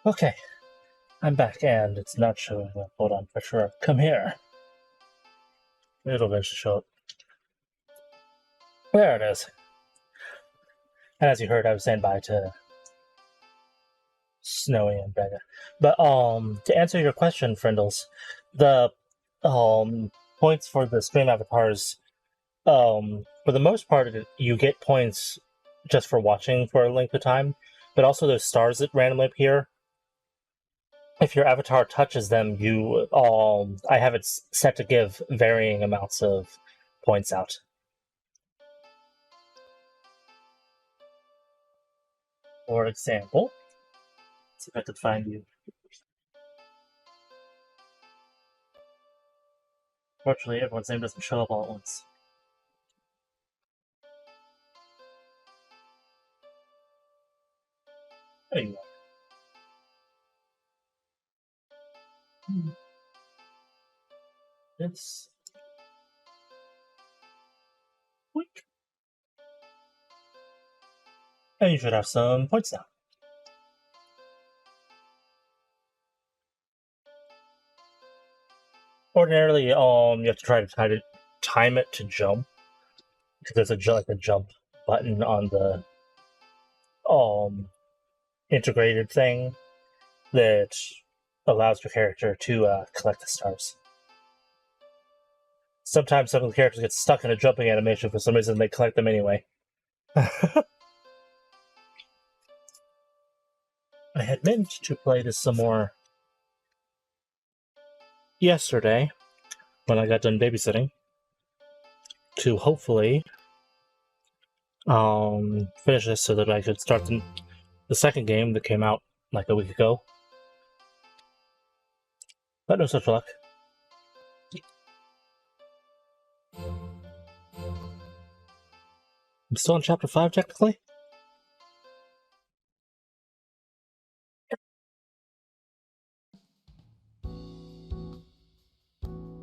Okay, I'm back and it's not showing up. Hold on, for sure. Come here. It'll eventually show up. There it is. And as you heard, I was saying bye to Snowy and Becca. But to answer your question, Frindles, the points for the stream avatars, for the most part, you get points just for watching for a length of time, but also those stars that randomly appear. If your avatar touches them, you I have it set to give varying amounts of points out. For example, let's see if I can find you. Fortunately, everyone's name doesn't show up all at once. There you are. It's quick. And you should have some points now. Ordinarily, you have to try to time it to jump, because there's a jump button on the integrated thing that allows your character to collect the stars. Sometimes some of the characters get stuck in a jumping animation for some reason. They collect them anyway. I had meant to play this some more yesterday when I got done babysitting to hopefully finish this so that I could start the second game that came out like a week ago. But no such luck. I'm still on chapter 5 technically.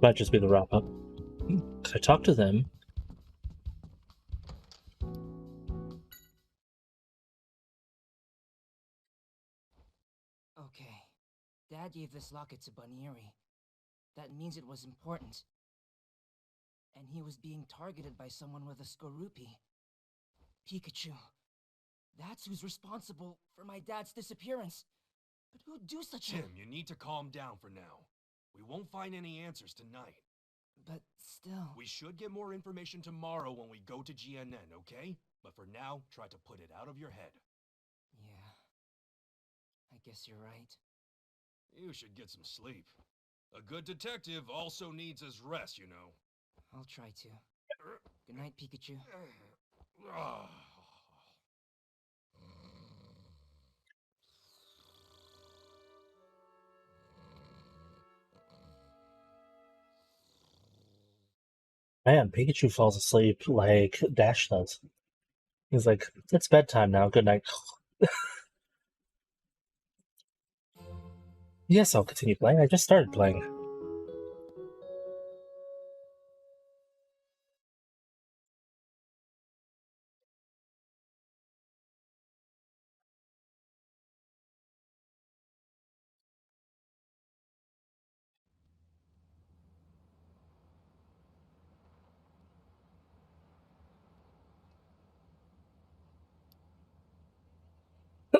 Might just be the wrap up. Could I talk to them? Okay. Dad gave this locket to Bunnyeri. That means it was important. And he was being targeted by someone with a Skorupi. Pikachu. That's who's responsible for my dad's disappearance. But who'd do such a... Tim, you need to calm down for now. We won't find any answers tonight. But still... We should get more information tomorrow when we go to GNN, okay? But for now, try to put it out of your head. Yeah. I guess you're right. You should get some sleep. A good detective also needs his rest, you know. I'll try to. Good night, Pikachu. Man, Pikachu falls asleep like Dash does. He's like, it's bedtime now, good night. Yes, I'll continue playing. I just started playing.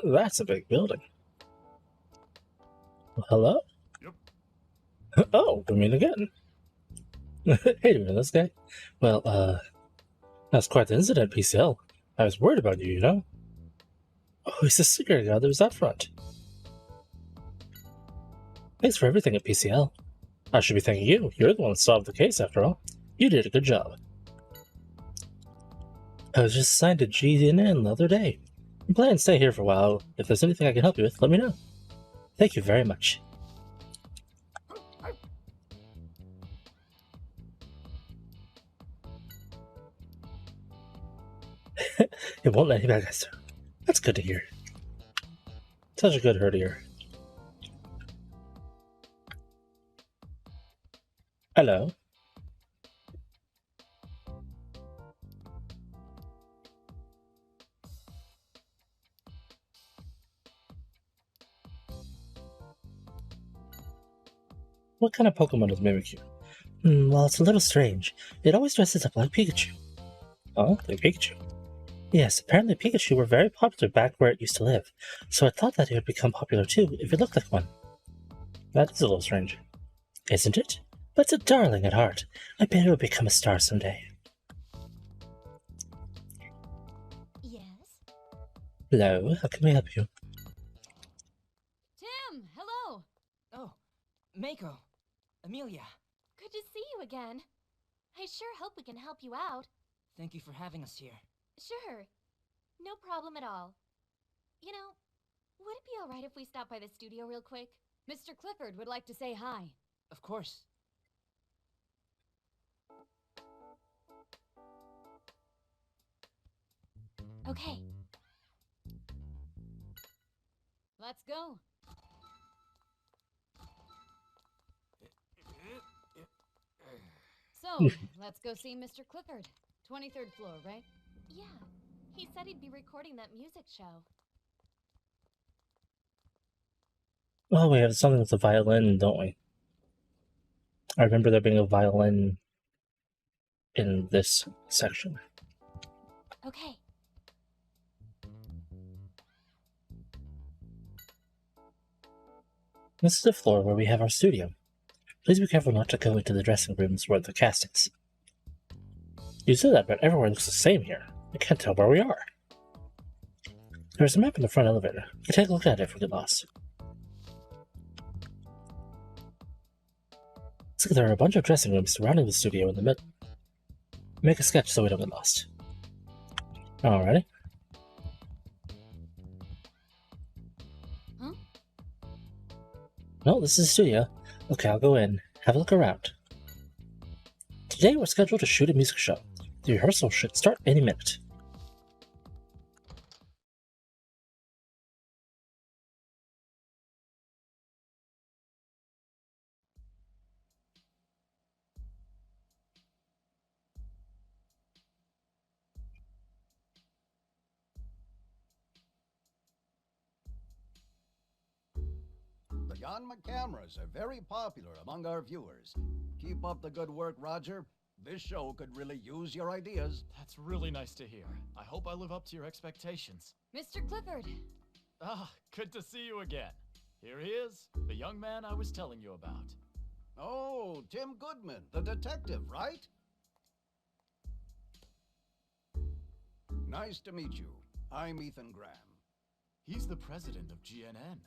That's a big building. Hello? Yep. Oh, we meet again. Hey, do you know this guy? Well, that's quite the incident, PCL. I was worried about you, you know? Oh, he's the secret guy that was up front. Thanks for everything at PCL. I should be thanking you. You're the one that solved the case, after all. You did a good job. I was just assigned to GNN the other day. I'm planning to stay here for a while. If there's anything I can help you with, let me know. Thank you very much. It won't let you back, guys. That's good to hear. Such a good herd here. Hello. What kind of Pokemon is Mimikyu? Well, it's a little strange. It always dresses up like Pikachu. Oh, like Pikachu. Yes, apparently Pikachu were very popular back where it used to live, so I thought that it would become popular too if it looked like one. That is a little strange. Isn't it? But it's a darling at heart. I bet it will become a star someday. Yes? Hello, how can we help you? Tim, hello! Oh, Mako. Amelia. Good to see you again. I sure hope we can help you out. Thank you for having us here. Sure. No problem at all. You know, would it be alright if we stop by the studio real quick? Mr. Clifford would like to say hi. Of course. Okay. Let's go. So, let's go see Mr. Clifford. 23rd floor, right? Yeah. He said he'd be recording that music show. Oh, we have something with a violin, don't we? I remember there being a violin in this section. Okay. This is the floor where we have our studio. Please be careful not to go into the dressing rooms where the cast is. You said that, but everywhere looks the same here. I can't tell where we are. There's a map in the front elevator. You can take a look at it if we get lost. Looks like there are a bunch of dressing rooms surrounding the studio in the middle. Make a sketch so we don't get lost. Alrighty. Huh? No, this is the studio. Okay, I'll go in. Have a look around. Today we're scheduled to shoot a music show. The rehearsal should start any minute. The Yanma cameras are very popular among our viewers. Keep up the good work, Roger. This show could really use your ideas. That's really nice to hear. I hope I live up to your expectations. Mr. Clifford. Ah, good to see you again. Here he is, the young man I was telling you about. Oh, Tim Goodman, the detective, right? Nice to meet you. I'm Ethan Graham. He's the president of GNN.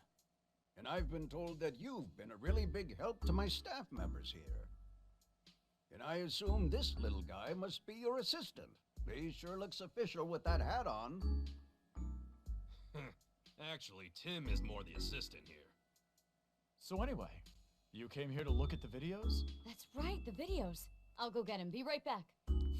And I've been told that you've been a really big help to my staff members here. And I assume this little guy must be your assistant. He sure looks official with that hat on. Actually, Tim is more the assistant here. So anyway, you came here to look at the videos? That's right, the videos. I'll go get him. Be right back.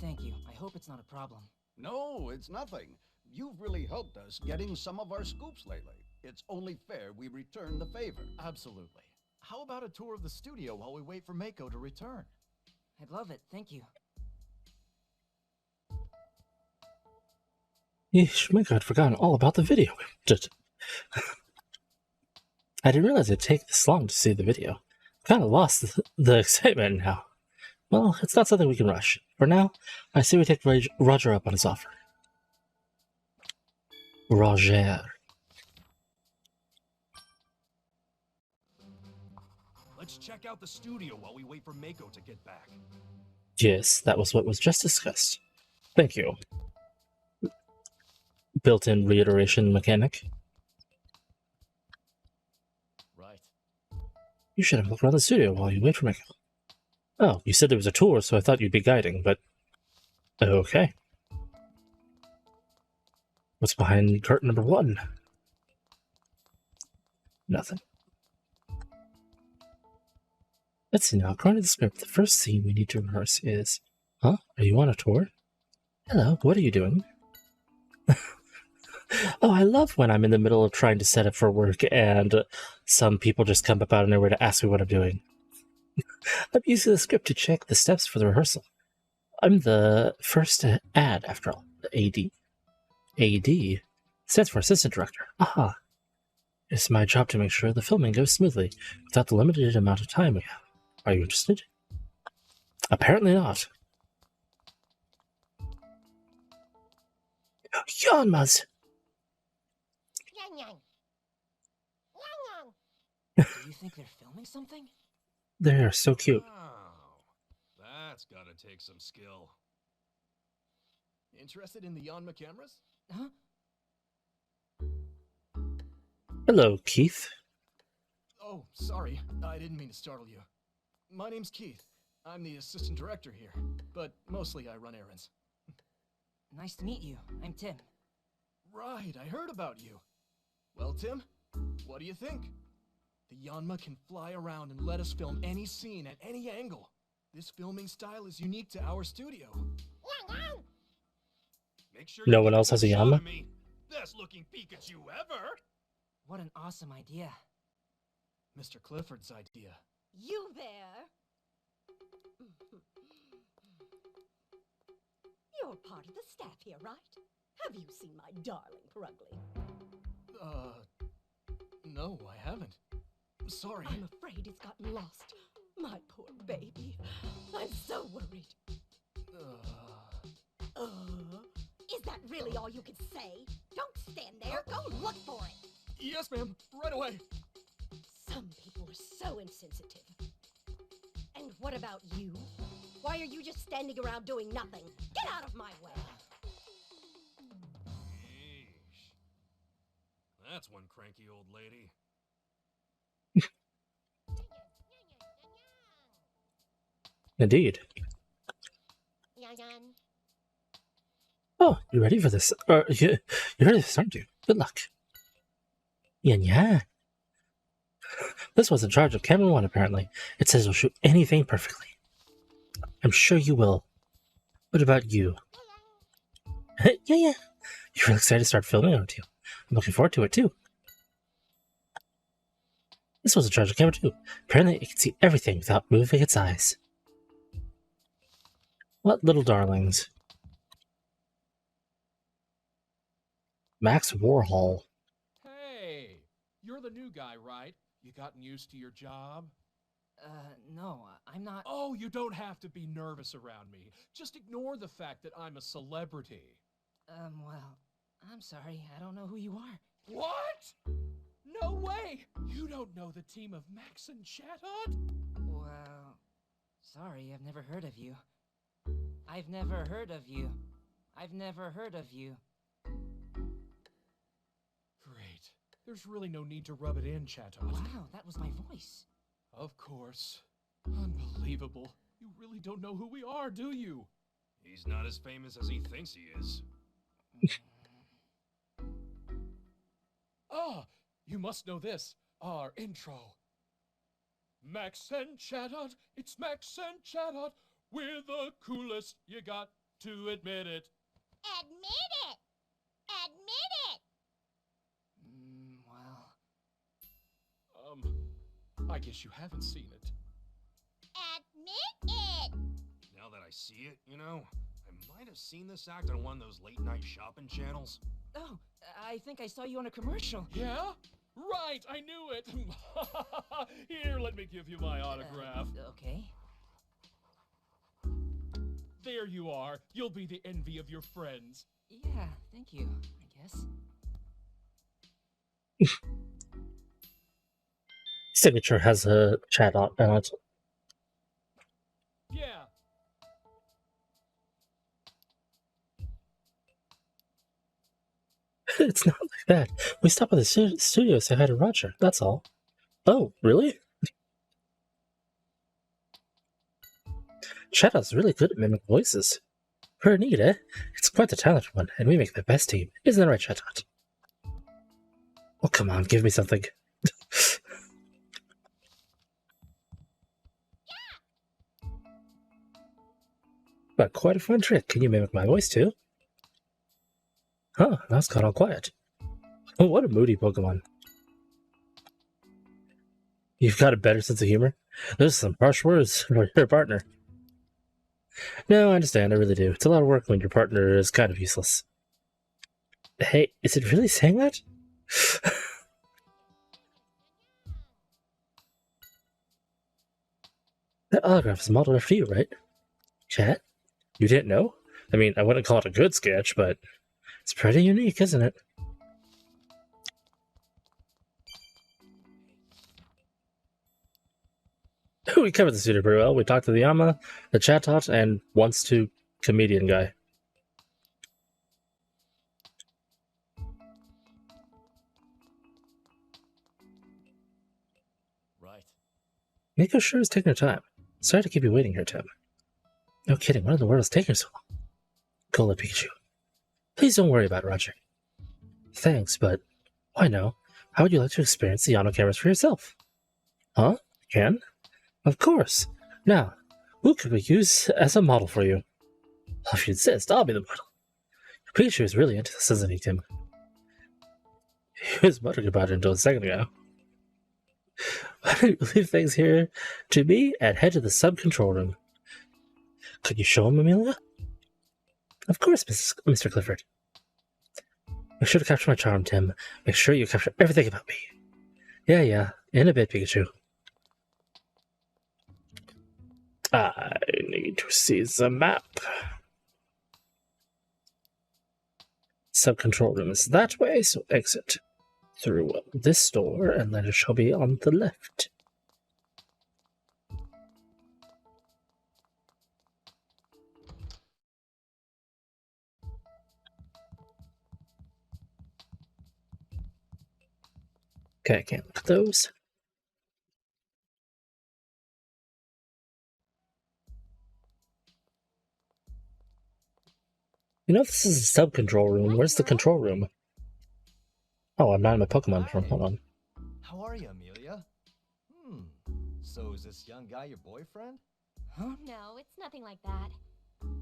Thank you. I hope it's not a problem. No, it's nothing. You've really helped us getting some of our scoops lately. It's only fair we return the favor. Absolutely. How about a tour of the studio while we wait for Mako to return? I'd love it. Thank you. Yeesh, my god, I'd forgotten all about the video. I didn't realize it'd take this long to see the video. Kinda lost the excitement now. Well, it's not something we can rush. For now, I say we take Roger up on his offer. Roger. Let's check out the studio while we wait for Mako to get back. Yes, that was what was just discussed. Thank you. Built-in reiteration mechanic. Right. You should have looked around the studio while you wait for Mako. Oh, you said there was a tour, so I thought you'd be guiding, but... Okay. What's behind curtain number 1? Nothing. Let's see now. According to the script, the first scene we need to rehearse is... Huh? Are you on a tour? Hello, what are you doing? Oh, I love when I'm in the middle of trying to set up for work and some people just come up out of nowhere to ask me what I'm doing. I'm using the script to check the steps for the rehearsal. I'm the first ad, after all. The AD. AD stands for Assistant Director. Aha. It's my job to make sure the filming goes smoothly without the limited amount of time we have. Are you interested? Apparently not. Yanmas! Do you think they're filming something? They are so cute. Wow. That's gotta take some skill. Interested in the Yanma cameras? Huh? Hello, Keith. Oh, sorry. I didn't mean to startle you. My name's Keith. I'm the assistant director here, but mostly I run errands. Nice to meet you. I'm Tim. Right, I heard about you. Well, Tim, what do you think? The Yanma can fly around and let us film any scene at any angle. This filming style is unique to our studio. Make sure No you one get else good has a shot Yanma? of me. Best looking Pikachu ever. What an awesome idea. Mr. Clifford's idea. You there? You're part of the staff here, right? Have you seen my darling Purugly? No, I haven't. Sorry. I'm afraid it's gotten lost. My poor baby. I'm so worried. Is that really all you can say? Don't stand there. Go look for it. Yes, ma'am. Right away. Some people are so insensitive. And what about you? Why are you just standing around doing nothing? Get out of my way. Yeesh. That's one cranky old lady. Indeed. Oh, you ready for this? You're ready for this, aren't you? Good luck. Yeah. This was in charge of camera 1, apparently. It says you'll shoot anything perfectly. I'm sure you will. What about you? Yeah. You're really excited to start filming, aren't you? I'm looking forward to it, too. This was in charge of camera 2. Apparently it can see everything without moving its eyes. What little darlings. Max Warhol. Hey, you're the new guy, right? You gotten used to your job? No, I'm not. Oh, you don't have to be nervous around me. Just ignore the fact that I'm a celebrity. Well, I'm sorry. I don't know who you are. What? No way! You don't know the team of Max and Chatot? Well, sorry, I've never heard of you. I've never heard of you. I've never heard of you. Great. There's really no need to rub it in, Chatot. Wow, that was my voice. Of course. Unbelievable. You really don't know who we are, do you? He's not as famous as he thinks he is. Ah, you must know this. Our intro. Max and Chatot, it's Max and Chatot. We're the coolest, you got to admit it. Admit it! Admit it! Well, I guess you haven't seen it. Admit it! Now that I see it, I might have seen this act on one of those late night shopping channels. oh, I think I saw you on a commercial. Yeah? Right, I knew it. Here, let me give you my autograph. Okay. There you are. You'll be the envy of your friends. Yeah, thank you, I guess. Signature has a chat on it. Yeah. It's not like that. We stopped by the studio to say hi to Roger, that's all. Oh, really? Shadow's really good at mimic voices. Her neat, eh? It's quite the talented one, and we make the best team. Isn't that right, Shadow? Oh, come on, give me something. But quite a fun trick. Can you mimic my voice, too? Huh, now it's got all quiet. Oh, what a moody Pokemon. You've got a better sense of humor? Those are some harsh words for your partner. No, I understand, I really do. It's a lot of work when your partner is kind of useless. Hey, is it really saying that? That autograph is modeled after you, right? Chat? You didn't know? I mean, I wouldn't call it a good sketch, but it's pretty unique, isn't it? We covered the studio pretty well. We talked to the Yama, the Chatot, and once to comedian guy. Right. Miko sure is taking her time. Sorry to keep you waiting here, Tim. No kidding, what in the world is taking so long? Go let Pikachu. Please don't worry about it, Roger. Thanks, but why no? How would you like to experience the Yano cameras for yourself? Huh? Can? Of course. Now, who could we use as a model for you? If you insist, I'll be the model. Pikachu is really into this, isn't he, Tim? He was muttering about it until a second ago. Why don't you leave things here to me and head to the sub-control room? Could you show him, Amelia? Of course, Mr. Clifford. Make sure to capture my charm, Tim. Make sure you capture everything about me. Yeah. In a bit, Pikachu. I need to see the map. Sub-control room is that way, so exit through this door, and then it shall be on the left. Okay, I can't look at those. You know, this is a sub-control room. Where's the control room? Oh, I'm not in my Pokemon form. Hold on. How are you, Amelia? So is this young guy your boyfriend? Huh? No, it's nothing like that.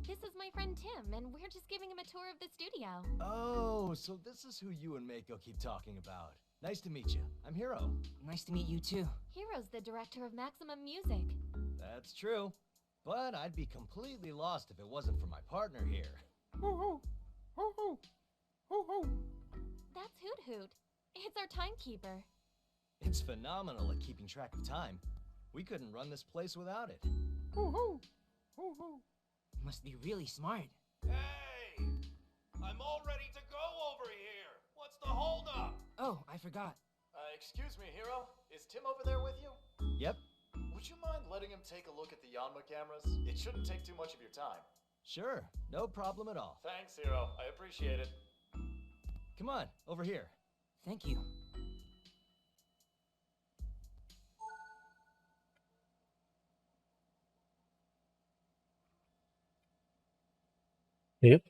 This is my friend Tim, and we're just giving him a tour of the studio. Oh, so this is who you and Mako keep talking about. Nice to meet you. I'm Hiro. Nice to meet you too. Hiro's the director of Maximum Music. That's true. But I'd be completely lost if it wasn't for my partner here. That's Hoot Hoot. It's our timekeeper. It's phenomenal at keeping track of time. We couldn't run this place without it. Must be really smart. Hey! I'm all ready to go over here! What's the holdup? Oh, I forgot. Excuse me, Hiro. Is Tim over there with you? Yep. Would you mind letting him take a look at the Yanma cameras? It shouldn't take too much of your time. Sure. No problem at all. Thanks, Hiro. I appreciate it. Come on, over here. Thank you. Yep.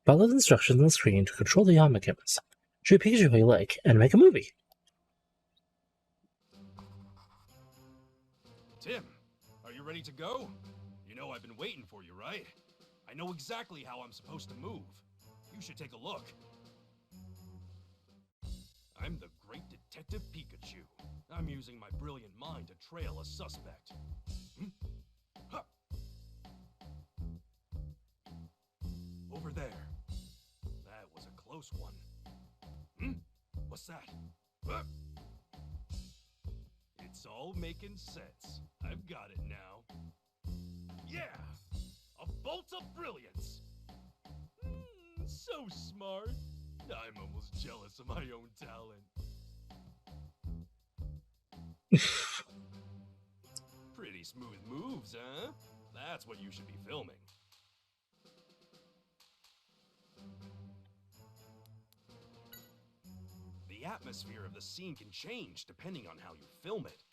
Follow the instructions on the screen to control the Yama cameras. Shoot Pikachu how you like, and make a movie. Tim, are you ready to go? You know I've been waiting for you, right? I know exactly how I'm supposed to move. You should take a look. I'm the great Detective Pikachu. I'm using my brilliant mind to trail a suspect. Huh. Over there. That was a close one. What's that? Huh? It's all making sense. I've got it now. Yeah! A bolt of brilliance! So smart. I'm almost jealous of my own talent. Pretty smooth moves, huh? That's what you should be filming. The atmosphere of the scene can change depending on how you film it.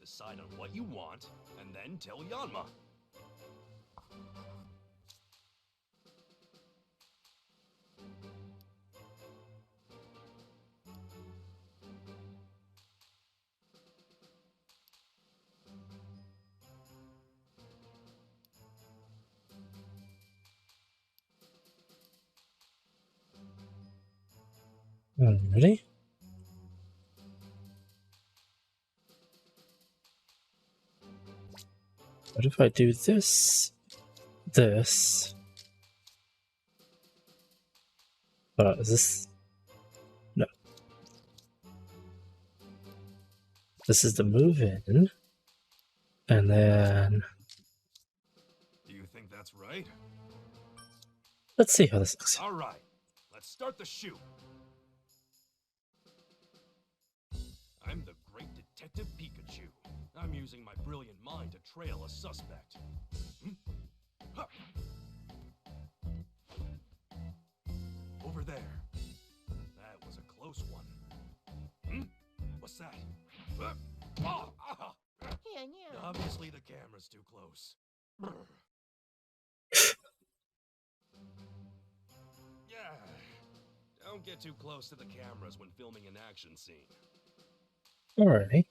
Decide on what you want, and then tell Yanma. Ready? What if I do this? This? Is this? No. This is the move in. And then Do you think that's right? let's see how this looks. All right, let's start the shoot. I'm the great Detective Pikachu. I'm using my brilliant mind to trail a suspect. Huh. Over there. That was a close one. What's that? Ah, ah. Obviously the camera's too close. Yeah. Don't get too close to the cameras when filming an action scene. Alrighty.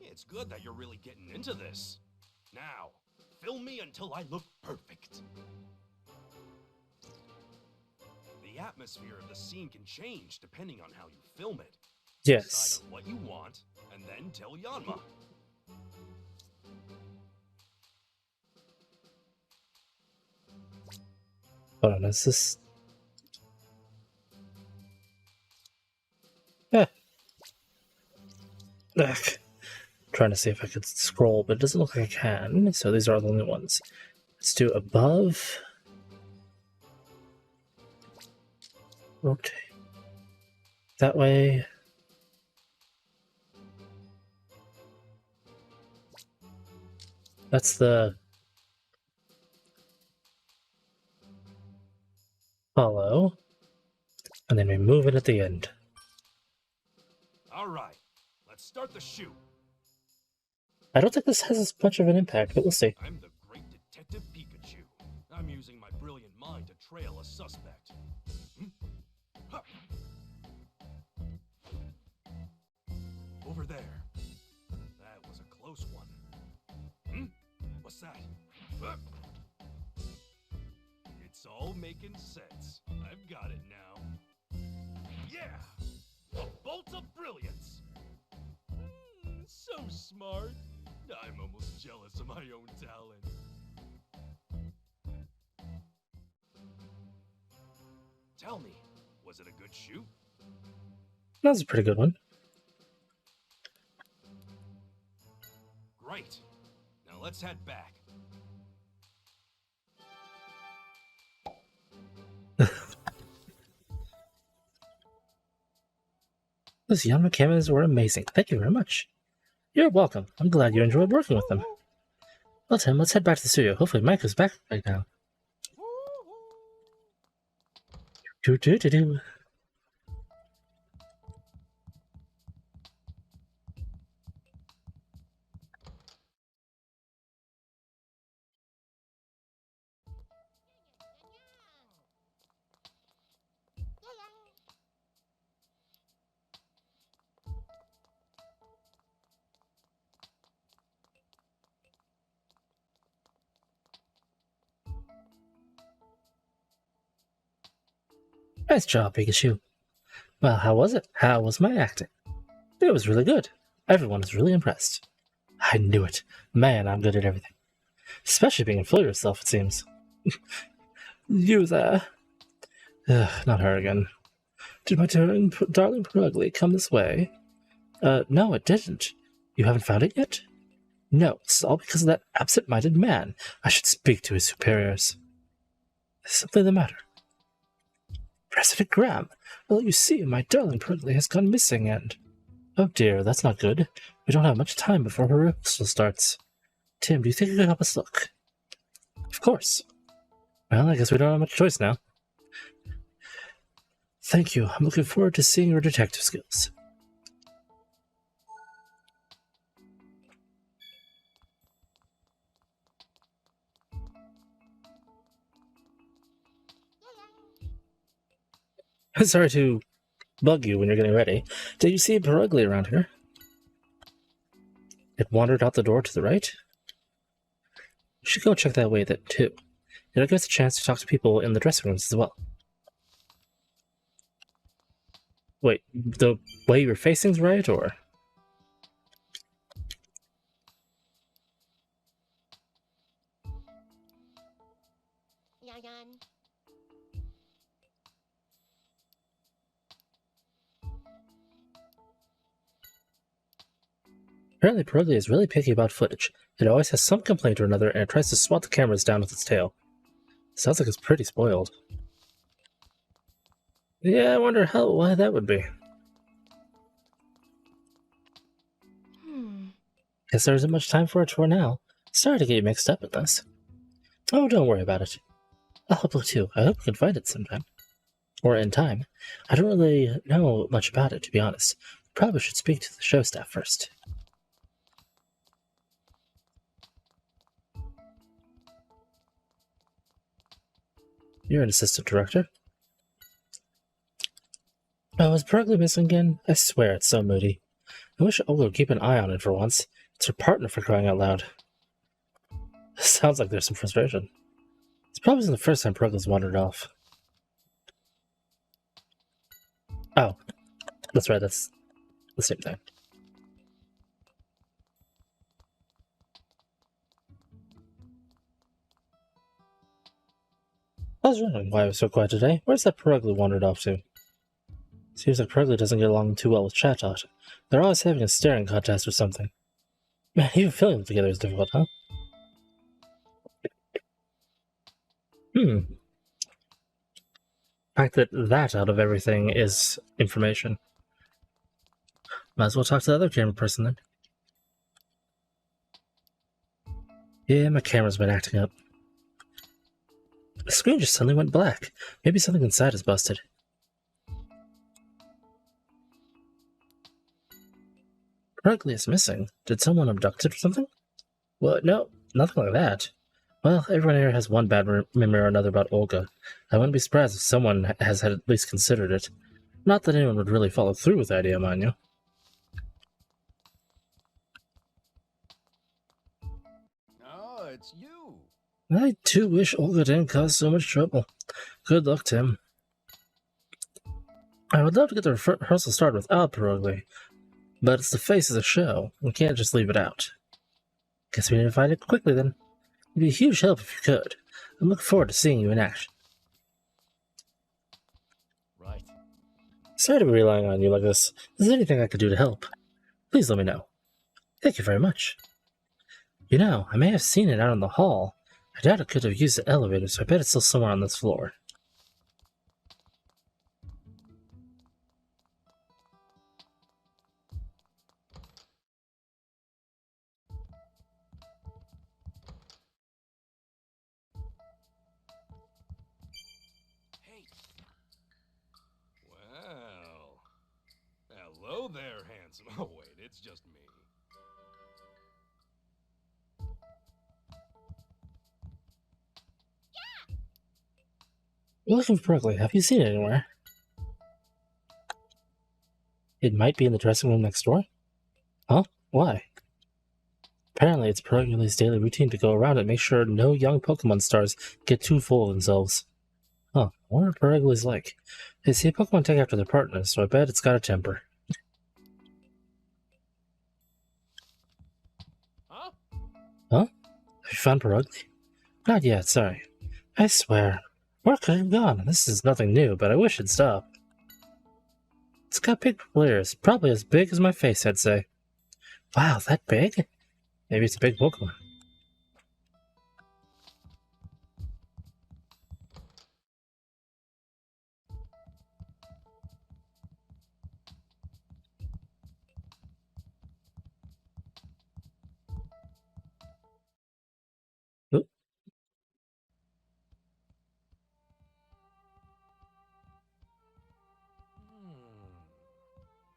It's good that you're really getting into this. Now, film me until I look perfect. The atmosphere of the scene can change depending on how you film it. Yes. Decide on what you want, and then tell Yanma. Hold on, is this... Yeah. Ugh. Trying to see if I could scroll, but it doesn't look like I can, so these are the only ones. Let's do above. Rotate. That way. That's the follow. And then we move it at the end. All right, let's start the shoot. I don't think this has as much of an impact, but we'll see. I'm the great Detective Pikachu. I'm using my brilliant mind to trail a suspect. Huh. Over there. That was a close one. What's that? It's all making sense. I've got it now. Yeah! A bolt of brilliance! So smart. I'm almost jealous of my own talent. Tell me, was it a good shoot? That was a pretty good one. Great. Now let's head back. Those Yanma cameras were amazing. Thank you very much. You're welcome. I'm glad you enjoyed working with them. Well, Tim, let's head back to the studio. Hopefully Mike is back right now. Do. Nice job, Pikachu. Well, how was it? How was my acting? It was really good. Everyone was really impressed. I knew it. Man, I'm good at everything. Especially being full of yourself, it seems. You there. Ugh, not her again. Did my darling Purugly come this way? No, it didn't. You haven't found it yet? No, it's all because of that absent-minded man. I should speak to his superiors. Is something the matter? President Graham, well, you see, my darling Purugly has gone missing and... Oh dear, that's not good. We don't have much time before her rehearsal starts. Tim, do you think you could help us look? Of course. Well, I guess we don't have much choice now. Thank you. I'm looking forward to seeing your detective skills. Sorry to bug you when you're getting ready. Did you see a Purugly around here? It wandered out the door to the right? You should go check that way too. It'll give us a chance to talk to people in the dressing rooms as well. Wait, the way you're facing's right, or...? Apparently, Perugly is really picky about footage. It always has some complaint or another, and it tries to swat the cameras down with its tail. Sounds like it's pretty spoiled. Yeah, I wonder why that would be. Guess there isn't much time for a tour now. Sorry to get you mixed up with this. Oh, don't worry about it. I'll help you too. I hope we can find it sometime. Or in time. I don't really know much about it, to be honest. Probably should speak to the show staff first. You're an assistant director. Oh, is Perugly missing again? I swear it's so moody. I wish Olga would keep an eye on it for once. It's her partner, for crying out loud. Sounds like there's some frustration. It's probably the first time Perugly's wandered off. Oh, that's right, that's the same thing. I was wondering why I was so quiet today. Where's that Perugly wandered off to? Seems like Perugly doesn't get along too well with Chatot. They're always having a staring contest or something. Man, even filming them together is difficult, huh? The fact that out of everything is information. Might as well talk to the other camera person then. Yeah, my camera's been acting up. The screen just suddenly went black. Maybe something inside is busted. Perugly is missing. Did someone abduct it or something? Well, no, nothing like that. Well, everyone here has one bad memory or another about Olga. I wouldn't be surprised if someone has at least considered it. Not that anyone would really follow through with the idea, mind you. Oh, it's you. I too wish Olga didn't cause so much trouble. Good luck, Tim. I would love to get the rehearsal started without Perugly, but it's the face of the show. We can't just leave it out. Guess we need to find it quickly then. It'd be a huge help if you could. I'm looking forward to seeing you in action. Right. Sorry to be relying on you like this. If there's anything I could do to help, please let me know. Thank you very much. You know, I may have seen it out in the hall. I doubt it could have used the elevator, so I bet it's still somewhere on this floor. Hey. Well. Hello there, handsome. Oh, wait, it's just me. You're looking for Perugly. Have you seen it anywhere? It might be in the dressing room next door. Huh? Why? Apparently, it's Perugly's daily routine to go around and make sure no young Pokemon stars get too full of themselves. Huh, I wonder what Perugly's like. They say Pokemon take after their partners, so I bet it's got a temper. Huh? Huh? Have you found Perugly? Not yet, sorry. I swear. Where could it have gone? This is nothing new, but I wish it'd stop. It's got big ears, probably as big as my face, I'd say. Wow, that big? Maybe it's a big Pokemon. Oop.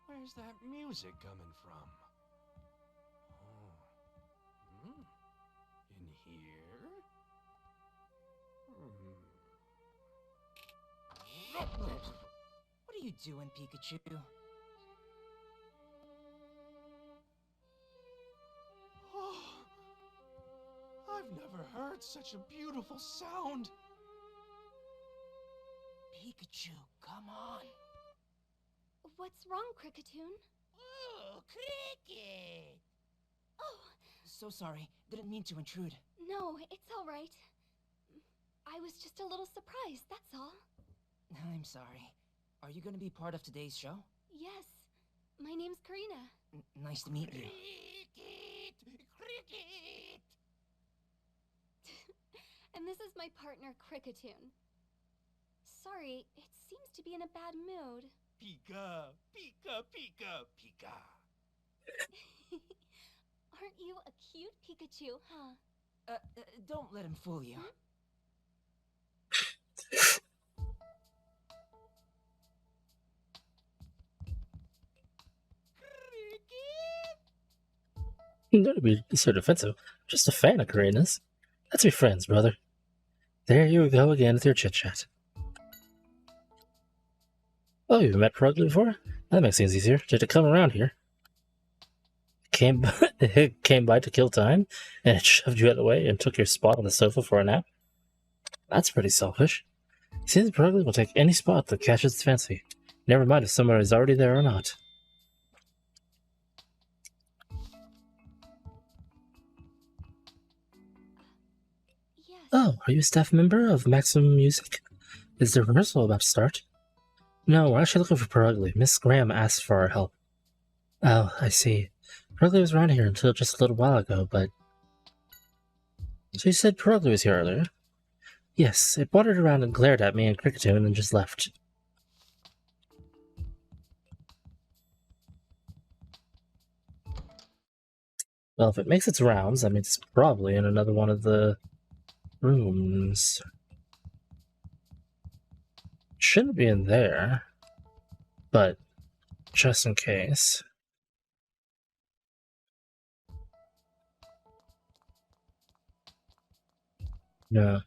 Where's that music coming from? Oh. In here? What are you doing, Pikachu? Oh, I've never heard such a beautiful sound. Pikachu, come on. What's wrong, Cricketoon? Oh, Cricket! Oh, So sorry. Didn't mean to intrude. no, it's all right. I was just a little surprised, that's all. I'm sorry. Are you gonna be part of today's show? Yes, my name's Karina. Nice to meet you. my partner Cricketoon. Sorry, it seems to be in a bad mood. Pika, Pika, Pika, Pika. Aren't you a cute Pikachu, huh? Don't let him fool you. Don't be so defensive. I'm just a fan of Karina's. Let's be friends, brother. There you go again with your chit-chat. Oh, you've met Purugly before? That makes things easier. Did it come around here? It came by to kill time, and it shoved you out of the way and took your spot on the sofa for a nap? That's pretty selfish. Seems Purugly will take any spot that catches its fancy. Never mind if someone is already there or not. Yes. Oh, are you a staff member of Maximum Music? Is the rehearsal about to start? No, we're actually looking for Purugly. Miss Graham asked for our help. Oh, I see. Purugly was around here until just a little while ago, but... So you said Purugly was here earlier? Yes, it wandered around and glared at me and Cricketoon and then just left. Well, if it makes its rounds, that means it's probably in another one of the rooms. Shouldn't be in there, but just in case. No.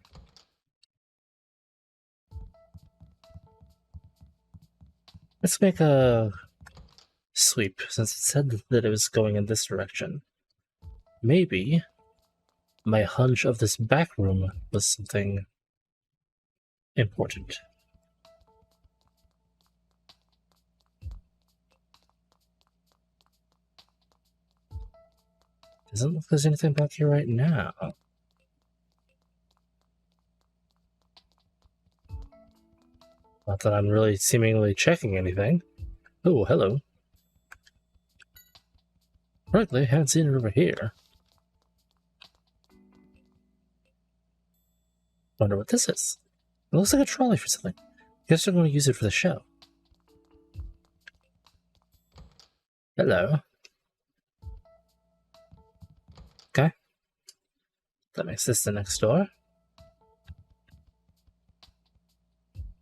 Let's make a sweep, since it said that it was going in this direction. Maybe my hunch of this back room was something important. Doesn't look like there's anything back here right now. Not that I'm really seemingly checking anything. Oh, hello. Rightly, haven't seen it over here. Wonder what this is. It looks like a trolley for something. Guess I'm going to use it for the show. Hello. Okay. That makes this the next door.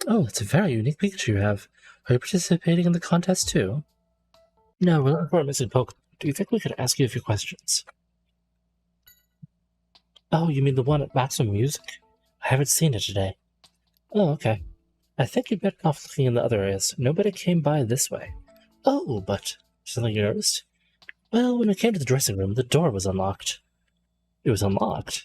Oh, it's a very unique Pikachu you have. Are you participating in the contest too? No, we're looking for a missing Pokemon. Do you think we could ask you a few questions? Oh, you mean the one at Maximum Music? I haven't seen it today. Oh, okay. I think you'd better off looking in the other areas. Nobody came by this way. Oh, but something you noticed? Well, when we came to the dressing room, the door was unlocked. It was unlocked?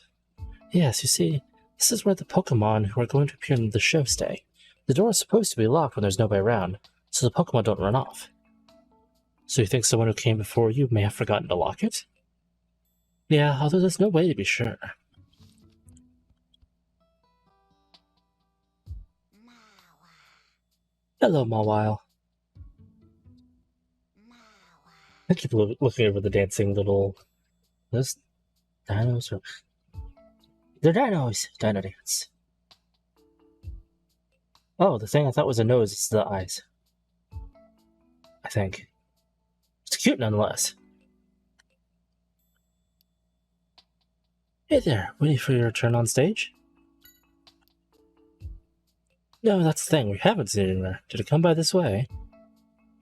Yes, you see, this is where the Pokemon who are going to appear in the show stay. The door is supposed to be locked when there's nobody around, so the Pokemon don't run off. So you think someone who came before you may have forgotten to lock it? Yeah, although there's no way to be sure. Hello, Mawile. I keep looking over the dancing little... Those dinos are... They're dinos! Dino dance. Oh, the thing I thought was a nose is the eyes. I think. It's cute nonetheless. Hey there, waiting for your turn on stage? No, that's the thing, we haven't seen it anywhere. Did it come by this way?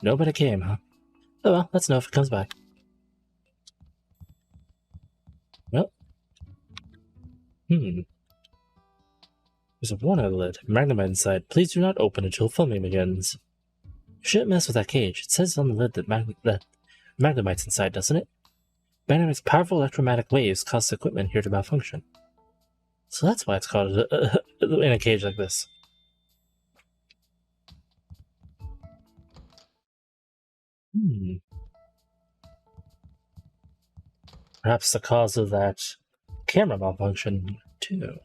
Nobody came, huh? Oh well, let's know if it comes by. Well. There's a warning on the lid. Magnemite inside. Please do not open until filming begins. You shouldn't mess with that cage. It says on the lid that Magnemite's inside, doesn't it? Magnemite's powerful electromagnetic waves cause the equipment here to malfunction. So that's why it's called in a cage like this. Perhaps the cause of that camera malfunction, too.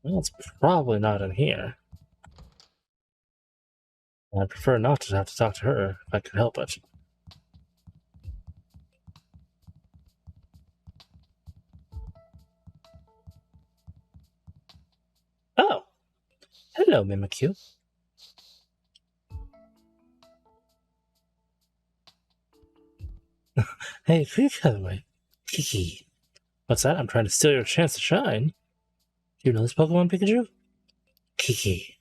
Well, it's probably not in here. I'd prefer not to have to talk to her if I could help it. Hello, Mimikyu. Hey, Pikachu. Kiki. What's that? I'm trying to steal your chance to shine. Do you know this Pokemon, Pikachu? Kiki.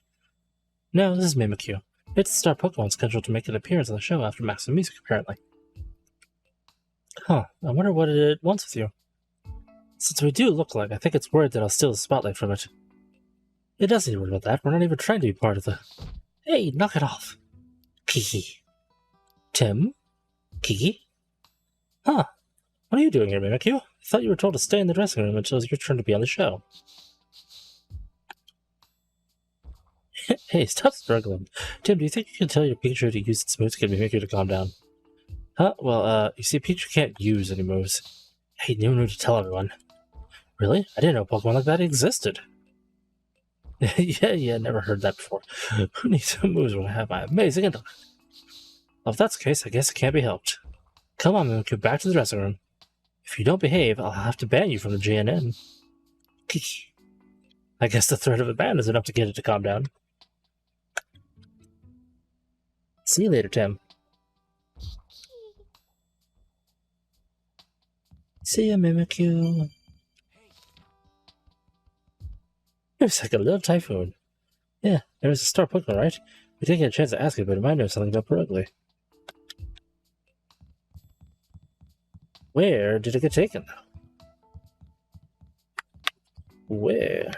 No, this is Mimikyu. It's the star Pokemon scheduled to make an appearance on the show after Maximum Music, apparently. Huh, I wonder what it wants with you. Since we do look alike, I think it's worried that I'll steal the spotlight from it. It doesn't need to worry about that. We're not even trying to be part of the... Hey, knock it off. Kiki. Tim? Kiki? Huh. What are you doing here, Mimikyu? I thought you were told to stay in the dressing room until it's your turn to be on the show. Hey, stop struggling. Tim, do you think you can tell your Pikachu to use its moves to get Mimikyu to calm down? Huh? Well, you see, Pikachu can't use any moves. Hey, no need to tell everyone. Really? I didn't know Pokemon like that existed. yeah, never heard that before. Who needs some moves when I have my amazing intellect? Well, if that's the case, I guess it can't be helped. Come on, Mimikyu, back to the dressing room. If you don't behave, I'll have to ban you from the GNN. Kiki. I guess the threat of a ban is enough to get it to calm down. See you later, Tim. See ya, Mimikyu. It's like a little typhoon. Yeah, there was a star Pokemon, right? We didn't get a chance to ask it, but it might know something about Perugly. Where did it get taken, though? Where?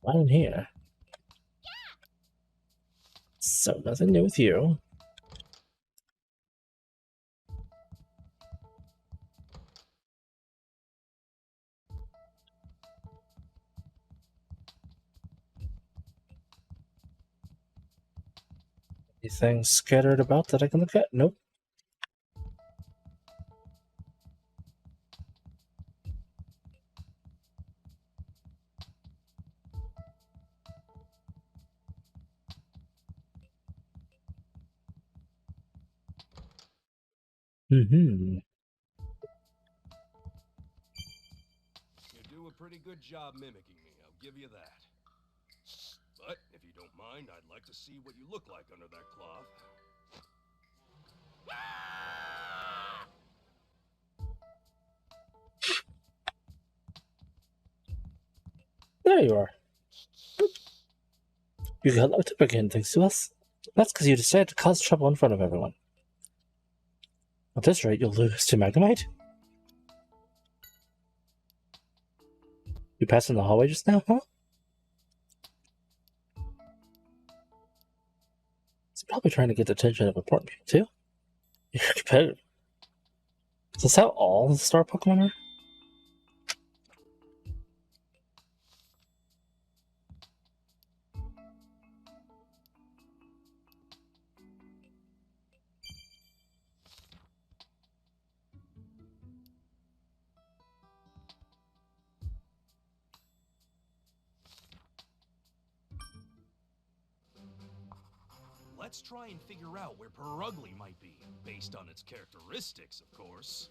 Not in here. So, nothing new with you. Anything scattered about that I can look at? Nope. Mm-hmm. You do a pretty good job mimicking me, I'll give you that. But if you don't mind, I'd like to see what you look like under that cloth. There you are. You got locked up again, thanks to us. That's because you decided to cause trouble in front of everyone. At this rate, you'll lose to Magnemite. You passed in the hallway just now, huh? It's probably trying to get the attention of important people, too. You're competitive. Is this how all the star Pokemon are? Let's try and figure out where Perugly might be, based on its characteristics, of course.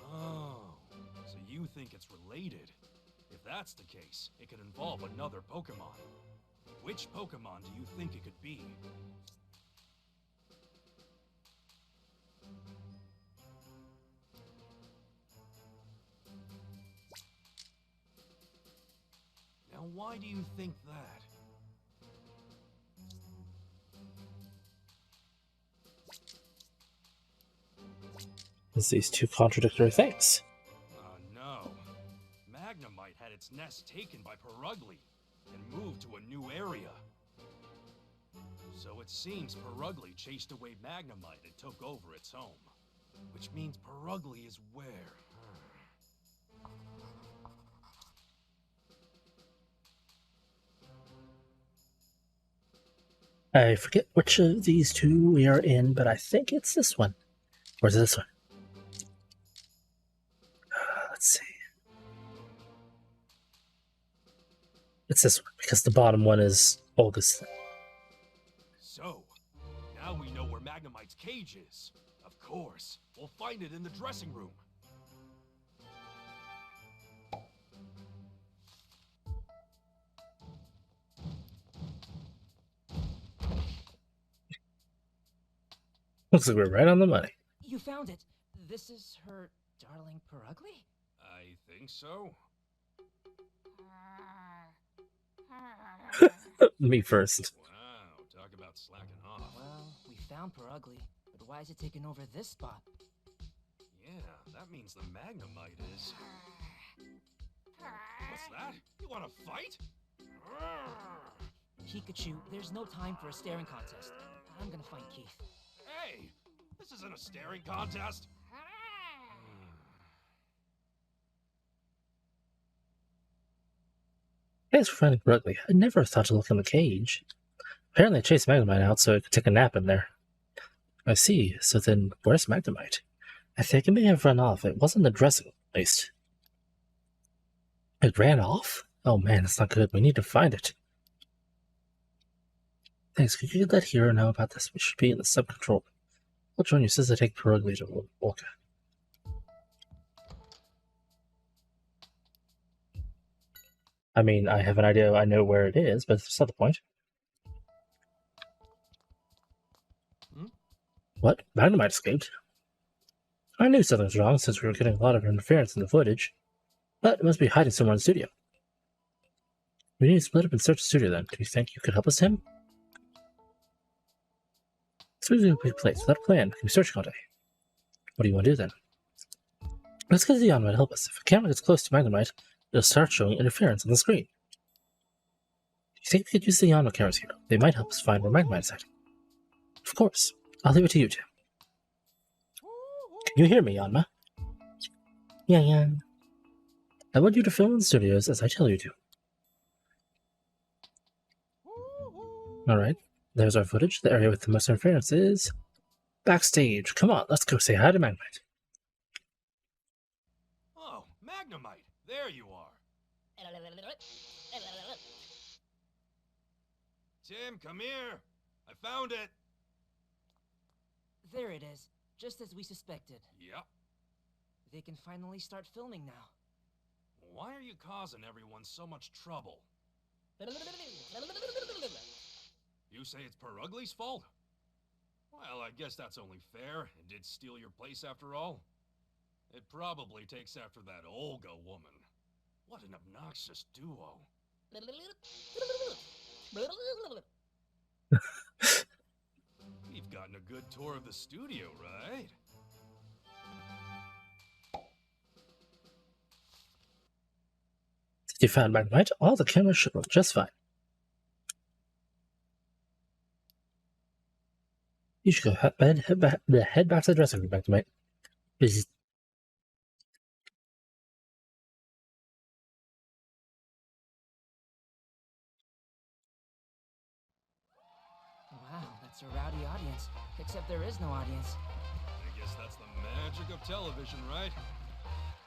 Oh, so you think it's related? If that's the case, it could involve another Pokemon. Which Pokemon do you think it could be? Now, why do you think that? It's these two contradictory things. No. Magnemite had its nest taken by Perugly and moved to a new area. So it seems Perugly chased away Magnemite and took over its home. Which means Perugly is where? I forget which of these two we are in, but I think it's this one. Or is it this one? Let's see. It's this one, because the bottom one is Olga's. So, now we know where Magnemite's cage is. Of course, we'll find it in the dressing room. Looks like we're right on the money. You found it. This is her darling Perugly? I think so. Me first. Wow, talk about slacking off. Well, we found Perugly, but why is it taking over this spot? Yeah, that means the Magnemite is... What's that? You want to fight? Pikachu, there's no time for a staring contest. I'm gonna find Keith. Hey, this isn't a staring contest. Thanks for finding Brugly. I never thought to look in the cage. Apparently I chased Magnemite out so I could take a nap in there. I see. So then, where's Magnemite? I think it may have run off. It wasn't the dressing, at least. It ran off? Oh man, that's not good. We need to find it. Thanks. Could you let Hero know about this? We should be in the sub-control. I'll join you since I take Perugly to Wolka. I mean, I have an idea. I know where it is, but that's not the point. What? Magnemite escaped? I knew something was wrong since we were getting a lot of interference in the footage. But it must be hiding somewhere in the studio. We need to split up and search the studio then. Do you think you could help us, Tim? Studio's a big place. Without a plan, can we search all day? What do you want to do then? Let's get the Yanma to help us. If a camera gets close to Magnemite, it'll start showing interference on the screen. Do you think we could use the Yanma cameras here? They might help us find where Magnemite is hiding. Of course. I'll leave it to you, Tim. Can you hear me, Yanma? Yeah. I want you to film in the studios as I tell you to. Alright, there's our footage. The area with the most interference is backstage. Come on, let's go say hi to Magnemite. Oh, Magnemite, there you are. Tim, come here. I found it. There it is, just as we suspected. Yep. They can finally start filming now. Why are you causing everyone so much trouble? You say it's Perugly's fault? Well, I guess that's only fair. It did steal your place after all. It probably takes after that Olga woman. What an obnoxious duo. We've gotten a good tour of the studio, right? If you found Magnemite, all the cameras should work just fine. You should go head back to the dressing room, Magnemite. Please. Wow, that's a rowdy audience. Except there is no audience. I guess that's the magic of television, right?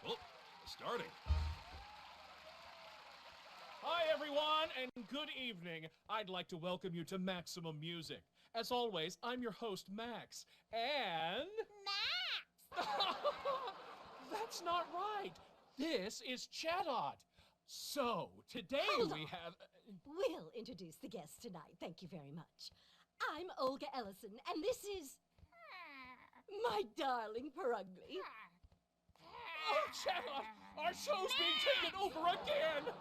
Oh, starting. Hi, everyone, and good evening. I'd like to welcome you to Maximum Music. As always, I'm your host, Max, and... Max! That's not right. This is Chatot. So, today we have... We'll introduce the guests tonight. Thank you very much. I'm Olga Ellison, and this is my darling Perugly. Oh, Chatot! Our show's being taken over again!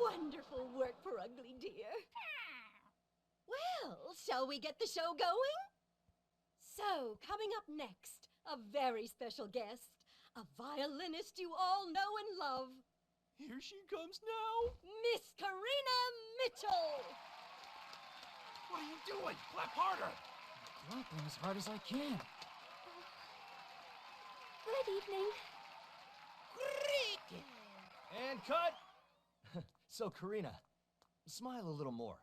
Wonderful work, Perugly, dear. Well, shall we get the show going? So, coming up next, a very special guest, a violinist you all know and love. Here she comes now. Miss Karina Mitchell! What are you doing? Clap harder! Clapping as hard as I can. Good evening. And cut! So, Karina, smile a little more.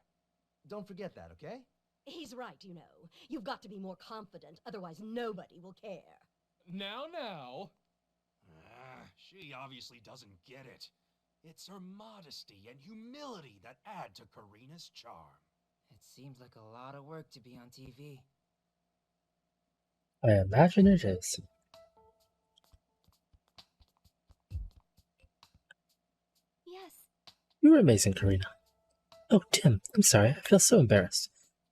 Don't forget that, okay? He's right, you know. You've got to be more confident, otherwise nobody will care. Now. She obviously doesn't get it. It's her modesty and humility that add to Karina's charm. It seems like a lot of work to be on TV. I imagine it is. Yes. You were amazing, Karina. Oh, Tim, I'm sorry. I feel so embarrassed.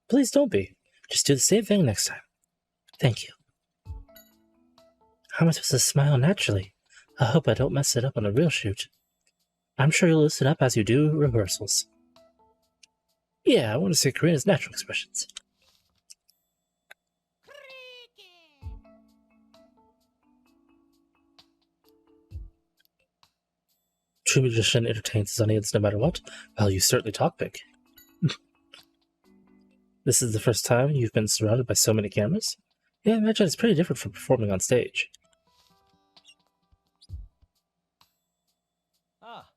Please don't be. Just do the same thing next time. Thank you. How am I supposed to smile naturally? I hope I don't mess it up on the real shoot. I'm sure you'll listen up as you do rehearsals. Yeah, I want to see Karina's natural expressions. True musician entertains his audience no matter what. Well, you certainly talk big. This is the first time you've been surrounded by so many cameras? Yeah, I imagine it's pretty different from performing on stage. Ah,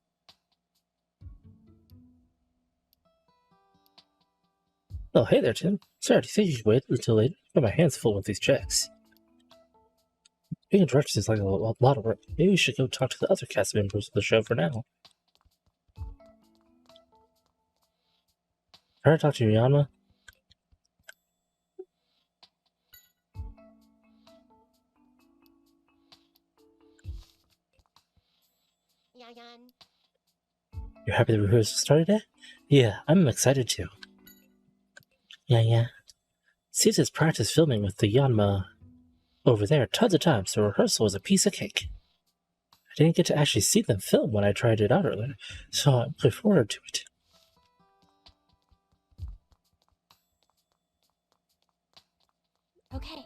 Oh, hey there, Tim. Sorry, do you think you should wait until later? I've got my hands full with these checks. Being a director seems like a lot of work. Maybe we should go talk to the other cast members of the show for now. Try to talk to Yanma. You're happy the rehearsal started yet? Yeah, I'm excited too. Yeah. Seems it's practice filming with the Yanma over there tons of times, so rehearsal was a piece of cake. I didn't get to actually see them film when I tried it out earlier, so I'm looking forward to it. Okay.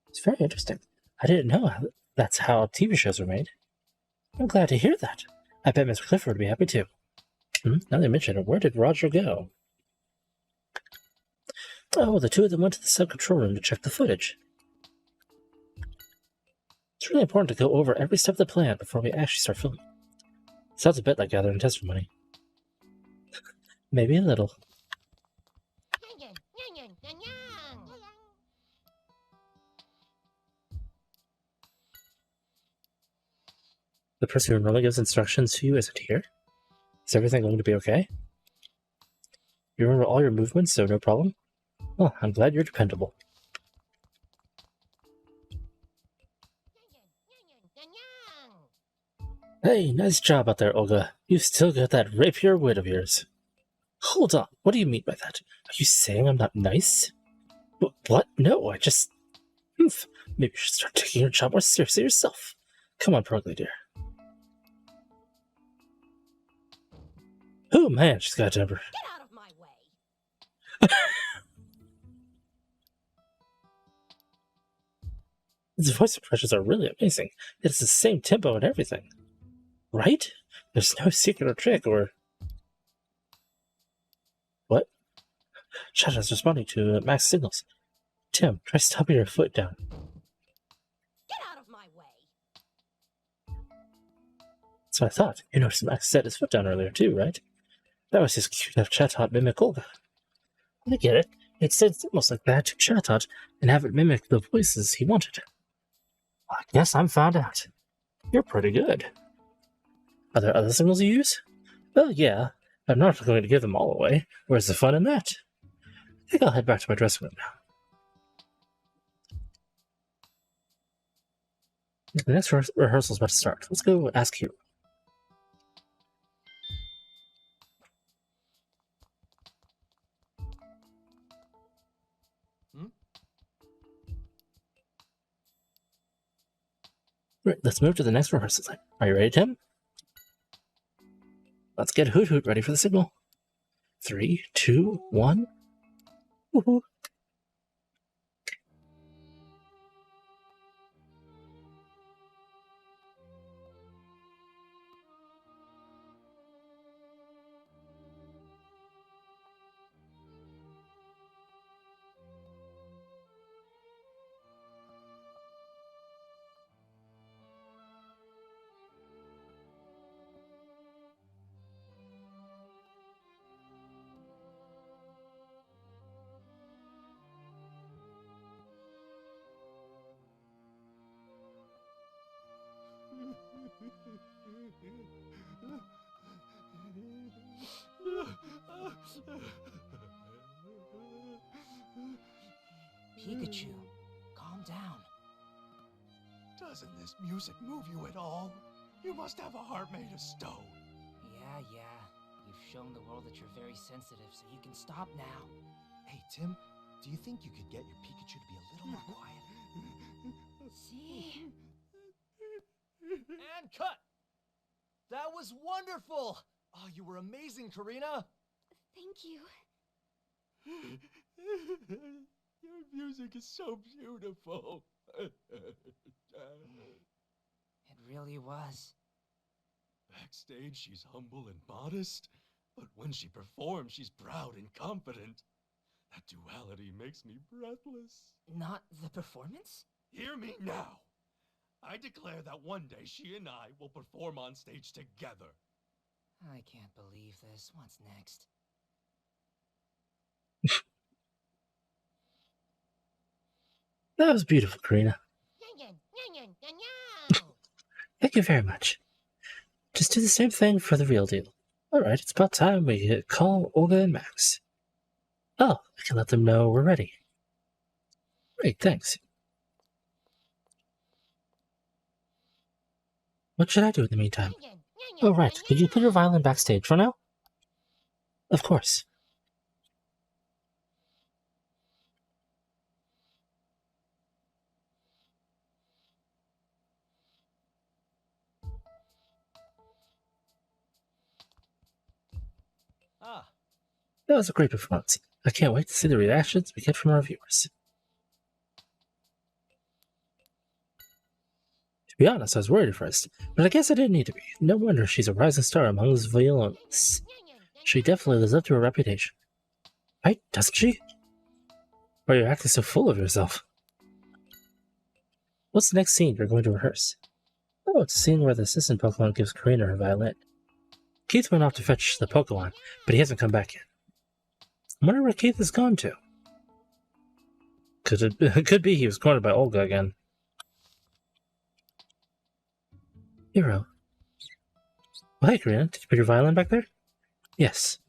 It's very interesting. I didn't know that's how TV shows are made. I'm glad to hear that. I bet Mr. Clifford would be happy too. Now they mention it, where did Roger go? Oh, the two of them went to the sub-control room to check the footage. It's really important to go over every step of the plan before we actually start filming. Sounds a bit like gathering testimony. Maybe a little. The person who normally gives instructions to you isn't here? Is everything going to be okay? You remember all your movements, so no problem? Well, I'm glad you're dependable. Hey, nice job out there, Olga. You've still got that rapier wit of yours. Hold on, what do you mean by that? Are you saying I'm not nice? What? No, I just... Maybe you should start taking your job more seriously yourself. Come on, Progly, dear. Oh man, she's got a temper. Get out of my way. These voice impressions are really amazing. It's the same tempo and everything. Right? There's no secret or trick or... What? Shadow's responding to Max's signals. Tim, try stomping your foot down. Get out of my way. That's what I thought. You noticed Max set his foot down earlier too, right? That was his cue to have Chatot mimic Olga. I get it. It sounds almost like that to Chatot and have it mimic the voices he wanted. I guess I'm found out. You're pretty good. Are there other signals you use? Well, yeah. I'm not going to give them all away. Where's the fun in that? I think I'll head back to my dressing room now. The next rehearsal's about to start. Let's go ask Hero. Right, let's move to the next rehearsal time. Are you ready, Tim? Let's get Hoot Hoot ready for the signal. 3, 2, 1. Woohoo! Pikachu, calm down. Doesn't this music move you at all? You must have a heart made of stone. Yeah. You've shown the world that you're very sensitive, so you can stop now. Hey, Tim, do you think you could get your Pikachu to be a little more quiet? See? And cut! That was wonderful! Oh, you were amazing, Karina! Thank you. Your music is so beautiful. It really was. Backstage, she's humble and modest, but when she performs, she's proud and confident. That duality makes me breathless. Not the performance? Hear me now. I declare that one day she and I will perform on stage together. I can't believe this. What's next? That was beautiful, Karina. Thank you very much. Just do the same thing for the real deal. Alright, it's about time we call Olga and Max. Oh, I can let them know we're ready. Great, thanks. What should I do in the meantime? Oh, right. Could you put your violin backstage for now? Of course. Ah, That was a great performance. I can't wait to see the reactions we get from our viewers. To be honest, I was worried at first, but I guess I didn't need to be. No wonder she's a rising star among those violinists. She definitely lives up to her reputation. Right, doesn't she? Why are you acting so full of yourself? What's the next scene you're going to rehearse? Oh, it's a scene where the assistant Pokemon gives Karina her violin. Keith went off to fetch the Pokemon, but he hasn't come back yet. I wonder where Keith has gone to. Could be he was cornered by Olga again. Hero. Well, hey, Karina, did you put your violin back there? Yes.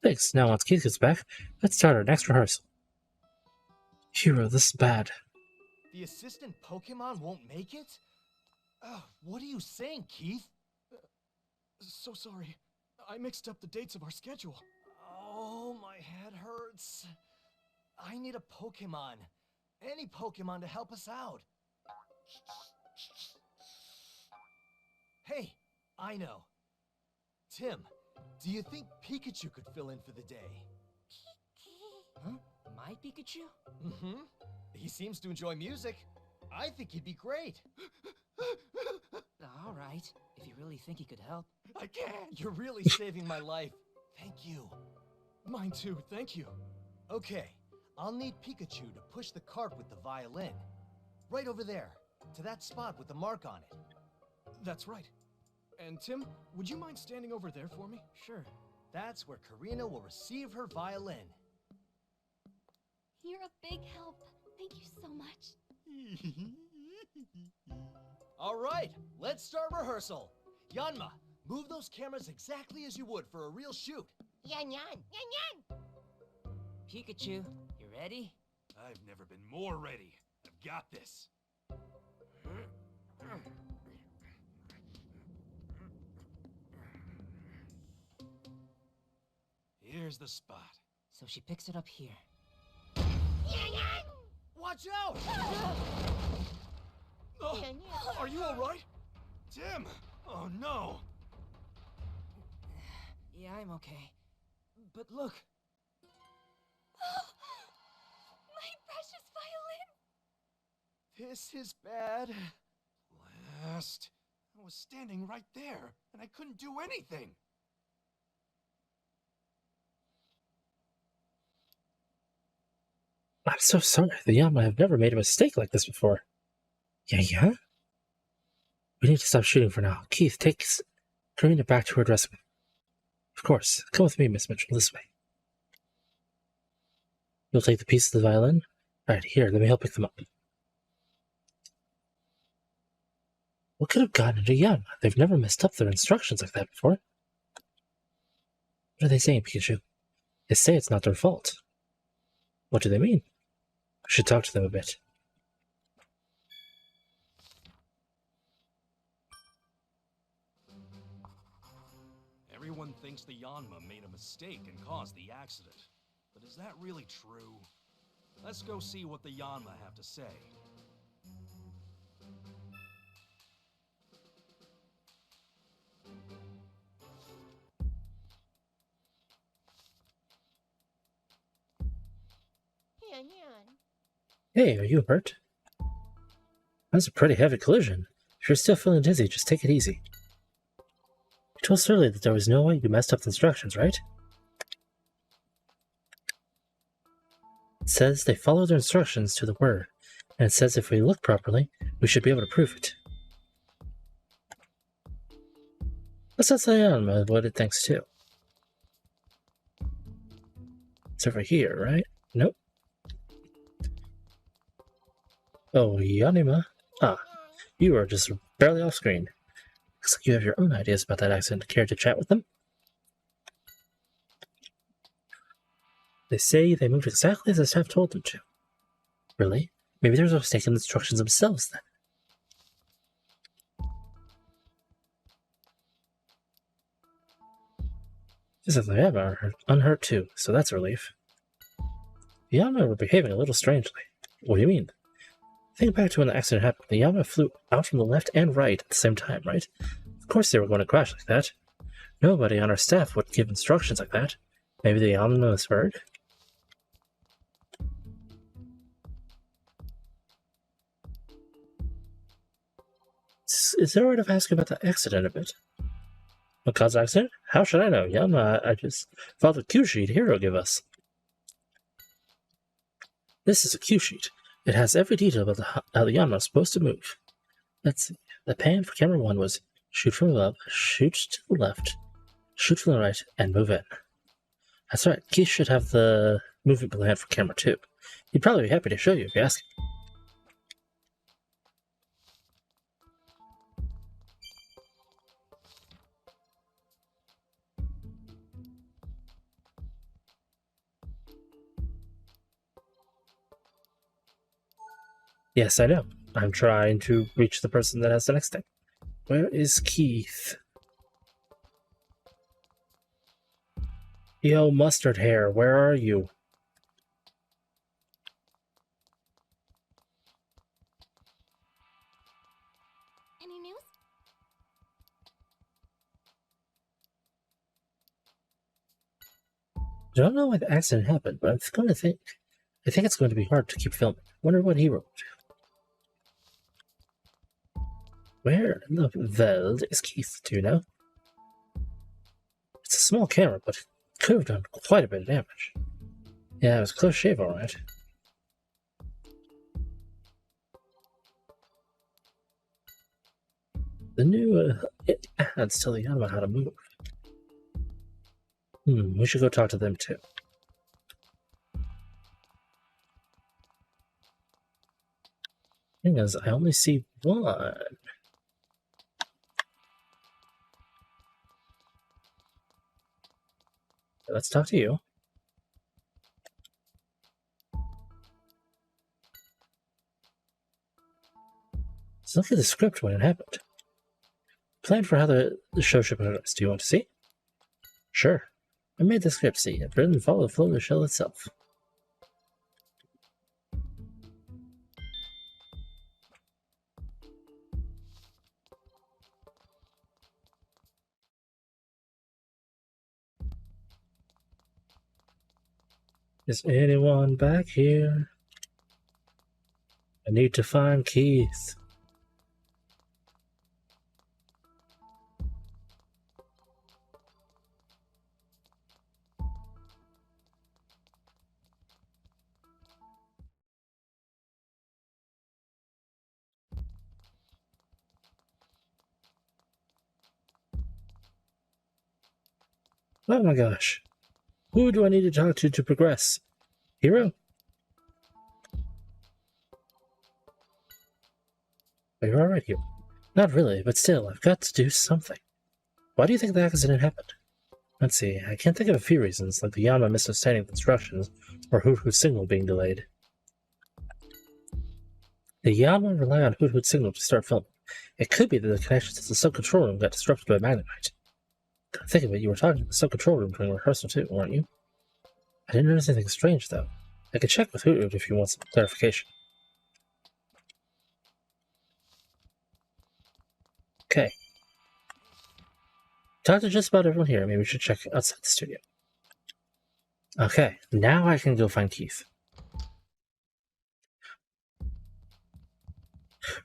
Thanks. Now, once Keith gets back, let's start our next rehearsal. Hero, this is bad. the assistant Pokemon won't make it? What are you saying, Keith? So sorry. I mixed up the dates of our schedule. Oh, my head hurts. I need a Pokemon. Any Pokemon to help us out. Hey, I know. Tim, do you think Pikachu could fill in for the day? Huh? My Pikachu? Mm-hmm. He seems to enjoy music. I think he'd be great. All right, if you really think he could help. I can't. You're really saving my life. Thank you. Mine too, thank you. Okay, I'll need Pikachu to push the cart with the violin. Right over there, to that spot with the mark on it. That's right. And Tim, would you mind standing over there for me? Sure. That's where Karina will receive her violin. You're a big help. Thank you so much. All right, let's start rehearsal. Yanma, move those cameras exactly as you would for a real shoot. Yan yan, yan yan. Pikachu, you ready? I've never been more ready. I've got this. Here's the spot. So she picks it up here. Yan yan. Watch out! Oh, Yan yan. are you all right? Tim! Oh no! Yeah, I'm okay. But look, My precious violin! This is bad. Blast. I was standing right there, and I couldn't do anything. I'm so sorry. The Yama have never made a mistake like this before. Yeah? We need to stop shooting for now. Keith, take Karina back to her dressing room. Of course. Come with me, Miss Mitchell, this way. You'll take the piece of the violin? Right, here, let me help pick them up. What could have gotten into Yanma? They've never messed up their instructions like that before. What are they saying, Pikachu? They say it's not their fault. What do they mean? I should talk to them a bit. Everyone thinks the Yanma made a mistake and caused the accident. But is that really true? Let's go see what the Yanma have to say. Hey, are you hurt? That's a pretty heavy collision. If you're still feeling dizzy, just take it easy. You told us earlier that there was no way you messed up the instructions, right? It says they follow their instructions to the word, and it says if we look properly, we should be able to prove it. Let's ask Yanma what it thinks too. It's over here, right? Nope. Oh, Yanima. Ah, you are just barely off screen. Looks like you have your own ideas about that accident. Care to chat with them? They say they moved exactly as the staff told them to. Really? Maybe there was a mistake in the instructions themselves then. This is the Yanma are unhurt too, so that's a relief. The Yanma were behaving a little strangely. What do you mean? Think back to when the accident happened. The Yanma flew out from the left and right at the same time, right? Of course they were going to crash like that. Nobody on our staff would give instructions like that. Maybe the Yanma misheard? Is there a way to ask about the accident a bit? What caused the accident? How should I know? Yanma, I just followed the cue sheet Hero gave us. This is a cue sheet. It has every detail about how the Yanma is supposed to move. Let's see. The plan for camera 1 was shoot from above, shoot to the left, shoot from the right, and move in. That's right. Keith should have the movement plan for camera 2. He'd probably be happy to show you if you ask him. Yes, I know. I'm trying to reach the person that has the next thing. Where is Keith? Yo, mustard hair, where are you? Any news? I don't know why the accident happened, but I think it's going to be hard to keep filming. Wonder what he wrote. Where in the world is Keith, do you know? It's a small camera, but it could have done quite a bit of damage. Yeah, it was a close shave, alright. The new it adds to the Yanma how to move. We should go talk to them too. Thing is, I only see one. Let's talk to you. Let's look at the script when it happened. Plan for how the show should progress. Do you want to see? Sure. I made the script, see. I've written and follow the flow of the show itself. Is anyone back here? I need to find Keith. Oh my gosh. Who do I need to talk to progress? Hero? Are you alright, Hero? Not really, but still, I've got to do something. Why do you think the accident happened? Let's see, I can't think of a few reasons, like the Yanma misunderstanding the instructions, or Hoot Hoot's signal being delayed. The Yanma rely on Hoot Hoot's signal to start filming. It could be that the connection to the sub-control room got disrupted by Magnemite. Come to think of it, you were talking to the sub-control room during rehearsal too, weren't you? I didn't notice anything strange, though. I could check with Hoot Hoot if you want some clarification. Okay. Talk to just about everyone here. Maybe we should check outside the studio. Okay, now I can go find Keith.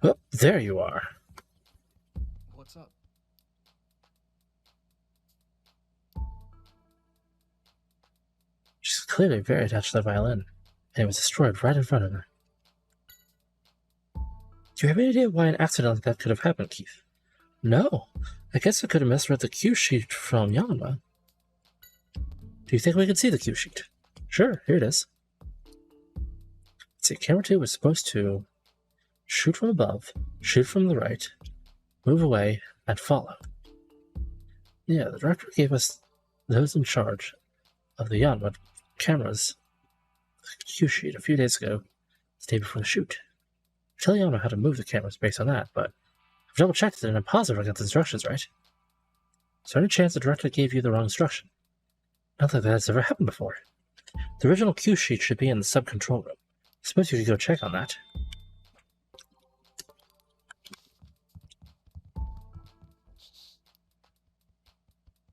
Oh, there you are. What's up? She's clearly very attached to the violin, and it was destroyed right in front of her. Do you have any idea why an accident like that could have happened, Keith? No. I guess I could have misread the cue sheet from Yanma. Do you think we can see the cue sheet? Sure, here it is. Let's see, camera 2 was supposed to shoot from above, shoot from the right, move away, and follow. Yeah, the director gave us those in charge of the Yanma cameras cue sheet a few days ago, the day before the shoot. Tell Yanma how to move the cameras based on that, but I've double-checked it and I'm positive I got the instructions right. Is there any chance the director gave you the wrong instruction? Not that that's ever happened before. The original cue sheet should be in the sub-control room. I suppose you could go check on that.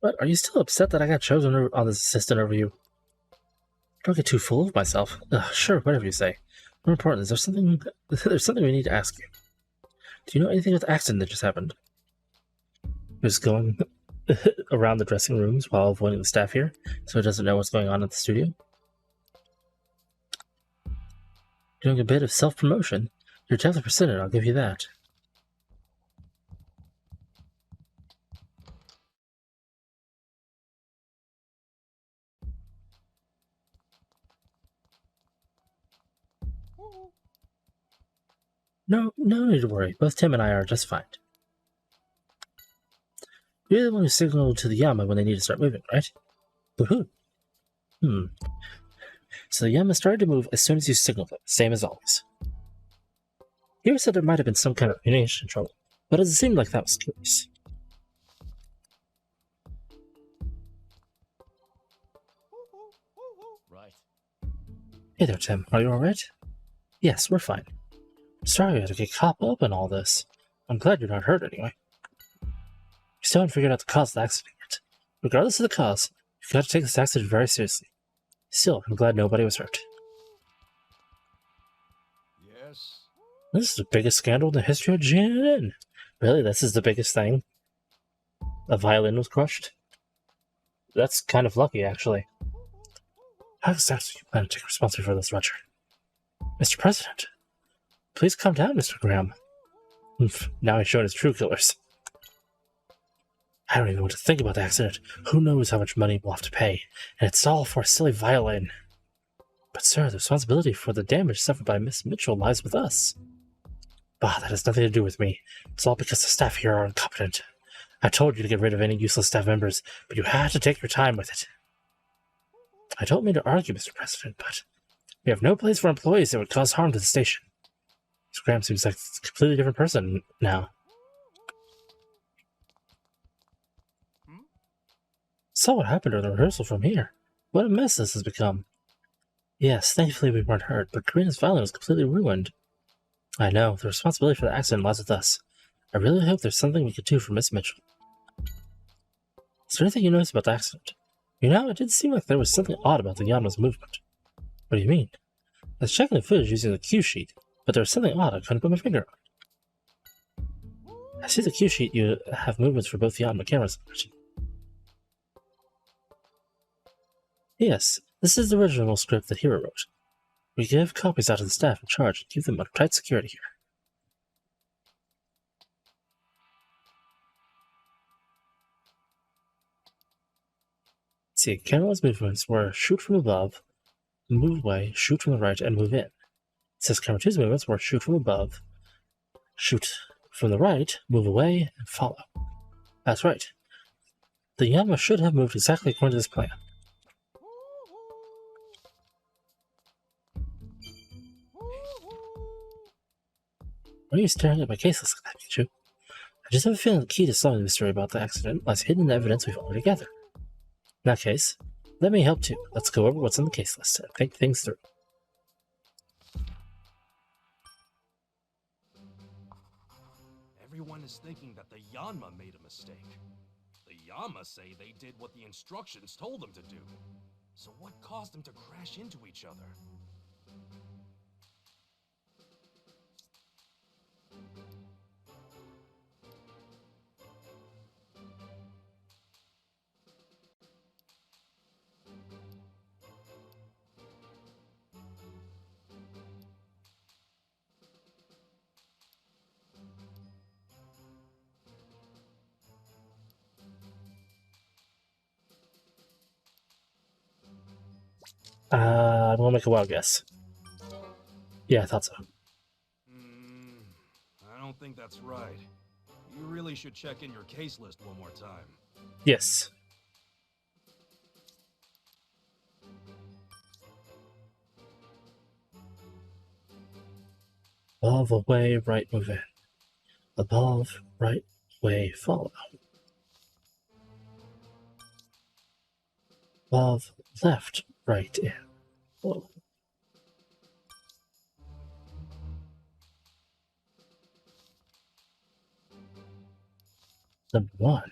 But are you still upset that I got chosen on this assistant over you? Don't get too full of myself. Sure, whatever you say. More important, is there something... There's something we need to ask you. Do you know anything about the accident that just happened? Just going around the dressing rooms while avoiding the staff here, so he doesn't know what's going on at the studio. Doing a bit of self-promotion. You're definitely persistent, I'll give you that. No need to worry. Both Tim and I are just fine. You're the one who signaled to the Yanma when they need to start moving, right? But who? So the Yanma started to move as soon as you signaled them, same as always. Hiro said there might have been some kind of communication trouble, but it seemed like that was the case. Right. Hey there, Tim. Are you alright? Yes, we're fine. Sorry you had to get caught up in all this. I'm glad you're not hurt anyway. We still haven't figured out the cause of the accident yet. Regardless of the cause, you've got to take this accident very seriously. Still, I'm glad nobody was hurt. Yes. This is the biggest scandal in the history of GNN. Really, this is the biggest thing? A violin was crushed? That's kind of lucky, actually. How exactly do you plan to take responsibility for this, Roger? Mr. President, please calm down, Mr. Graham. Now he's showing his true colors. I don't even know what to think about the accident. Who knows how much money we'll have to pay, and it's all for a silly violin. But sir, the responsibility for the damage suffered by Miss Mitchell lies with us. Bah, that has nothing to do with me. It's all because the staff here are incompetent. I told you to get rid of any useless staff members, but you had to take your time with it. I don't mean to argue, Mr. President, but we have no place for employees that would cause harm to the station. Mr. Graham seems like a completely different person now. Saw what happened during the rehearsal from here. What a mess this has become. Yes, thankfully we weren't hurt, but Karina's violin was completely ruined. I know, the responsibility for the accident lies with us. I really hope there's something we could do for Miss Mitchell. Is there anything you noticed about the accident? You know, it did seem like there was something odd about the Yanma's movement. What do you mean? I was checking the footage using the cue sheet, but there was something odd I couldn't put my finger on. I see the cue sheet you have movements for both Yanma cameras. Yes, this is the original script that Hiro wrote. We give copies out to the staff in charge and keep them under tight security here. See, camera's movements were shoot from above, move away, shoot from the right, and move in. It says camera 2's movements were shoot from above, shoot From the right, move away and follow. That's right. The Yanma should have moved exactly according to this plan. Why are you staring at my case list like that, Pikachu? I just have a feeling the key to solving the mystery about the accident lies hidden in the evidence we've already gathered. In that case, let me help too. Let's go over what's on the case list and think things through. Everyone is thinking that the Yanma made a mistake. The Yanma say they did what the instructions told them to do. So what caused them to crash into each other? I'm gonna make a wild guess. Yeah, I thought so. I don't think that's right. You really should check in your case list one more time. Yes. Above, away, right, move in. Above, right, way, follow. Above, left, right, in. Whoa. Number 1.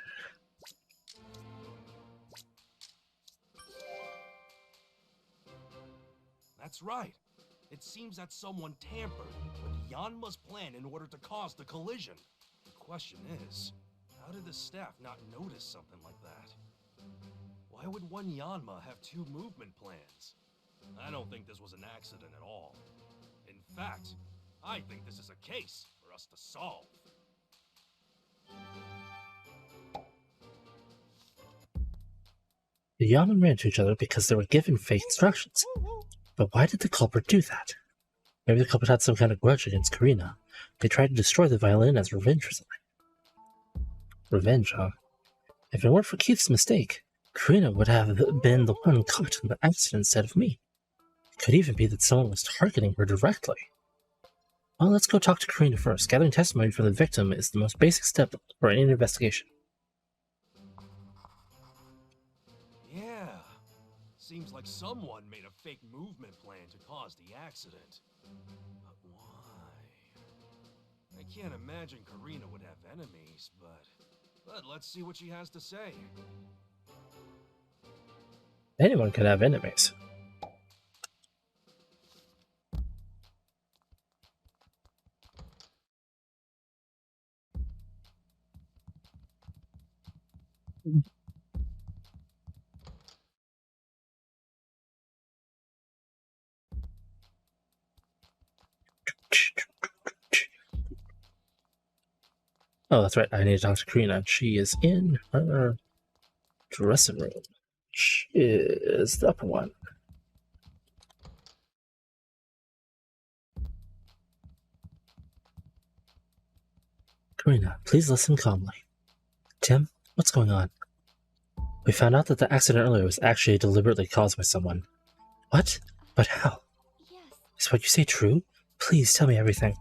That's right. It seems that someone tampered with Yanma's plan in order to cause the collision. The question is, how did the staff not notice something like that? Why would one Yanma have 2 movement plans? I don't think this was an accident at all. In fact, I think this is a case for us to solve. The Yamen ran into each other because they were given fake instructions. But why did the culprit do that? Maybe the culprit had some kind of grudge against Karina. They tried to destroy the violin as revenge for something. Revenge, huh? If it weren't for Keith's mistake, Karina would have been the one caught in the accident instead of me. It could even be that someone was targeting her directly. Well, let's go talk to Karina first. Gathering testimony from the victim is the most basic step for any investigation. Yeah. Seems like someone made a fake movement plan to cause the accident. But why? I can't imagine Karina would have enemies, but let's see what she has to say. Anyone could have enemies. Oh, that's right. I need to talk to Karina. She is in her dressing room. Which is the upper one. Karina, please listen calmly. Tim, what's going on? We found out that the accident earlier was actually deliberately caused by someone. What? But how? Yes. Is what you say true? Please tell me everything.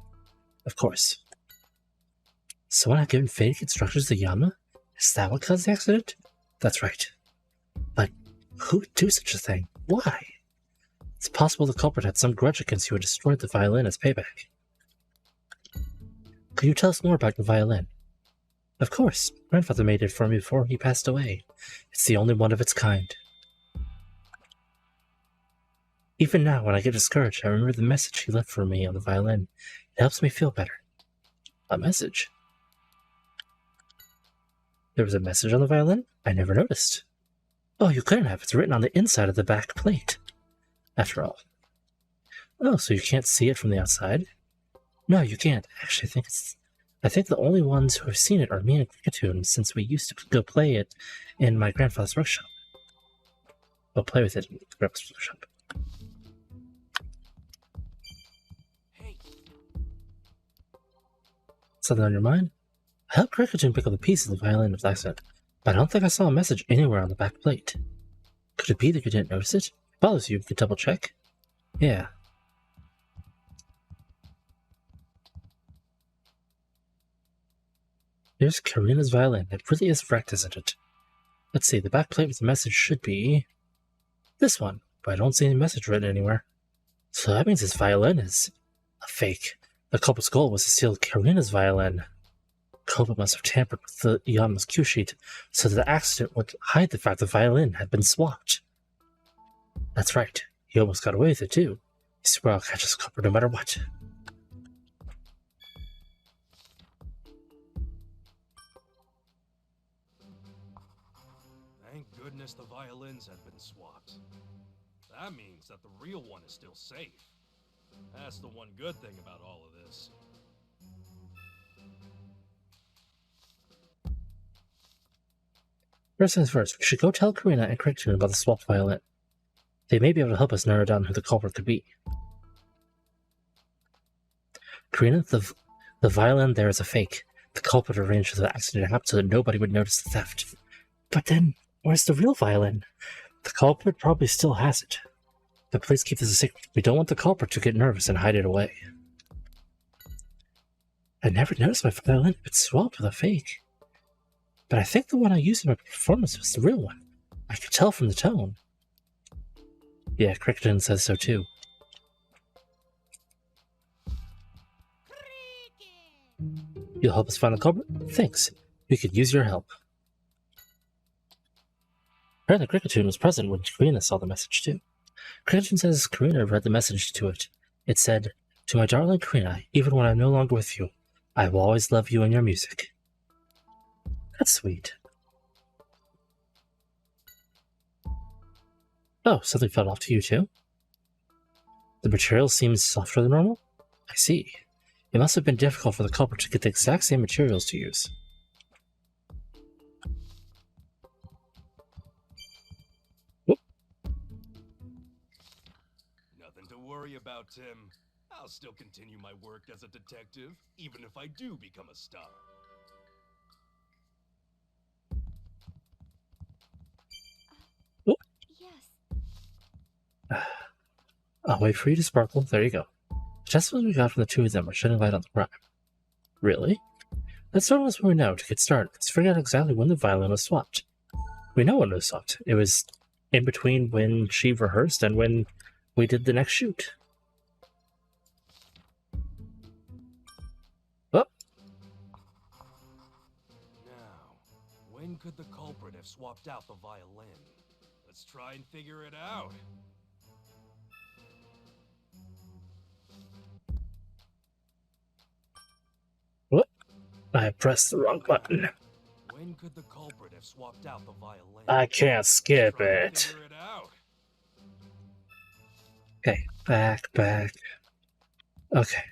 Of course. Someone had given fake instructions to Yanma? Is that what caused the accident? That's right. But who would do such a thing? Why? It's possible the culprit had some grudge against you and destroyed the violin as payback. Could you tell us more about the violin? Of course. Grandfather made it for me before he passed away. It's the only one of its kind. Even now, when I get discouraged, I remember the message he left for me on the violin. It helps me feel better. A message? There was a message on the violin? I never noticed. Oh, you couldn't have. It's written on the inside of the back plate. After all. Oh, so you can't see it from the outside? No, you can't. Actually, I think the only ones who have seen it are me and Pikachu, since we used to go play it in my grandfather's workshop. We'll play with it in grandpa's workshop. Hey. Something on your mind? I helped Cricketune pick up the pieces of the violin with accident, but I don't think I saw a message anywhere on the back plate. Could it be that you didn't notice it? If it bothers you, we could double check. Yeah. Here's Karina's violin. It really is wrecked, isn't it? Let's see, the back plate with the message should be this one, but I don't see any message written anywhere. So that means this violin is a fake. The culprit's goal was to steal Karina's violin. Culprit must have tampered with the Yanma's cue sheet so that the accident would hide the fact the violin had been swapped. That's right. He almost got away with it too. He swore I'll catch his culprit no matter what. Thank goodness the violins had been swapped. That means that the real one is still safe. That's the one good thing about all of this. First things first, we should go tell Karina and Cricketune about the swapped violin. They may be able to help us narrow down who the culprit could be. Karina, the violin there is a fake. The culprit arranged for the accident to happen so that nobody would notice the theft. But then, where's the real violin? The culprit probably still has it. But please keep this a secret. We don't want the culprit to get nervous and hide it away. I never noticed my violin had been swapped with a fake. But I think the one I used in my performance was the real one. I could tell from the tone. Yeah, Cricketune says so too. You'll help us find the culprit? Thanks. We could use your help. Apparently Cricketune was present when Karina saw the message too. Cricketune says Karina read the message to it. It said, "To my darling Karina, even when I'm no longer with you, I will always love you and your music." That's sweet. Oh, something fell off to you too? The material seems softer than normal? I see. It must have been difficult for the culprit to get the exact same materials to use. Whoop. Nothing to worry about, Tim. I'll still continue my work as a detective, even if I do become a star. Yes. I'll wait for you to sparkle. There you go. The testimony we got from the two of them are shedding light on the crime. Really? Let's start with what we know to get started. Let's figure out exactly when the violin was swapped. We know when it was swapped. It was in between when she rehearsed and when we did the next shoot. Oh. Now, when could the culprit have swapped out the violin? Let's try and figure it out. What? I pressed the wrong button. When could the culprit have swapped out the violin? I can't skip it. Figure it out. Okay, back. Okay.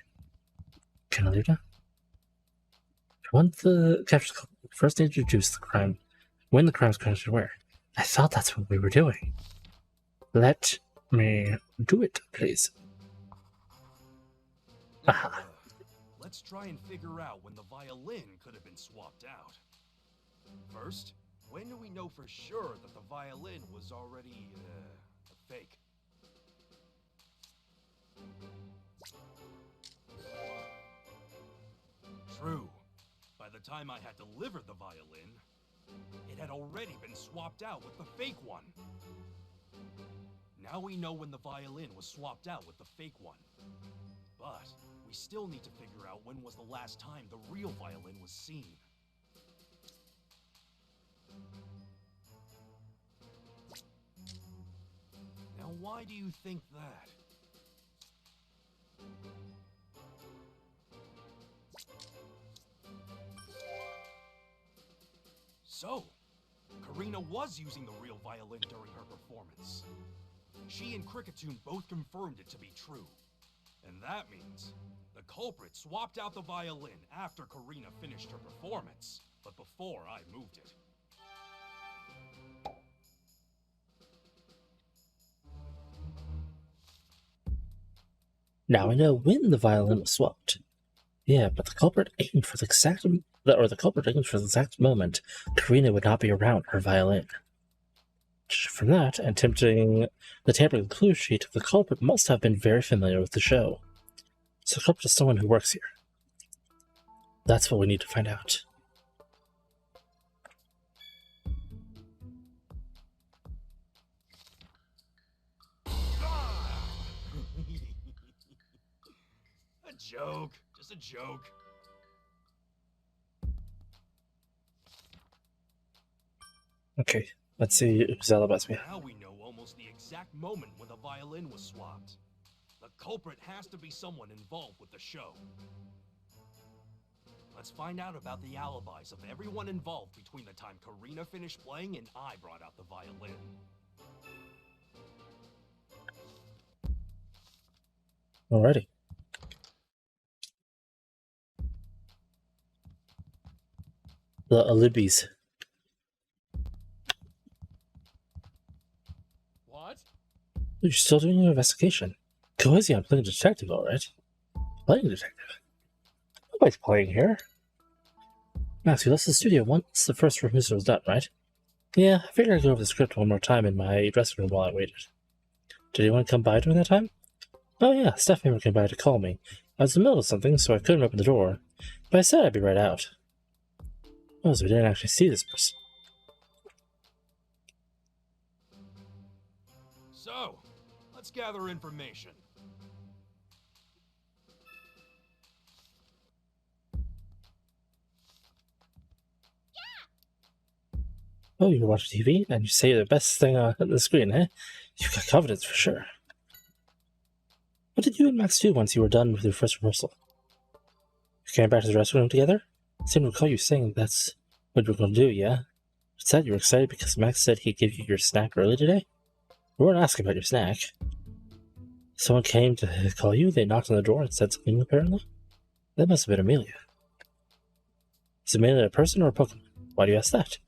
Can I leave now? When the capture first introduced the crime, when the crime's committed where? I thought that's what we were doing. Let me do it, please. Aha. Let's try and figure out when the violin could have been swapped out. First, when do we know for sure that the violin was already, a fake? True. By the time I had delivered the violin, it had already been swapped out with the fake one. Now we know when the violin was swapped out with the fake one. But we still need to figure out when was the last time the real violin was seen. Now why do you think that? So, Karina was using the real violin during her performance. She and Cricketune both confirmed it to be true. And that means the culprit swapped out the violin after Karina finished her performance, but before I moved it. Now I know when the violin was swapped. Yeah, but the culprit aimed for the exact moment Karina would not be around her violin. From that, and tampering the clue sheet, the culprit must have been very familiar with the show. So the culprit is someone who works here. That's what we need to find out. A joke. Just a joke. Okay, let's see whose alibis we have. Now we know almost the exact moment when the violin was swapped. The culprit has to be someone involved with the show. Let's find out about the alibis of everyone involved between the time Karina finished playing and I brought out the violin. Alrighty. The alibis. What? You're still doing your investigation. Go easy on playing detective, alright? Playing detective? Nobody's playing here. Max, you left the studio once the first rehearsal was done, right? Yeah, I figured I'd go over the script one more time in my dressing room while I waited. Did anyone come by during that time? Oh yeah, staff member came by to call me. I was in the middle of something, so I couldn't open the door. But I said I'd be right out. Oh, so we didn't actually see this person. So, let's gather information. Oh, you watch TV and you say you're the best thing on the screen, eh? You've got confidence for sure. What did you and Max do once you were done with your first rehearsal? You came back to the dressing room together? I seem to recall you saying that's what you were going to do, yeah? You said you were excited because Max said he'd give you your snack early today? We weren't asking about your snack. Someone came to call you, they knocked on the door and said something, apparently? That must have been Amelia. Is Amelia a person or a Pokemon? Why do you ask that?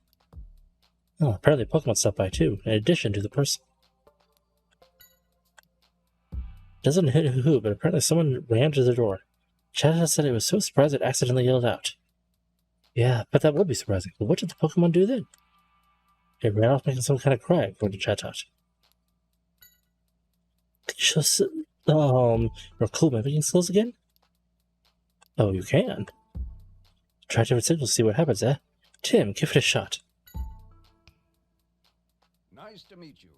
Oh, apparently Pokemon stopped by too, in addition to the person. Doesn't hit who, but apparently someone ran to the door. Chatta said it was so surprised it accidentally yelled out. Yeah, but that would be surprising. But what did the Pokemon do then? It ran off making some kind of cry, according to Chatot. Could you show us, your cool mimicking skills again? Oh, you can? Try different signals to see what happens, eh? Tim, give it a shot. Nice to meet you.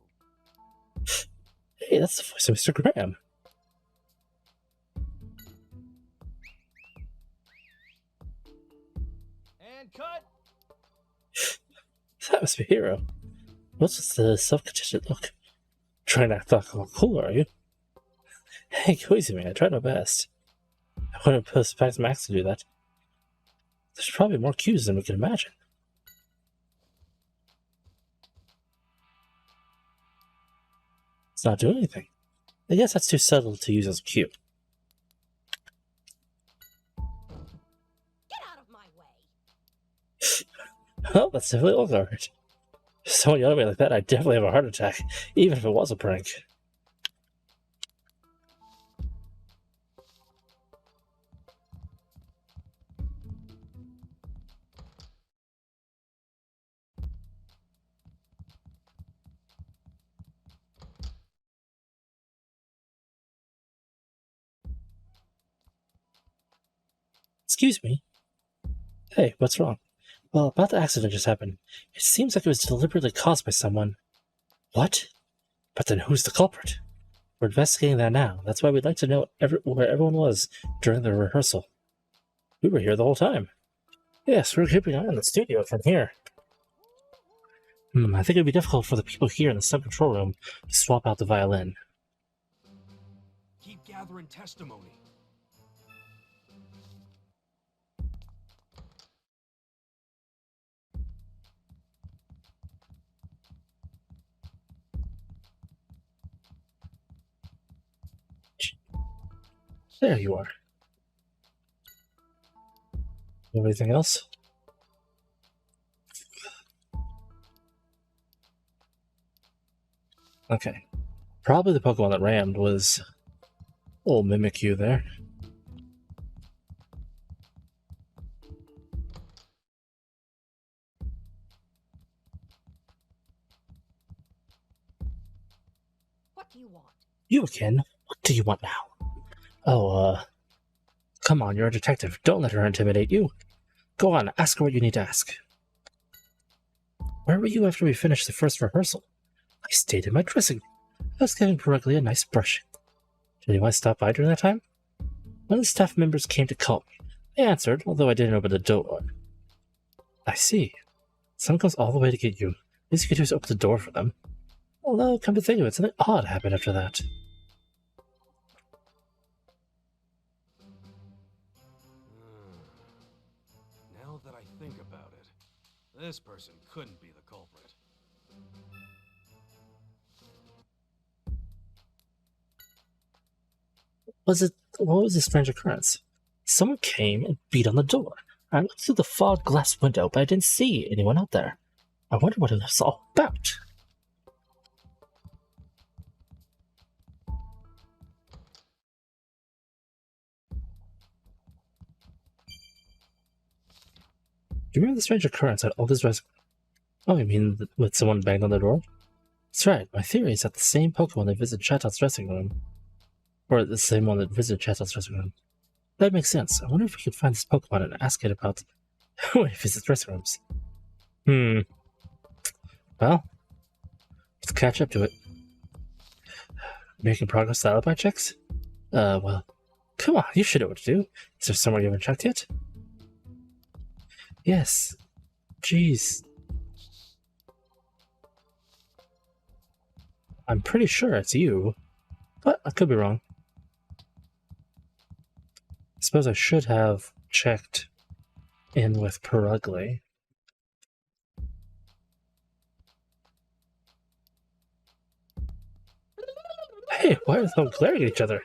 Hey, that's the voice of Mr. Graham. And cut! That must be a hero. What's with the self-contented look? Trying to act like all cool, are you? Hey, go easy, man. I tried my best. I wouldn't expect Max to do that. There's probably more cues than we can imagine. It's not doing anything. I guess that's too subtle to use as a cue. Get out of my way! Well, that's definitely all right. If someone yelled at me like that, I'd definitely have a heart attack, even if it was a prank. Excuse me? Hey, what's wrong? Well, about the accident just happened. It seems like it was deliberately caused by someone. What? But then who's the culprit? We're investigating that now. That's why we'd like to know where everyone was during the rehearsal. We were here the whole time. Yes, we were keeping an eye on the studio from here. I think it would be difficult for the people here in the sub control room to swap out the violin. Keep gathering testimony. There you are. You have anything else? Okay. Probably the Pokemon that rammed was old Mimikyu there. You again? What do you want now? Oh, come on, you're a detective. Don't let her intimidate you. Go on, ask her what you need to ask. Where were you after we finished the first rehearsal? I stayed in my dressing room. I was giving Perugly a nice brushing. Did anyone stop by during that time? One of the staff members came to call me. I answered, although I didn't open the door. I see. Someone comes all the way to get you. Least you could do is open the door for them. Although, come to think of it, something odd happened after that. Now that I think about it, this person couldn't be the culprit. What was the strange occurrence? Someone came and beat on the door. I looked through the fogged glass window, but I didn't see anyone out there. I wondered what it was all about. Do you remember the strange occurrence at Olga's restaurant? Oh, you mean with someone banged on the door? That's right. My theory is that the same Pokemon that visited Chatot dressing room, or the same one that visited Chatot's dressing room. That makes sense. I wonder if we could find this Pokemon and ask it about when it visits dressing rooms. Well, let's catch up to it. Making progress with alibi checks? Well, come on, you should know what to do. Is there somewhere you haven't checked yet? Yes. Jeez. I'm pretty sure it's you, but I could be wrong. I suppose I should have checked in with Perugly. Hey, why are they all glaring at each other?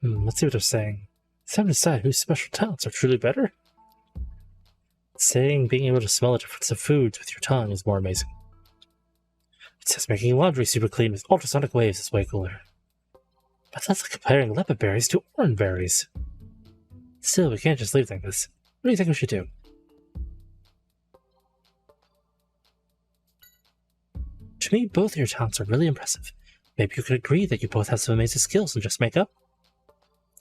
Let's see what they're saying. It's time to decide whose special talents are truly better. Saying being able to smell the difference of foods with your tongue is more amazing. It says making laundry super clean with ultrasonic waves is way cooler. But that's like comparing leopard berries to orange berries. Still, we can't just leave like this. What do you think we should do? To me, both of your talents are really impressive. Maybe you could agree that you both have some amazing skills and just make up?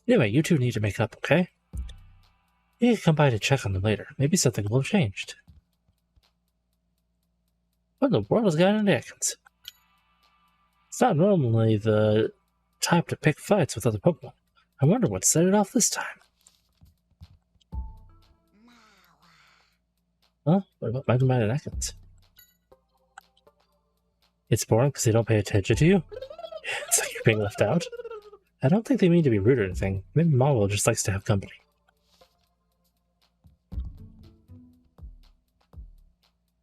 Anyway, you two need to make up, okay? You can come by to check on them later. Maybe something will have changed. What in the world has gotten into Ekans? It's not normally the type to pick fights with other Pokemon. I wonder what set it off this time. Huh? What about Magnemite and Ekans? It's boring because they don't pay attention to you? It's like you're being left out. I don't think they mean to be rude or anything. Maybe Marvel just likes to have company.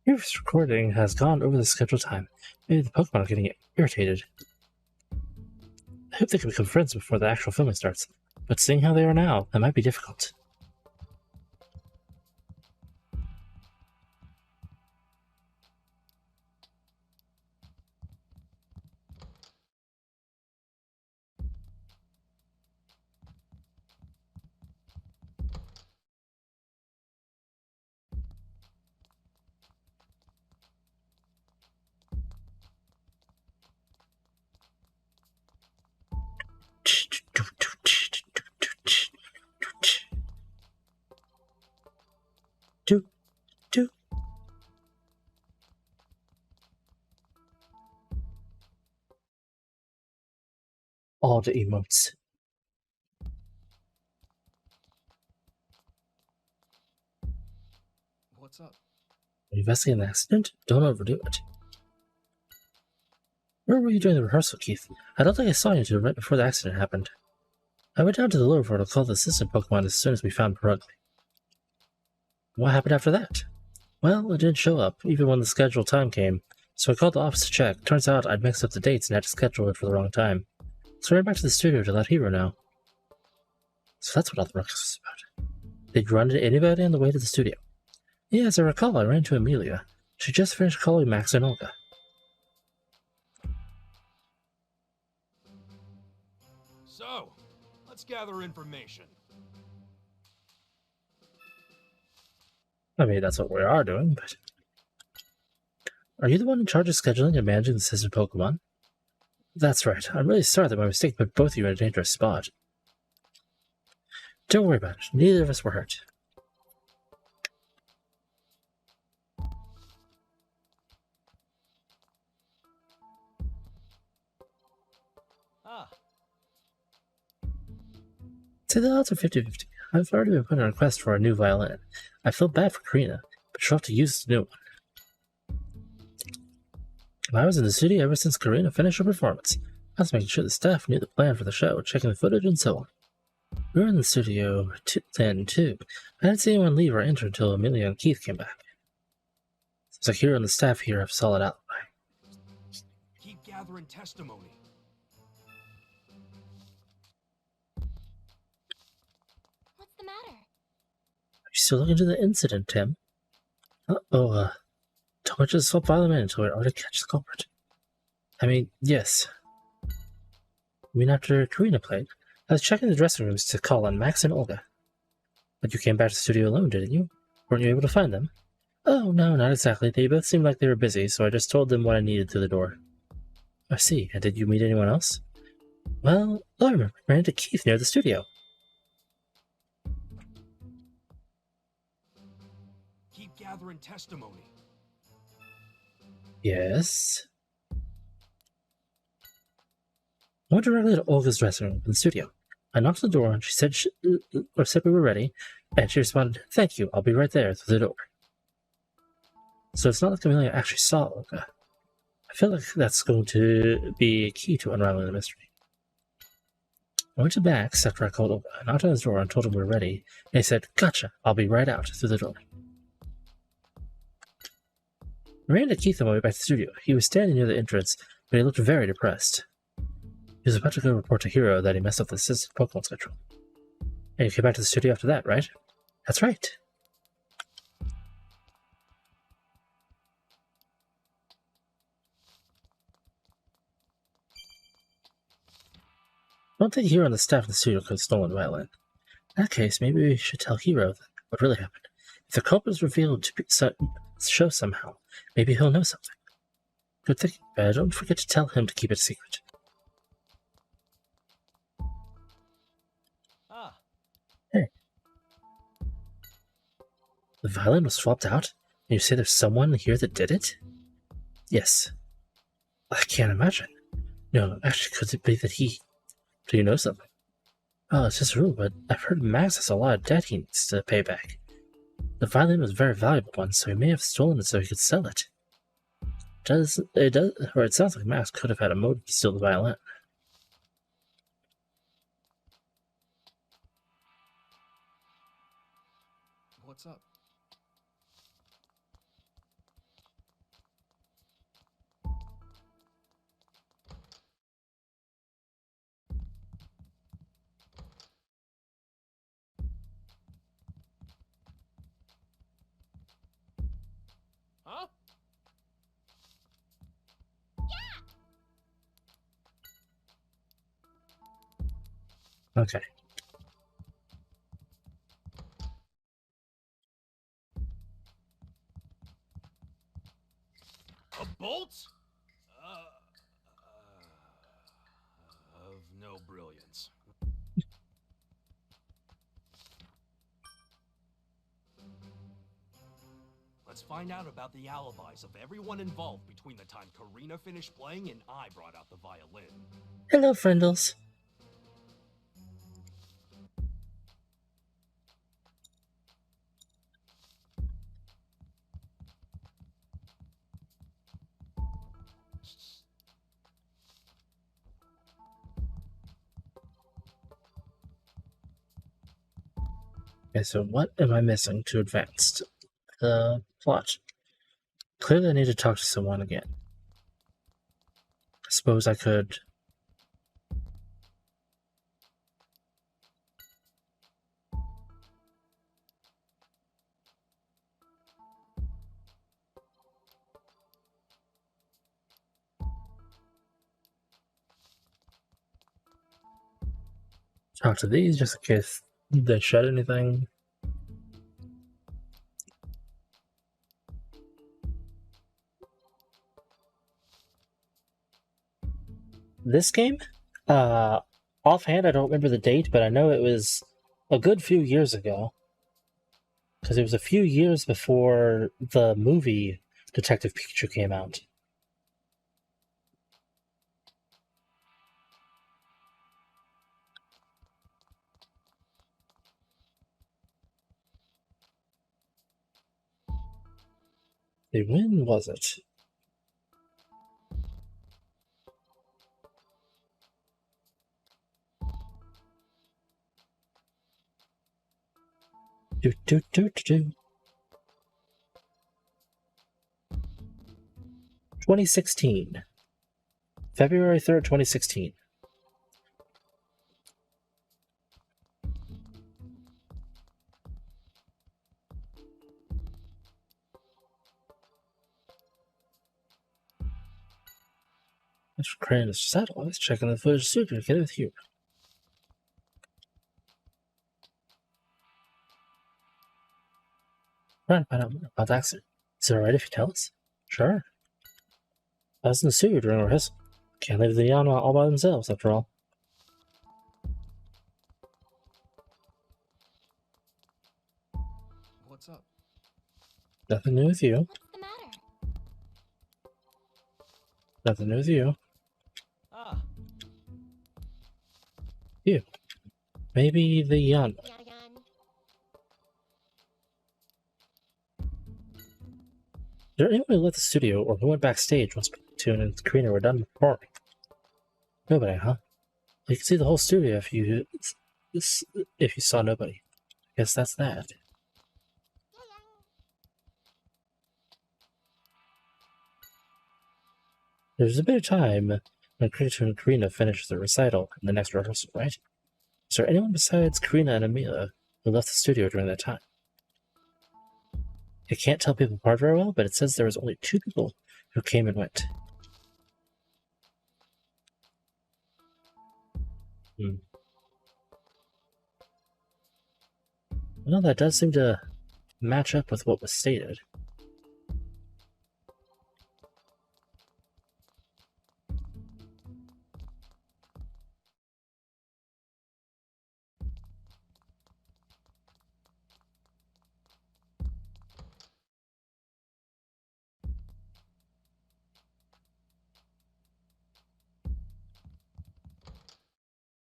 Your recording has gone over the scheduled time. Maybe the Pokemon are getting irritated. I hope they can become friends before the actual filming starts, but seeing how they are now, that might be difficult. All the emotes. What's up? Are you investigating an accident? Don't overdo it. Where were you during the rehearsal, Keith? I don't think I saw you until right before the accident happened. I went down to the lower floor to call the assistant Pokemon as soon as we found Perugly. What happened after that? Well, it didn't show up, even when the scheduled time came, so I called the office to check. Turns out I'd mixed up the dates and had to schedule it for the wrong time. So I ran back to the studio to let Hero know. So that's what all the ruckus was about. Did you run into anybody on the way to the studio? Yeah, as I recall, I ran into Amelia. She just finished calling Max and Olga. So, let's gather information. I mean, that's what we are doing, but... Are you the one in charge of scheduling and managing the system Pokemon? That's right. I'm really sorry that my mistake put both of you in a dangerous spot. Don't worry about it. Neither of us were hurt. Ah, Say the odds are 50-50. I've already been putting a request for a new violin. I feel bad for Karina, but she'll have to use the new one. I was in the studio ever since Karina finished her performance. I was making sure the staff knew the plan for the show, checking the footage and so on. We were in the studio then, too. I didn't see anyone leave or enter until Amelia and Keith came back. Seems like Hero and the staff here have a solid alibi. Keep gathering testimony. What's the matter? Are you still looking into the incident, Tim? Don't much just swap violin until we're already catch the culprit. I mean, yes. I mean, after Karina played, I was checking the dressing rooms to call on Max and Olga. But you came back to the studio alone, didn't you? Weren't you able to find them? Oh, no, not exactly. They both seemed like they were busy, so I just told them what I needed through the door. I see. And did you meet anyone else? Well, I remember. I ran into Keith near the studio. Keep gathering testimony. Yes? I went directly to Olga's dressing room in the studio. I knocked on the door and she said we were ready, and she responded, "Thank you, I'll be right there," through the door. So it's not like Amelia actually saw Olga. I feel like that's going to be a key to unraveling the mystery. I went to Max after I called Olga, knocked on his door and told him we were ready, and he said, "Gotcha, I'll be right out," through the door. I ran into Keith on my way back to the studio. He was standing near the entrance, but he looked very depressed. He was about to go report to Hero that he messed up the assistant Pokemon schedule. And you came back to the studio after that, right? That's right. I don't think Hero and the staff of the studio could have stolen the violin. In that case, maybe we should tell Hero what really happened. If the culprit is revealed to show somehow, maybe he'll know something. Good thinking, but don't forget to tell him to keep it a secret. ah. Hey. The violin was swapped out, and you say there's someone here that did it? Yes. I can't imagine. No, actually, could it be that do you know something? Oh, it's just a rumor, but I've heard Max has a lot of debt he needs to pay back. The violin was a very valuable one, so he may have stolen it so he could sell it. It sounds like Max could have had a motive to steal the violin. What's up? Huh? Okay. A bolt? Of no brilliance. Let's find out about the alibis of everyone involved between the time Karina finished playing and I brought out the violin. Hello, friendles. Okay, so what am I missing to advance the plot? Clearly I need to talk to someone again. I suppose I could... talk to these just in case they shed anything. This game? Offhand, I don't remember the date, but I know it was a good few years ago. Because it was a few years before the movie Detective Pikachu came out. When was it? Do, do, do, do, do. 2016. February 3rd, 2016. Mr. Crane is settled. Let's check on the footage studio to get it with you. Trying to find out more about the accident. Is it alright if you tell us? Sure. I was in the studio during rehearsal. Can't leave the Yana all by themselves, after all. What's up? Nothing new with you. What's the matter? Nothing new with you. Ah, You. Maybe the Yana. Yan. Is there anyone who left the studio or who went backstage once Platoon and Karina were done performing? Nobody, huh? You can see the whole studio if you saw nobody. I guess that's that. There's a bit of time when Platoon and Karina finished the recital in the next rehearsal, right? Is there anyone besides Karina and Amelia who left the studio during that time? I can't tell people apart very well, but it says there was only 2 people who came and went. Well, that does seem to match up with what was stated.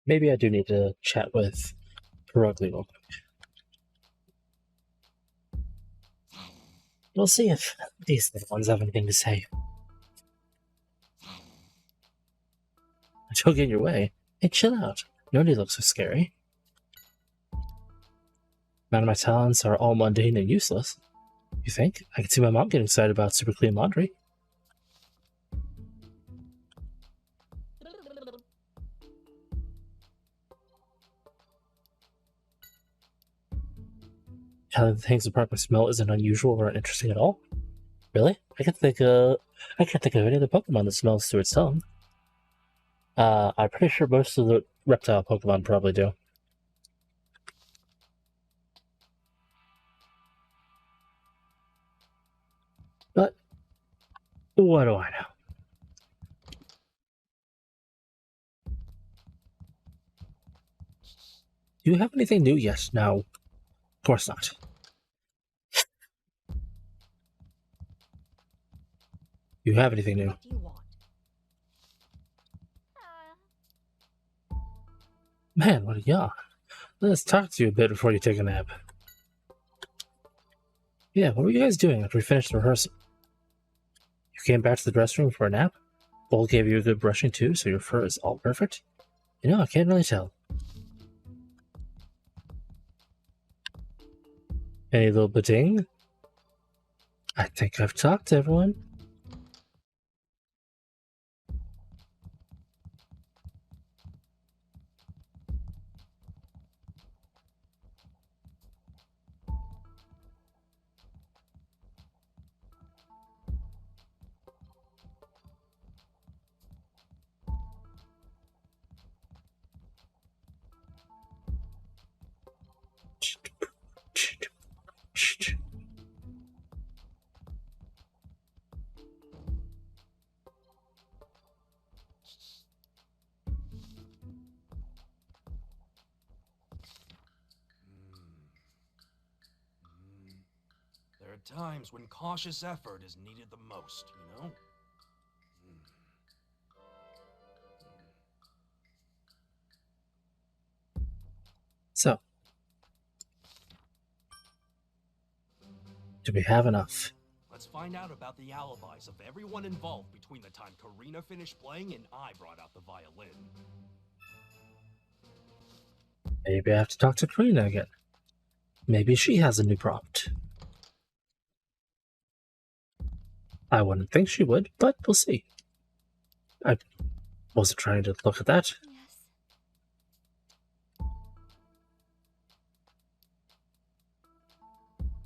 Maybe I do need to chat with Perugly real quick. We'll see if these little ones have anything to say. Don't get in your way. Hey, chill out. Nobody looks so scary. None of my talents are all mundane and useless. You think? I can see my mom getting excited about super clean laundry. Telling the things apart by smell isn't unusual or uninteresting at all. Really? I can't think of any other Pokemon that smells through its tongue. I'm pretty sure most of the reptile Pokemon probably do. But what do I know? Do you have anything new? Yes. No. Of course not. You have anything new? What do you want? Man, what a yawn. Let's talk to you a bit before you take a nap. Yeah, what were you guys doing after we finished the rehearsal? You came back to the dressing room for a nap? Bull gave you a good brushing too, so your fur is all perfect? You know, I can't really tell. Any little ba-ding? I think I've talked to everyone. There are times when cautious effort is needed the most, you know? So, do we have enough? Let's find out about the alibis of everyone involved between the time Karina finished playing and I brought out the violin. Maybe I have to talk to Karina again. Maybe she has a new prompt. I wouldn't think she would, but we'll see. I wasn't trying to look at that. Yes.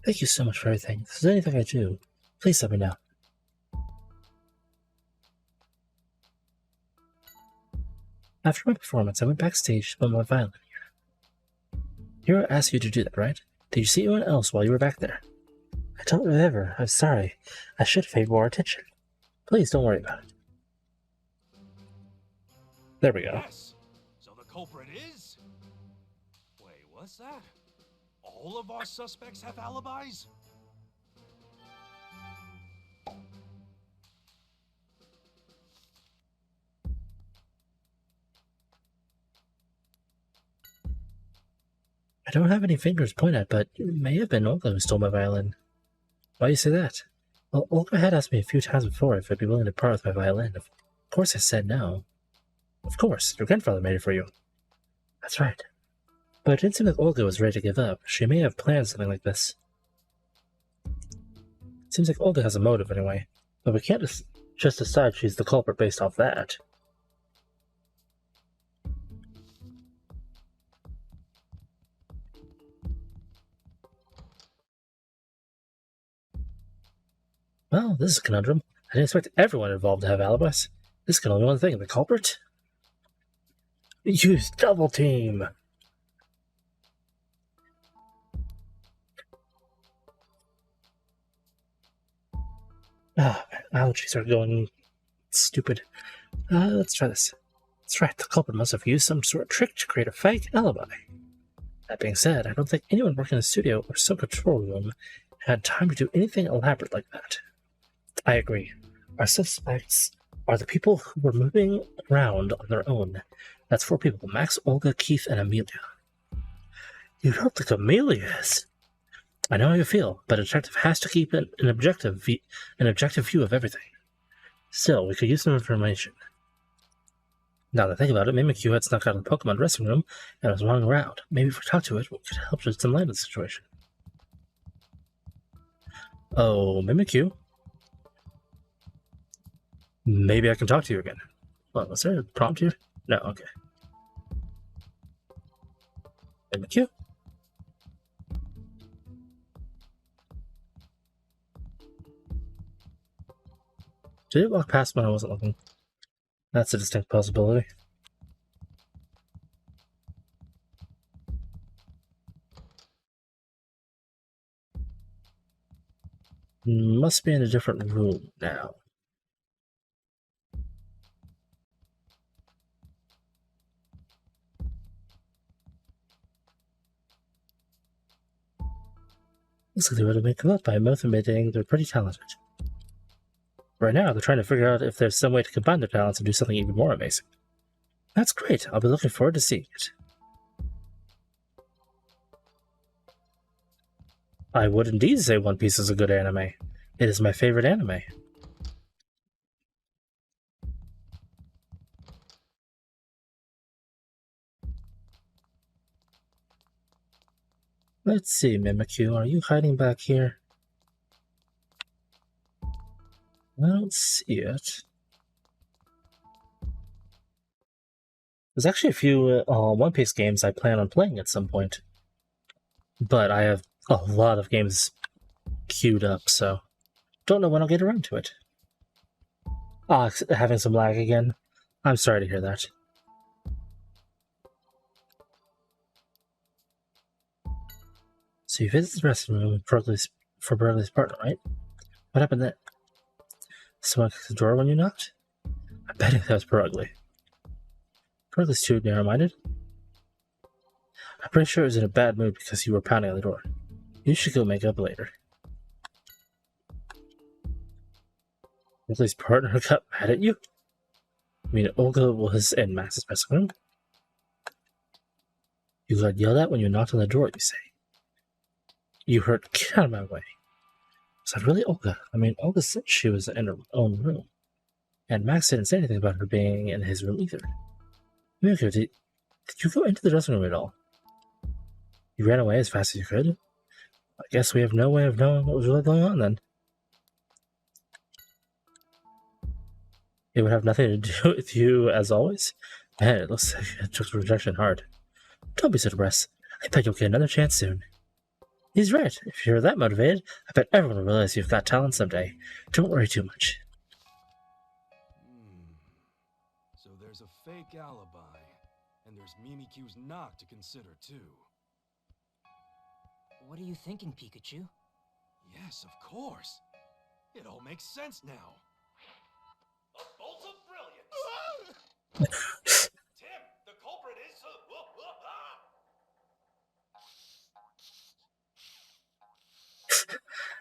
Thank you so much for everything. If there's anything I do, please let me know. After my performance, I went backstage to put my violin here. Hiro asked you to do that, right? Did you see anyone else while you were back there? I don't remember. I'm sorry. I should have paid more attention. Please don't worry about it. There we go. Yes! So the culprit is... Wait, what's that? All of our suspects have alibis? I don't have any fingers to point at, but it may have been Olga who stole my violin. Why do you say that? Well, Olga had asked me a few times before if I'd be willing to part with my violin. Of course I said no. Of course, your grandfather made it for you. That's right. But it didn't seem like Olga was ready to give up. She may have planned something like this. Seems like Olga has a motive anyway, but we can't just decide she's the culprit based off that. Well, this is a conundrum. I didn't expect everyone involved to have alibis. This can only be one thing, the culprit? Use double team! Ah, my allergies are going stupid. Let's try this. That's right, the culprit must have used some sort of trick to create a fake alibi. That being said, I don't think anyone working in the studio or some control room had time to do anything elaborate like that. I agree. Our suspects are the people who were moving around on their own. That's 4 people: Max, Olga, Keith, and Amelia. You don't think Amelia is? I know how you feel, but a detective has to keep an objective view of everything. Still, we could use some information. Now that I think about it, Mimikyu had snuck out of the Pokemon dressing room and was wandering around. Maybe if we talk to it, we could help shed some light on the situation. Oh, Mimikyu? Maybe I can talk to you again. What, was there a prompt here? No, okay. Mimikyu? Did it walk past when I wasn't looking? That's a distinct possibility. Must be in a different room now. Looks like they were able to make them up by both admitting they're pretty talented. Right now, they're trying to figure out if there's some way to combine their talents and do something even more amazing. That's great. I'll be looking forward to seeing it. I would indeed say One Piece is a good anime. It is my favorite anime. Let's see, Mimikyu, are you hiding back here? I don't see it. There's actually a few One Piece games I plan on playing at some point. But I have a lot of games queued up, so don't know when I'll get around to it. Ah, having some lag again. I'm sorry to hear that. So you visited the restroom room for Burgley's partner, right? What happened then? Someone kicked the door when you knocked? I bet that was Burgley. Burgley's too narrow-minded. I'm pretty sure he was in a bad mood because you were pounding on the door. You should go make up later. Oakley's partner got mad at you? I mean, Olga was in Max's dressing room? You got yelled at when you knocked on the door, you say. You heard, "Get out of my way." Was that really Olga? I mean, Olga said she was in her own room. And Max didn't say anything about her being in his room either. Miko, did you go into the dressing room at all? You ran away as fast as you could? I guess we have no way of knowing what was really going on then. It would have nothing to do with you as always? Man, it looks like it took the rejection hard. Don't be so depressed. I bet you'll get another chance soon. He's right. If you're that motivated, I bet everyone will realize you've got talent someday. Don't worry too much. So there's a fake alibi, and there's Mimikyu's knock to consider too. What are you thinking, Pikachu? Yes, of course. It all makes sense now. A bolt of brilliance! Tim, the culprit is...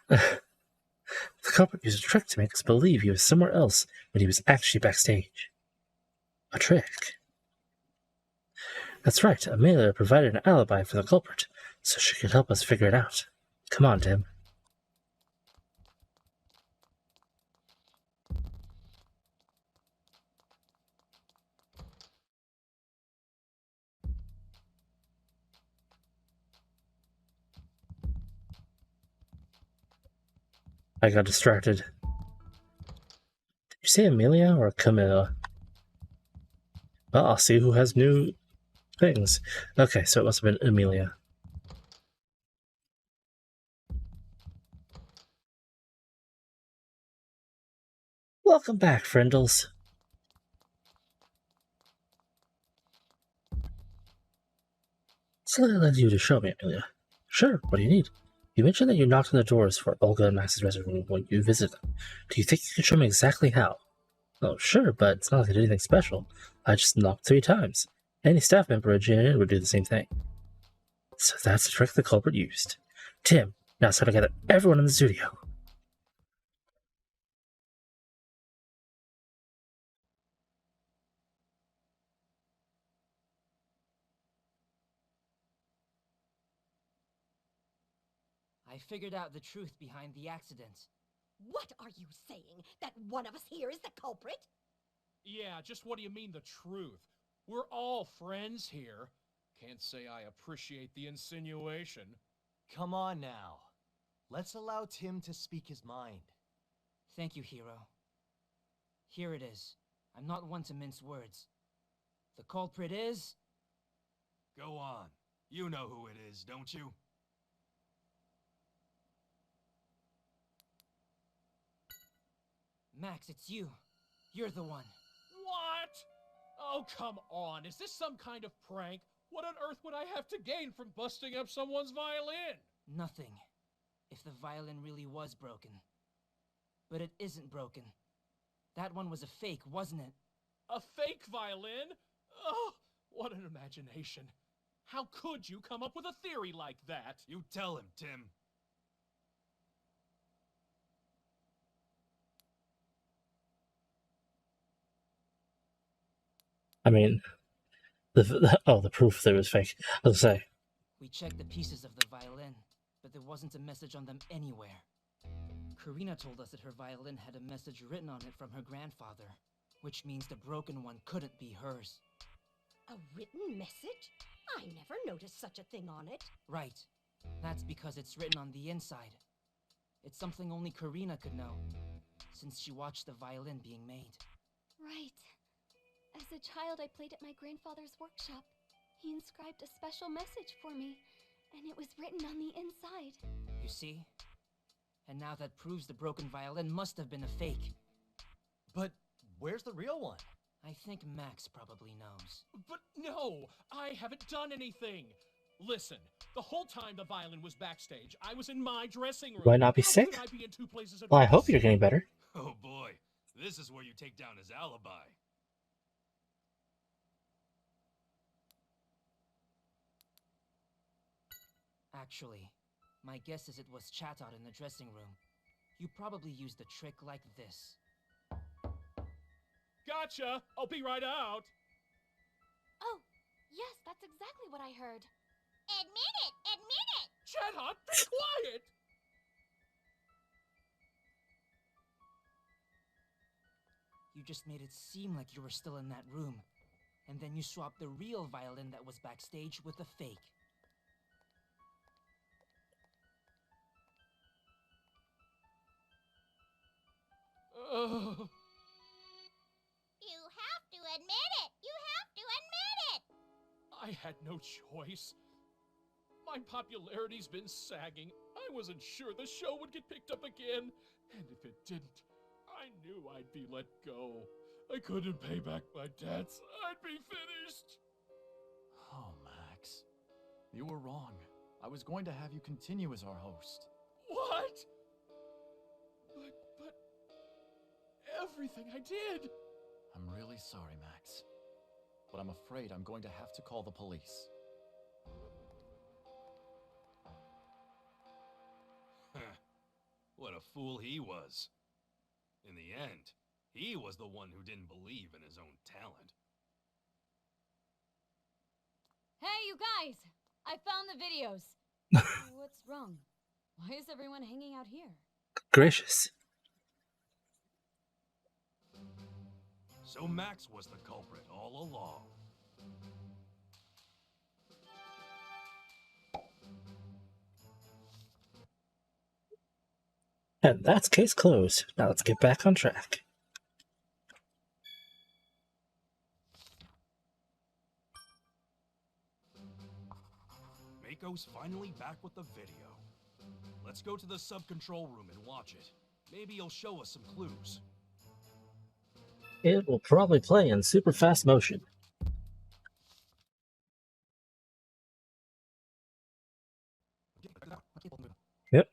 The culprit used a trick to make us believe he was somewhere else when he was actually backstage. A trick? That's right, Amelia provided an alibi for the culprit, so she could help us figure it out. Come on, Tim. I got distracted. Did you say Amelia or Camilla? Well, I'll see who has new things. Okay, so it must have been Amelia. Welcome back, friendles. So I led you to show me, Amelia. Sure, what do you need? You mentioned that you knocked on the doors for Olga and Max's dressing room when you visited them. Do you think you can show me exactly how? Oh, sure, but it's not like I did anything special. I just knocked 3 times. Any staff member at JNN would do the same thing. So that's the trick the culprit used. Tim, now it's time to gather everyone in the studio. I figured out the truth behind the accident. What are you saying? That one of us here is the culprit? Yeah, just what do you mean the truth? We're all friends here. Can't say I appreciate the insinuation. Come on now. Let's allow Tim to speak his mind. Thank you, Hero. Here it is. I'm not one to mince words. The culprit is... Go on. You know who it is, don't you? Max, it's you. You're the one. What? Oh, come on. Is this some kind of prank? What on earth would I have to gain from busting up someone's violin? Nothing. If the violin really was broken. But it isn't broken. That one was a fake, wasn't it? A fake violin? Oh, what an imagination. How could you come up with a theory like that? You tell him, Tim. I mean, the proof that it was fake. I was gonna say. We checked the pieces of the violin, but there wasn't a message on them anywhere. Karina told us that her violin had a message written on it from her grandfather, which means the broken one couldn't be hers. A written message? I never noticed such a thing on it. Right. That's because it's written on the inside. It's something only Karina could know, since she watched the violin being made. Right. As a child, I played at my grandfather's workshop. He inscribed a special message for me, and it was written on the inside. You see? And now that proves the broken violin must have been a fake. But where's the real one? I think Max probably knows. But no, I haven't done anything. Listen, the whole time the violin was backstage, I was in my dressing room. Do I not be How sick? could I be in 2 places at Well, I once? hope you're getting better. Oh boy, this is where you take down his alibi. Actually, my guess is it was chat out in the dressing room. You probably used a trick like this. Gotcha! I'll be right out! Oh, yes, that's exactly what I heard. Admit it! Admit it! Chet-Hot, be quiet! You just made it seem like you were still in that room. And then you swapped the real violin that was backstage with the fake. Ugh. You have to admit it! You have to admit it! I had no choice. My popularity's been sagging. I wasn't sure the show would get picked up again. And if it didn't, I knew I'd be let go. I couldn't pay back my debts. I'd be finished. Oh, Max. You were wrong. I was going to have you continue as our host. What? But everything I did. I'm really sorry, Max. But I'm afraid I'm going to have to call the police. What a fool he was. In the end, he was the one who didn't believe in his own talent. Hey, you guys! I found the videos. What's wrong? Why is everyone hanging out here? Gracious. So Max was the culprit all along. And that's case closed. Now let's get back on track. Mako's finally back with the video. Let's go to the sub-control room and watch it. Maybe he'll show us some clues. It will probably play in super fast motion. Yep.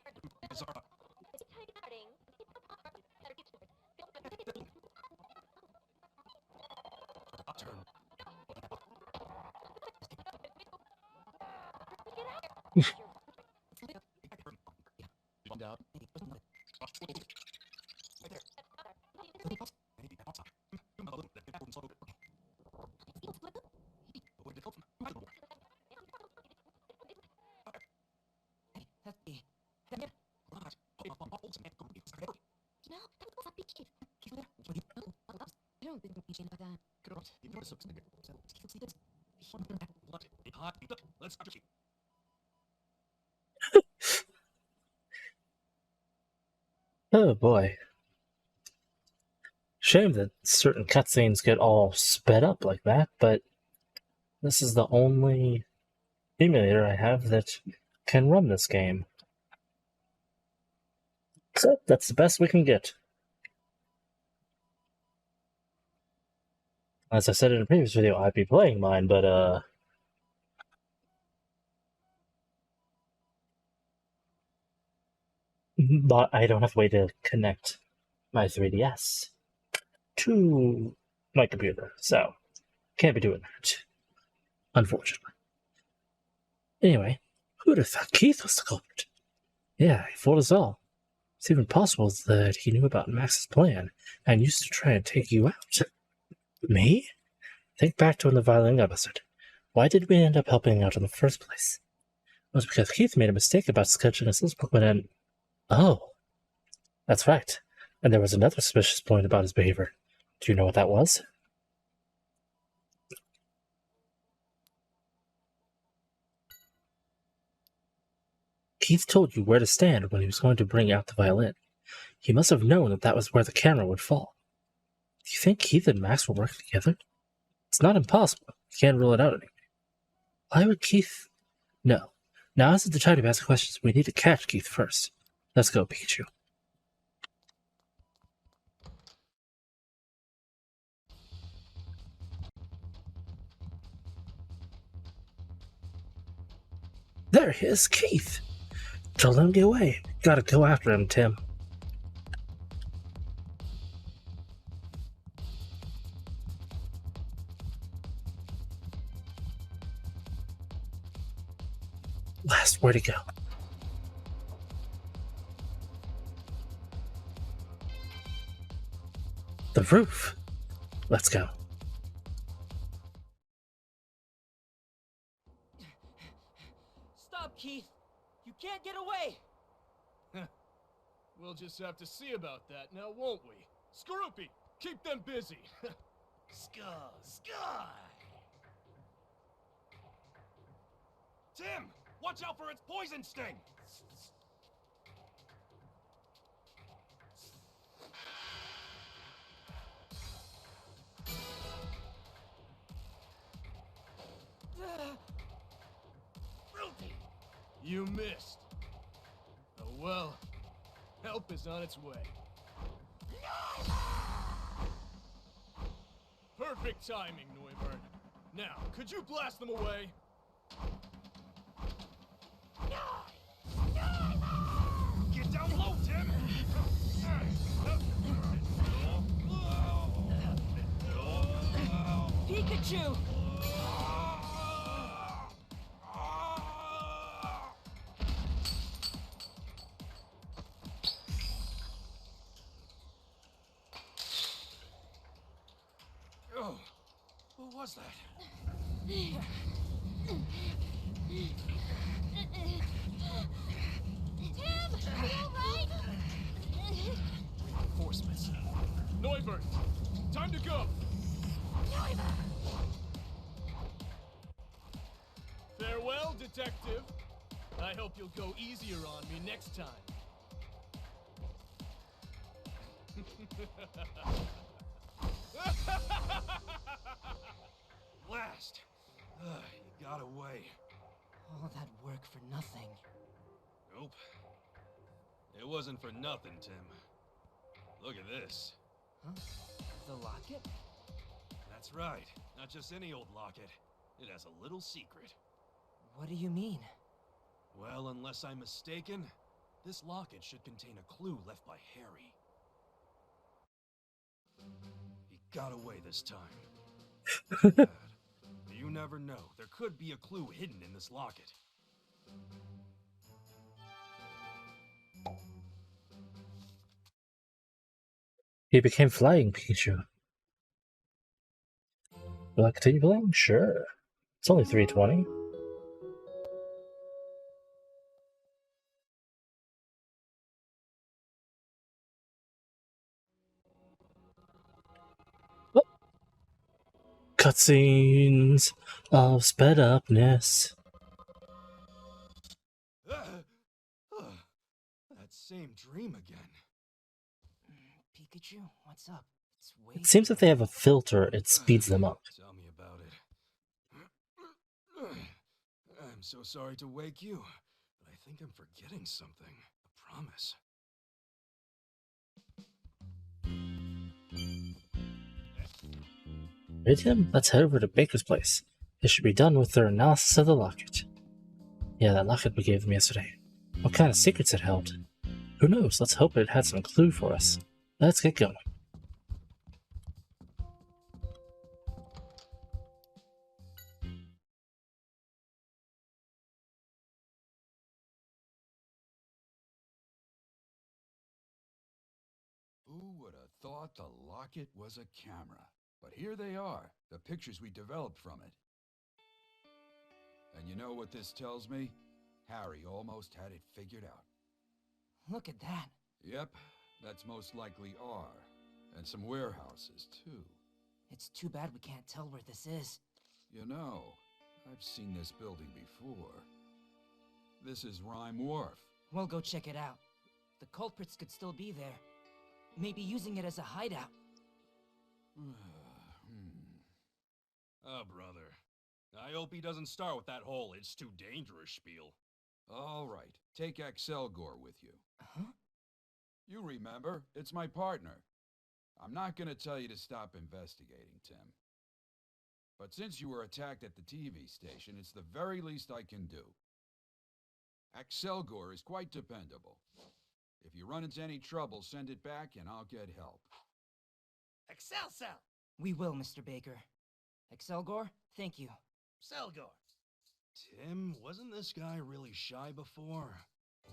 I don't think we should know that. Let's Oh boy. Shame that certain cutscenes get all sped up like that, but this is the only emulator I have that can run this game. So that's the best we can get. As I said in a previous video, I'd be playing mine, but I don't have a way to connect my 3DS to my computer, so can't be doing that, unfortunately. Anyway, who'd have thought Keith was the culprit? Yeah, he fooled us all. It's even possible that he knew about Max's plan and used to try and take you out. Me? Think back to when the violin got busted. Why did we end up helping out in the first place? It was because Keith made a mistake about sketching his little Pokemon and... Oh. That's right. And there was another suspicious point about his behavior. Do you know what that was? Keith told you where to stand when he was going to bring out the violin. He must have known that that was where the camera would fall. Do you think Keith and Max will work together? It's not impossible. You can't rule it out anyway. Why would Keith... No. Now isn't the time to ask questions. We need to catch Keith first. Let's go, Pikachu. There he is, Keith. Don't let him get away. Gotta go after him, Tim. Last, where'd he go? The roof. Let's go. Stop, Keith! You can't get away! We'll just have to see about that now, won't we? Skorupi, keep them busy! Sky! Tim, watch out for its poison sting! You missed. Oh well, help is on its way. Perfect timing, Neubert. Now, could you blast them away? Get down low, Tim! Pikachu! Oh, what was that? Tim, are you alright? Reinforcements. Neubert, time to go! Farewell, Detective. I hope you'll go easier on me next time. Blast! You got away. All that work for nothing. Nope. It wasn't for nothing, Tim. Look at this. Huh? The locket? That's right. Not just any old locket. It has a little secret. What do you mean? Well, unless I'm mistaken, this locket should contain a clue left by Harry. He got away this time. Bad. You never know. There could be a clue hidden in this locket. He became Flying Pikachu. Will I continue playing? Sure. It's only 3:20. Oh. Cutscenes of sped upness. That same dream again. Pikachu, what's up? It's way It seems if they have a filter, it speeds them up. Tell me about it. I'm so sorry to wake you, but I think I'm forgetting something. I promise. Right, Tim? Let's head over to Baker's place. They should be done with their analysis of the locket. Yeah, that locket we gave them yesterday. What kind of secrets it held? Who knows? Let's hope it had some clue for us. Let's get going. Who would have thought the locket was a camera? But here they are, the pictures we developed from it. And you know what this tells me? Harry almost had it figured out. Look at that. Yep, that's most likely R. And some warehouses, too. It's too bad we can't tell where this is. You know, I've seen this building before. This is Rhyme Wharf. We'll go check it out. The culprits could still be there. Maybe using it as a hideout. Oh, brother. I hope he doesn't start with that whole "it's too dangerous" spiel. All right, take Excelgor with you. Huh? You remember, it's my partner. I'm not gonna tell you to stop investigating, Tim. But since you were attacked at the TV station, it's the very least I can do. Excelgor is quite dependable. If you run into any trouble, send it back and I'll get help. Excelsior! We will, Mr. Baker. Excelgor, thank you. Selgor. Tim, wasn't this guy really shy before?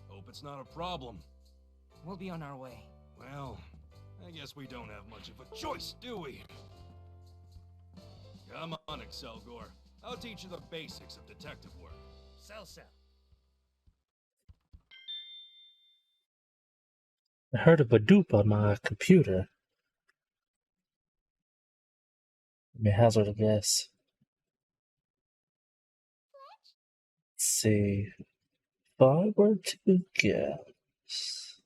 Hope it's not a problem. We'll be on our way. Well, I guess we don't have much of a choice, do we? Come on, Excelgor. I'll teach you the basics of detective work. Sell. I heard a badoop on my computer. Let me hazard a guess. Let's see. If I were to guess.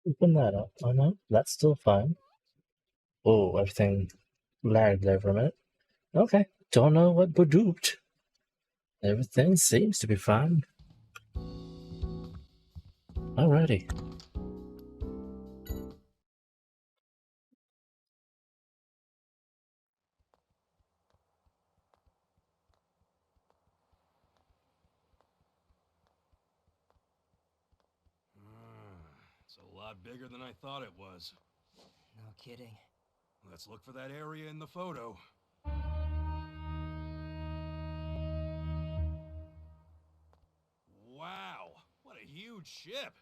Open that up. Oh no, that's still fine. Oh, everything lagged there for a minute. Okay, don't know what badooped. Everything seems to be fine. Alrighty. It's a lot bigger than I thought it was. No kidding. Let's look for that area in the photo. Wow, what a huge ship!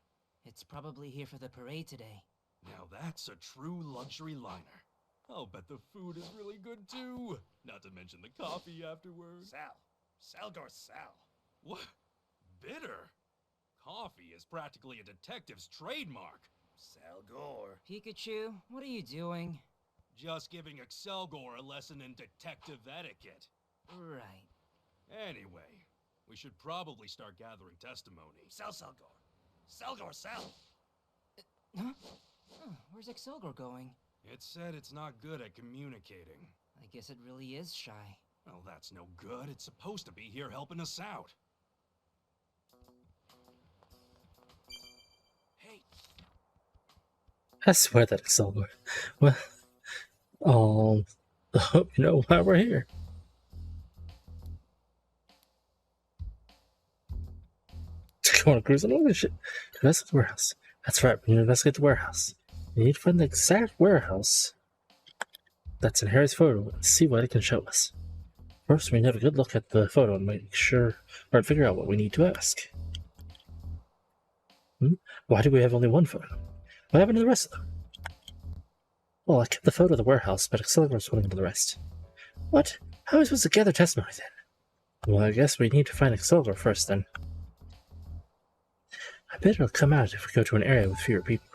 It's probably here for the parade today. Now that's a true luxury liner. I'll bet the food is really good too. Not to mention the coffee afterwards. Sal. What? Bitter? Coffee is practically a detective's trademark. Salgor. Pikachu, what are you doing? Just giving Excelgor a lesson in detective etiquette. Right. Anyway, we should probably start gathering testimony. Salgor. Sal. Huh? Oh, where's Excelgor going? It said it's not good at communicating. I guess it really is shy. Well, that's no good. It's supposed to be here helping us out. Hey. I swear that Excelgor. Well, I hope you know why we're here. Go on a cruise and all this shit. Investigate the warehouse. That's right, we need to investigate the warehouse. We need to find the exact warehouse that's in Harry's photo and see what it can show us. First, we need to have a good look at the photo and make sure, or figure out what we need to ask. Why do we have only one photo? What happened to the rest of them? Well, I kept the photo of the warehouse, but Excelgor's holding on to the rest. What? How are we supposed to gather testimony then? Well, I guess we need to find Excelgor first then. I bet it'll come out if we go to an area with fewer people.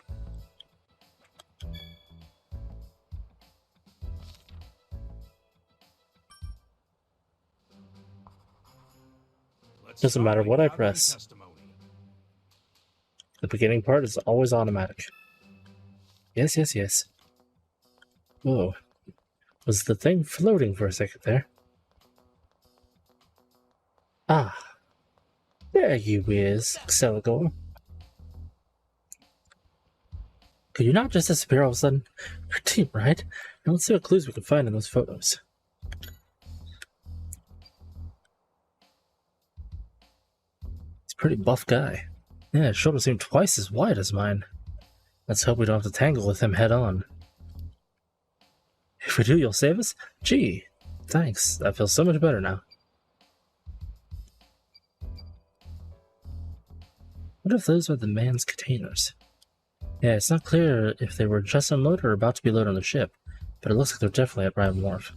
Doesn't matter what I press. The beginning part is always automatic. Yes. Whoa. Was the thing floating for a second there? Ah. There you is, Excelgor. Could you not just disappear all of a sudden? You're a team, right? Now let's see what clues we can find in those photos. He's a pretty buff guy. Yeah, his shoulders seem twice as wide as mine. Let's hope we don't have to tangle with him head on. If we do, you'll save us? Gee, thanks. I feel so much better now. What if those are the man's containers? Yeah, it's not clear if they were just unloaded or about to be loaded on the ship, but it looks like they're definitely at Ryan Wharf.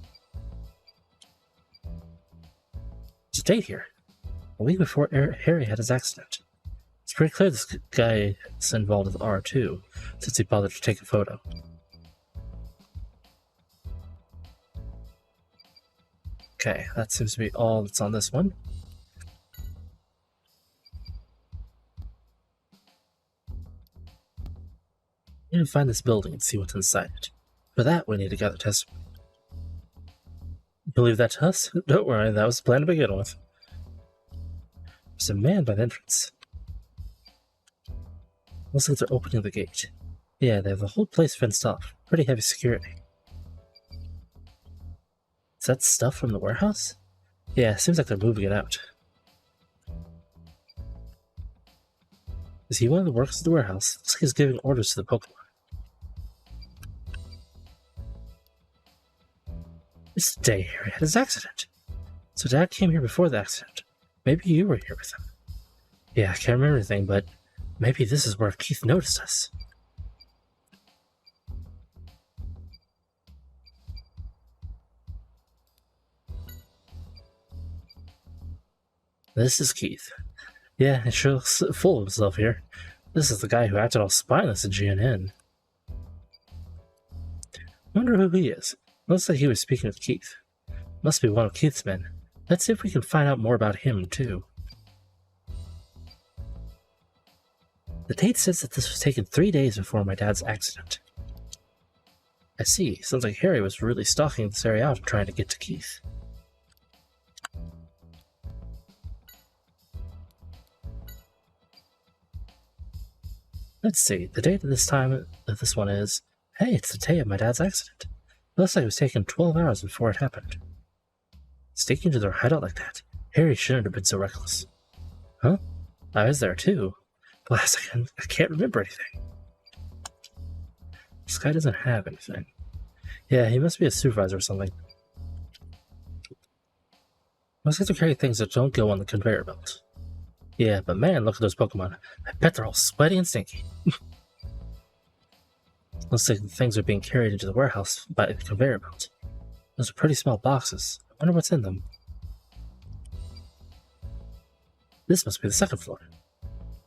There's a date here. A week before Harry had his accident. It's pretty clear this guy is involved with R2, since he bothered to take a photo. Okay, that seems to be all that's on this one. We need to find this building and see what's inside it. For that, we need to gather testimony. You leave that to us? Don't worry, that was the plan to begin with. There's a man by the entrance. Looks like they're opening the gate. Yeah, they have the whole place fenced off. Pretty heavy security. Is that stuff from the warehouse? Yeah, seems like they're moving it out. Is he one of the workers at the warehouse? Looks like he's giving orders to the Pokemon. It's the day Harry had his accident. So Dad came here before the accident. Maybe you were here with him. Yeah, I can't remember anything, but maybe this is where Keith noticed us. This is Keith. Yeah, he sure looks full of himself here. This is the guy who acted all spineless at GNN. Wonder who he is. Looks like he was speaking with Keith. Must be one of Keith's men. Let's see if we can find out more about him, too. The date says that this was taken 3 days before my dad's accident. I see. Sounds like Harry was really stalking this area out and trying to get to Keith. Let's see. The date of this one is... Hey, it's the day of my dad's accident. Looks like it was taken 12 hours before it happened. Sneaking into their hideout like that? Harry shouldn't have been so reckless. Huh? I was there too. Blast, I can't remember anything. This guy doesn't have anything. Yeah, he must be a supervisor or something. Must have to carry things that don't go on the conveyor belt. Yeah, but man, look at those Pokemon. I bet they're all sweaty and stinky. Looks like the things are being carried into the warehouse by the conveyor belt. Those are pretty small boxes. I wonder what's in them. This must be the second floor.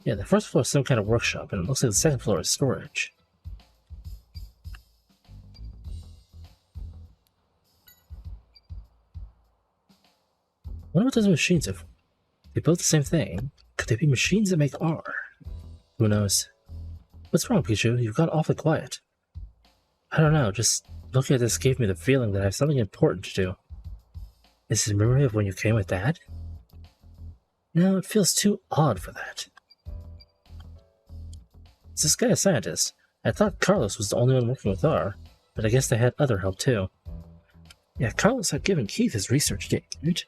Yeah, the first floor is some kind of workshop, and it looks like the second floor is storage. I wonder what those machines are for. They both the same thing. Could they be machines that make R? Who knows? What's wrong, Pikachu? You've gone awfully quiet. I don't know, just looking at this gave me the feeling that I have something important to do. Is it a memory of when you came with Dad? No, it feels too odd for that. Is this guy a scientist? I thought Carlos was the only one working with R, but I guess they had other help too. Yeah, Carlos had given Keith his research date, right?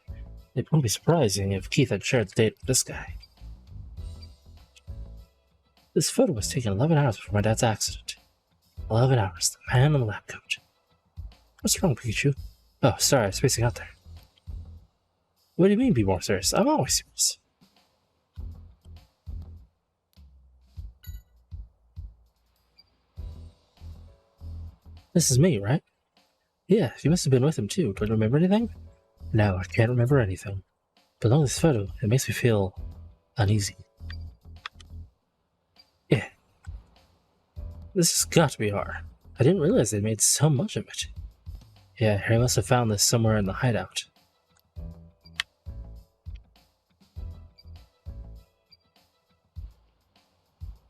It wouldn't be surprising if Keith had shared the date with this guy. This photo was taken 11 hours before my dad's accident. 11 hours, the man in the lab coat. What's wrong, Pikachu? Oh, sorry, I was spacing out there. What do you mean, be more serious? I'm always serious. This is me, right? Yeah, you must have been with him too. Do you remember anything? No, I can't remember anything. But looking at this photo, it makes me feel uneasy. Yeah. This has got to be R. I didn't realize they made so much of it. Yeah, Harry must have found this somewhere in the hideout.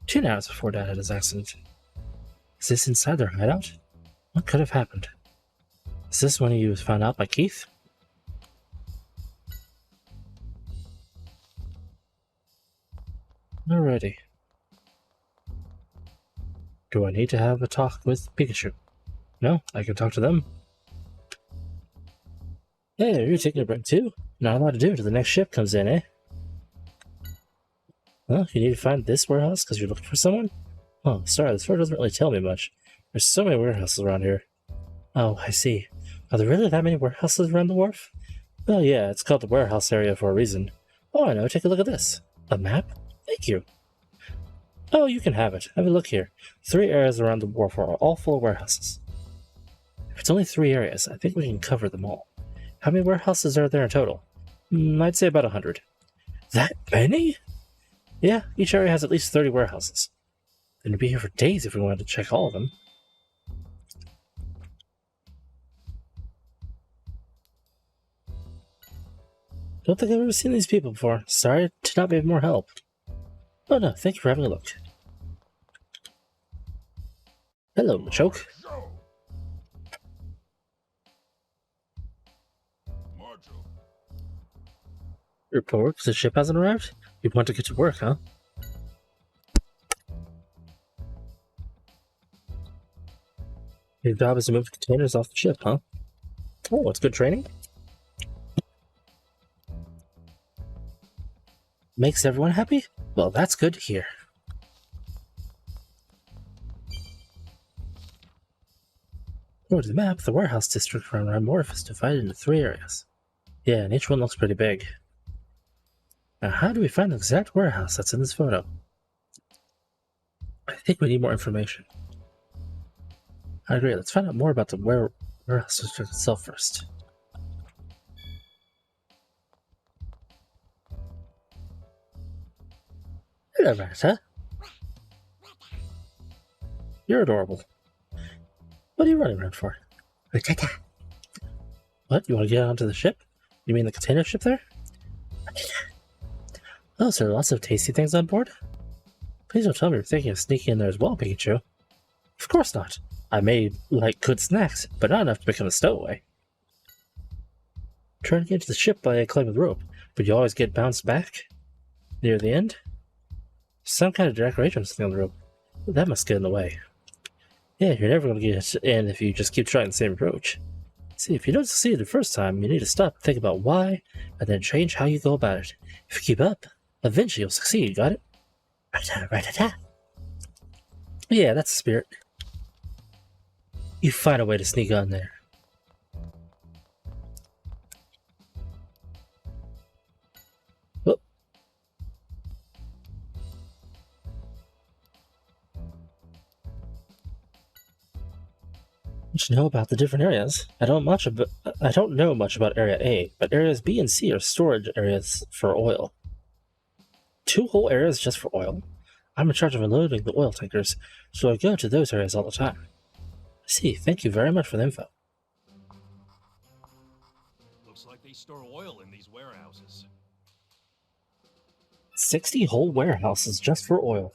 Two hours before Dad had his accident. Is this inside their hideout? What could have happened? Is this when he was found out by Keith? Alrighty. Do I need to have a talk with Pikachu? No, I can talk to them. Hey, are you taking a break too? Not a lot to do until the next ship comes in, eh? Well, you need to find this warehouse because you're looking for someone? Oh, sorry, this photo doesn't really tell me much. There's so many warehouses around here. Oh, I see. Are there really that many warehouses around the wharf? Well, yeah, it's called the warehouse area for a reason. Oh, I know, take a look at this. A map? Thank you. Oh, you can have it. Have a look here. 3 areas around the wharf are all full of warehouses. If it's only 3 areas, I think we can cover them all. How many warehouses are there in total? I'd say about 100. That many? Yeah, each area has at least 30 warehouses. Then we'd be here for days if we wanted to check all of them. Don't think I've ever seen these people before. Sorry to not be of more help. Oh no, thank you for having a look. Hello, Machoke. Report, the ship hasn't arrived? You want to get to work, huh? Your job is to move the containers off the ship, huh? Oh, it's good training? Makes everyone happy? Well, that's good to hear. According to the map, the warehouse district around Rhyndorf is divided into 3 areas. Yeah, and each one looks pretty big. Now, how do we find the exact warehouse that's in this photo? I think we need more information. I agree, let's find out more about the warehouse district itself first. Hello, rattata. You're adorable. What are you running around for? Rattata. What? You want to get onto the ship? You mean the container ship there? Oh, so there are lots of tasty things on board? Please don't tell me you're thinking of sneaking in there as well, Pikachu. Of course not. I may like good snacks, but not enough to become a stowaway. Trying to get to the ship by climbing the rope, but you always get bounced back? Near the end? Some kind of decoration on the rope. That must get in the way. Yeah, you're never going to get in if you just keep trying the same approach. See, if you don't succeed the first time, you need to stop and think about why, and then change how you go about it. If you keep up, eventually you'll succeed, got it? Rattata. Yeah, that's the spirit. You find a way to sneak on there. Whoop. What you know about the different areas? I don't know much about Area A, but areas B and C are storage areas for oil. 2 whole areas just for oil? I'm in charge of unloading the oil tankers, so I go to those areas all the time. I see, thank you very much for the info. Looks like they store oil in these warehouses. 60 whole warehouses just for oil.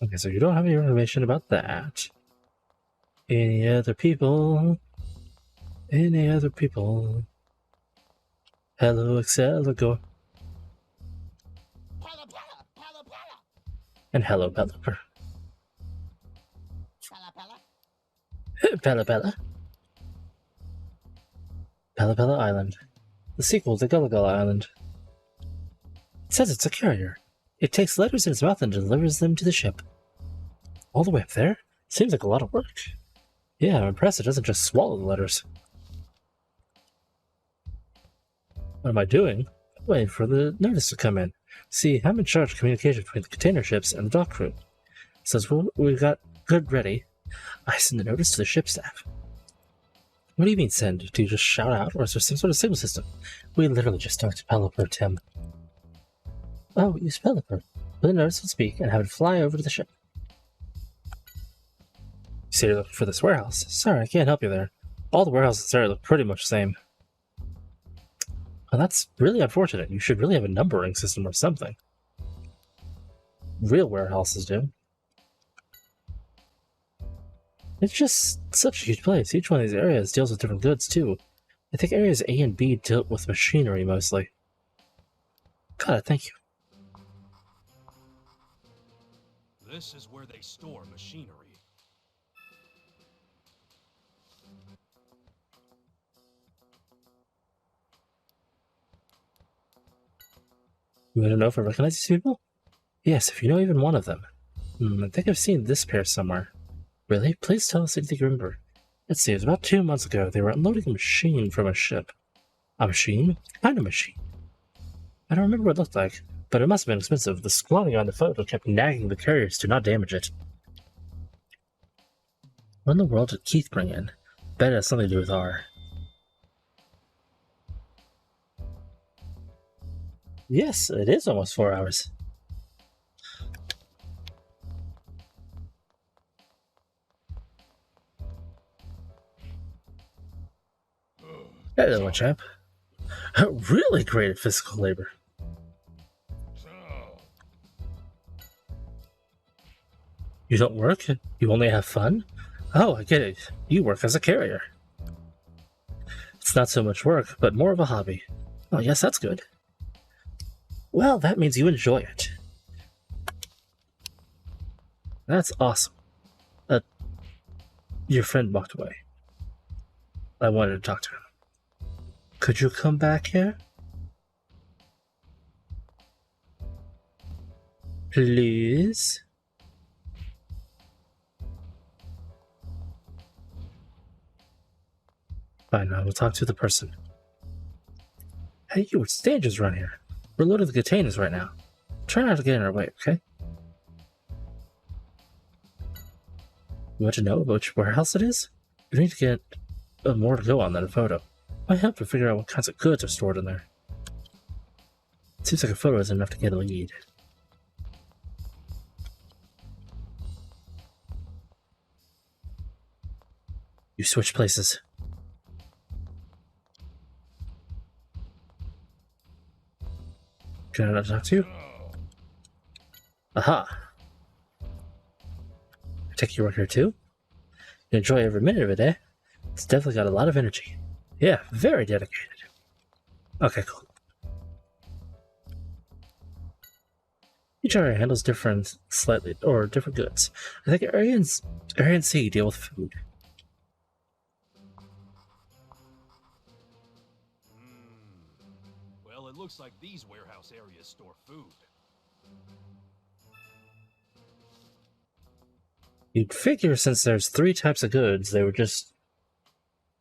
Okay, so you don't have any information about that. Any other people? Any other people? Hello, Excelagor. And hello, Pelipper. Pella Pella. Pella Pella Island. The sequel to Gullah Gullah Island. It says it's a carrier. It takes letters in its mouth and delivers them to the ship. All the way up there? Seems like a lot of work. Yeah, I'm impressed it doesn't just swallow the letters. What am I doing? Waiting for the notice to come in. See, I'm in charge of communication between the container ships and the dock crew. Since we've got good ready, I send the notice to the ship staff. What do you mean send? Do you just shout out, or is there some sort of signal system? We literally just talked to Pelipper, Tim. Oh, use Pelipper. Put the notice will speak and have it fly over to the ship. You say you're looking for this warehouse. Sorry, I can't help you there. All the warehouses there look pretty much the same. Well, that's really unfortunate. You should really have a numbering system or something. Real warehouses do. It's just such a huge place. Each one of these areas deals with different goods, too. I think areas A and B deal with machinery, mostly. Got it, thank you. This is where they store machinery. You want to know if I recognize these people? Yes, if you know even one of them. I think I've seen this pair somewhere. Really? Please tell us anything you remember. Let's see, it was about 2 months ago. They were unloading a machine from a ship. A machine? What kind of machine? I don't remember what it looked like, but it must have been expensive. The squatting on the photo kept nagging the carriers to not damage it. What in the world did Keith bring in? Bet it has something to do with R. Yes, it is almost 4 hours. Hello, chap. Really great at physical labor. You don't work? You only have fun? Oh, I get it. You work as a carrier. It's not so much work, but more of a hobby. Oh, yes, that's good. Well, that means you enjoy it. That's awesome. Your friend walked away. I wanted to talk to him. Could you come back here? Please? Fine, I will talk to the person. Hey, you, it's dangerous around here. We're loading the containers right now. Try not to get in our way, okay? You want to know which warehouse it is? We need to get more to go on than a photo. Might help to figure out what kinds of goods are stored in there. It seems like a photo isn't enough to get a lead. You switch places. Can I not talk to you? Aha! I take you work here too? You enjoy every minute of it, eh? It's definitely got a lot of energy. Yeah, very dedicated. Okay, cool. Each area handles different goods. I think Area and C deal with food. Well, it looks like these warehouse areas store food. You'd figure since there's 3 types of goods, they would just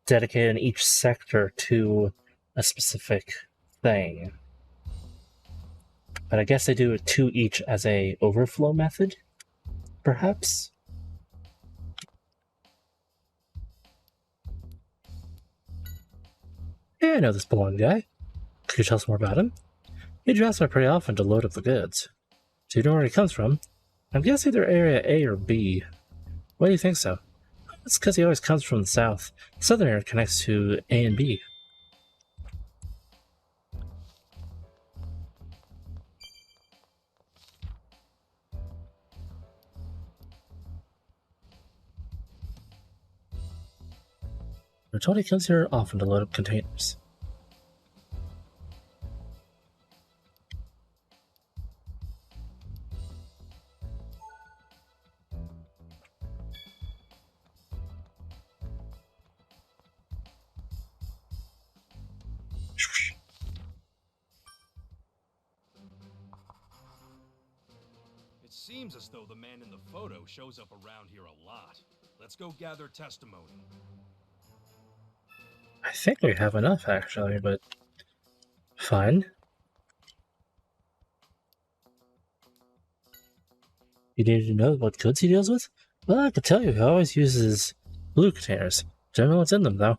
dedicate in each sector to a specific thing. But I guess they do it 2 each as a overflow method, perhaps? Yeah, I know this blonde guy. Could you tell us more about him? He drops by pretty often to load up the goods. Do you know where he comes from? I'm guessing either Area A or B. Why do you think so? It's because he always comes from the south. The southern area connects to A and B. We're told he comes here often to load up containers. It seems as though the man in the photo shows up around here a lot. Let's go gather testimony. I think we have enough, actually, but fine. You need to know what goods he deals with? Well, I could tell you he always uses blue containers. Don't know what's in them, though.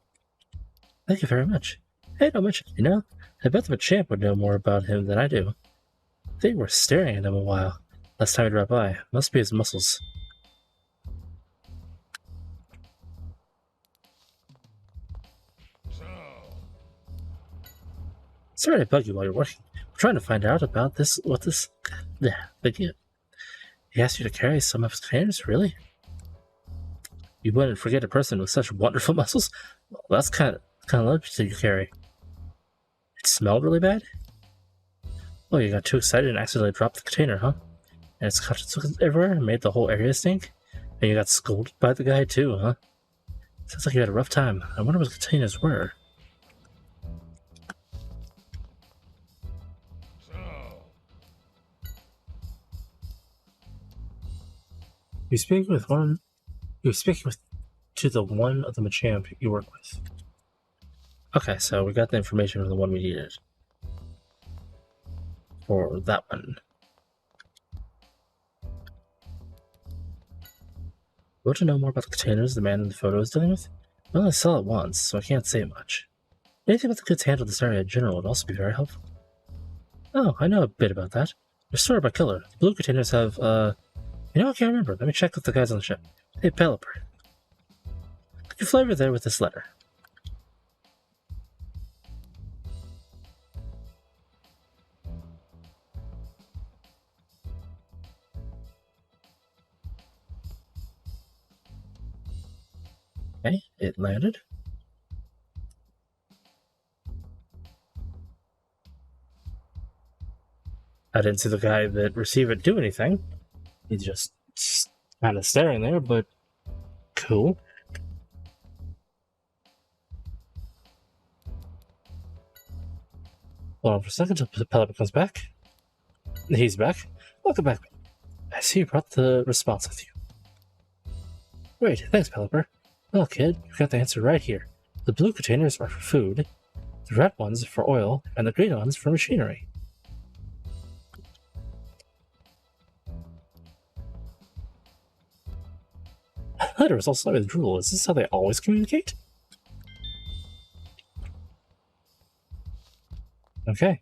Thank you very much. Hey, don't mention it, you know? I bet the champ would know more about him than I do. They were staring at him a while. Last time I dropped by. Must be his muscles. Sorry to bug you while you're working. I'm trying to find out about the gift. He asked you to carry some of his containers, really? You wouldn't forget a person with such wonderful muscles? Well, that's kind of luggage that you carry. It smelled really bad? Oh, you got too excited and accidentally dropped the container, huh? And its contents everywhere and made the whole area stink? And you got scolded by the guy too, huh? Sounds like you had a rough time. I wonder what the containers were. You're speaking to the one of the Machamp you work with. Okay, so we got the information from the one we needed. For that one. Want to know more about the containers the man in the photo is dealing with? I only saw it once, so I can't say much. Anything about the goods handled in this area in general would also be very helpful. Oh, I know a bit about that. They're sorted by color. The blue containers have, I can't remember. Let me check with the guys on the ship. Hey, Pelipper. Could you fly over there with this letter? Okay, it landed. I didn't see the guy that received it do anything. He's just kind of staring there, but cool. Hold on for a second until Pelipper comes back. He's back. Welcome back. I see you brought the response with you. Great, thanks, Pelipper. Well, kid, you got the answer right here. The blue containers are for food, the red ones for oil, and the green ones for machinery. My letter is also with drool. Is this how they always communicate? Okay.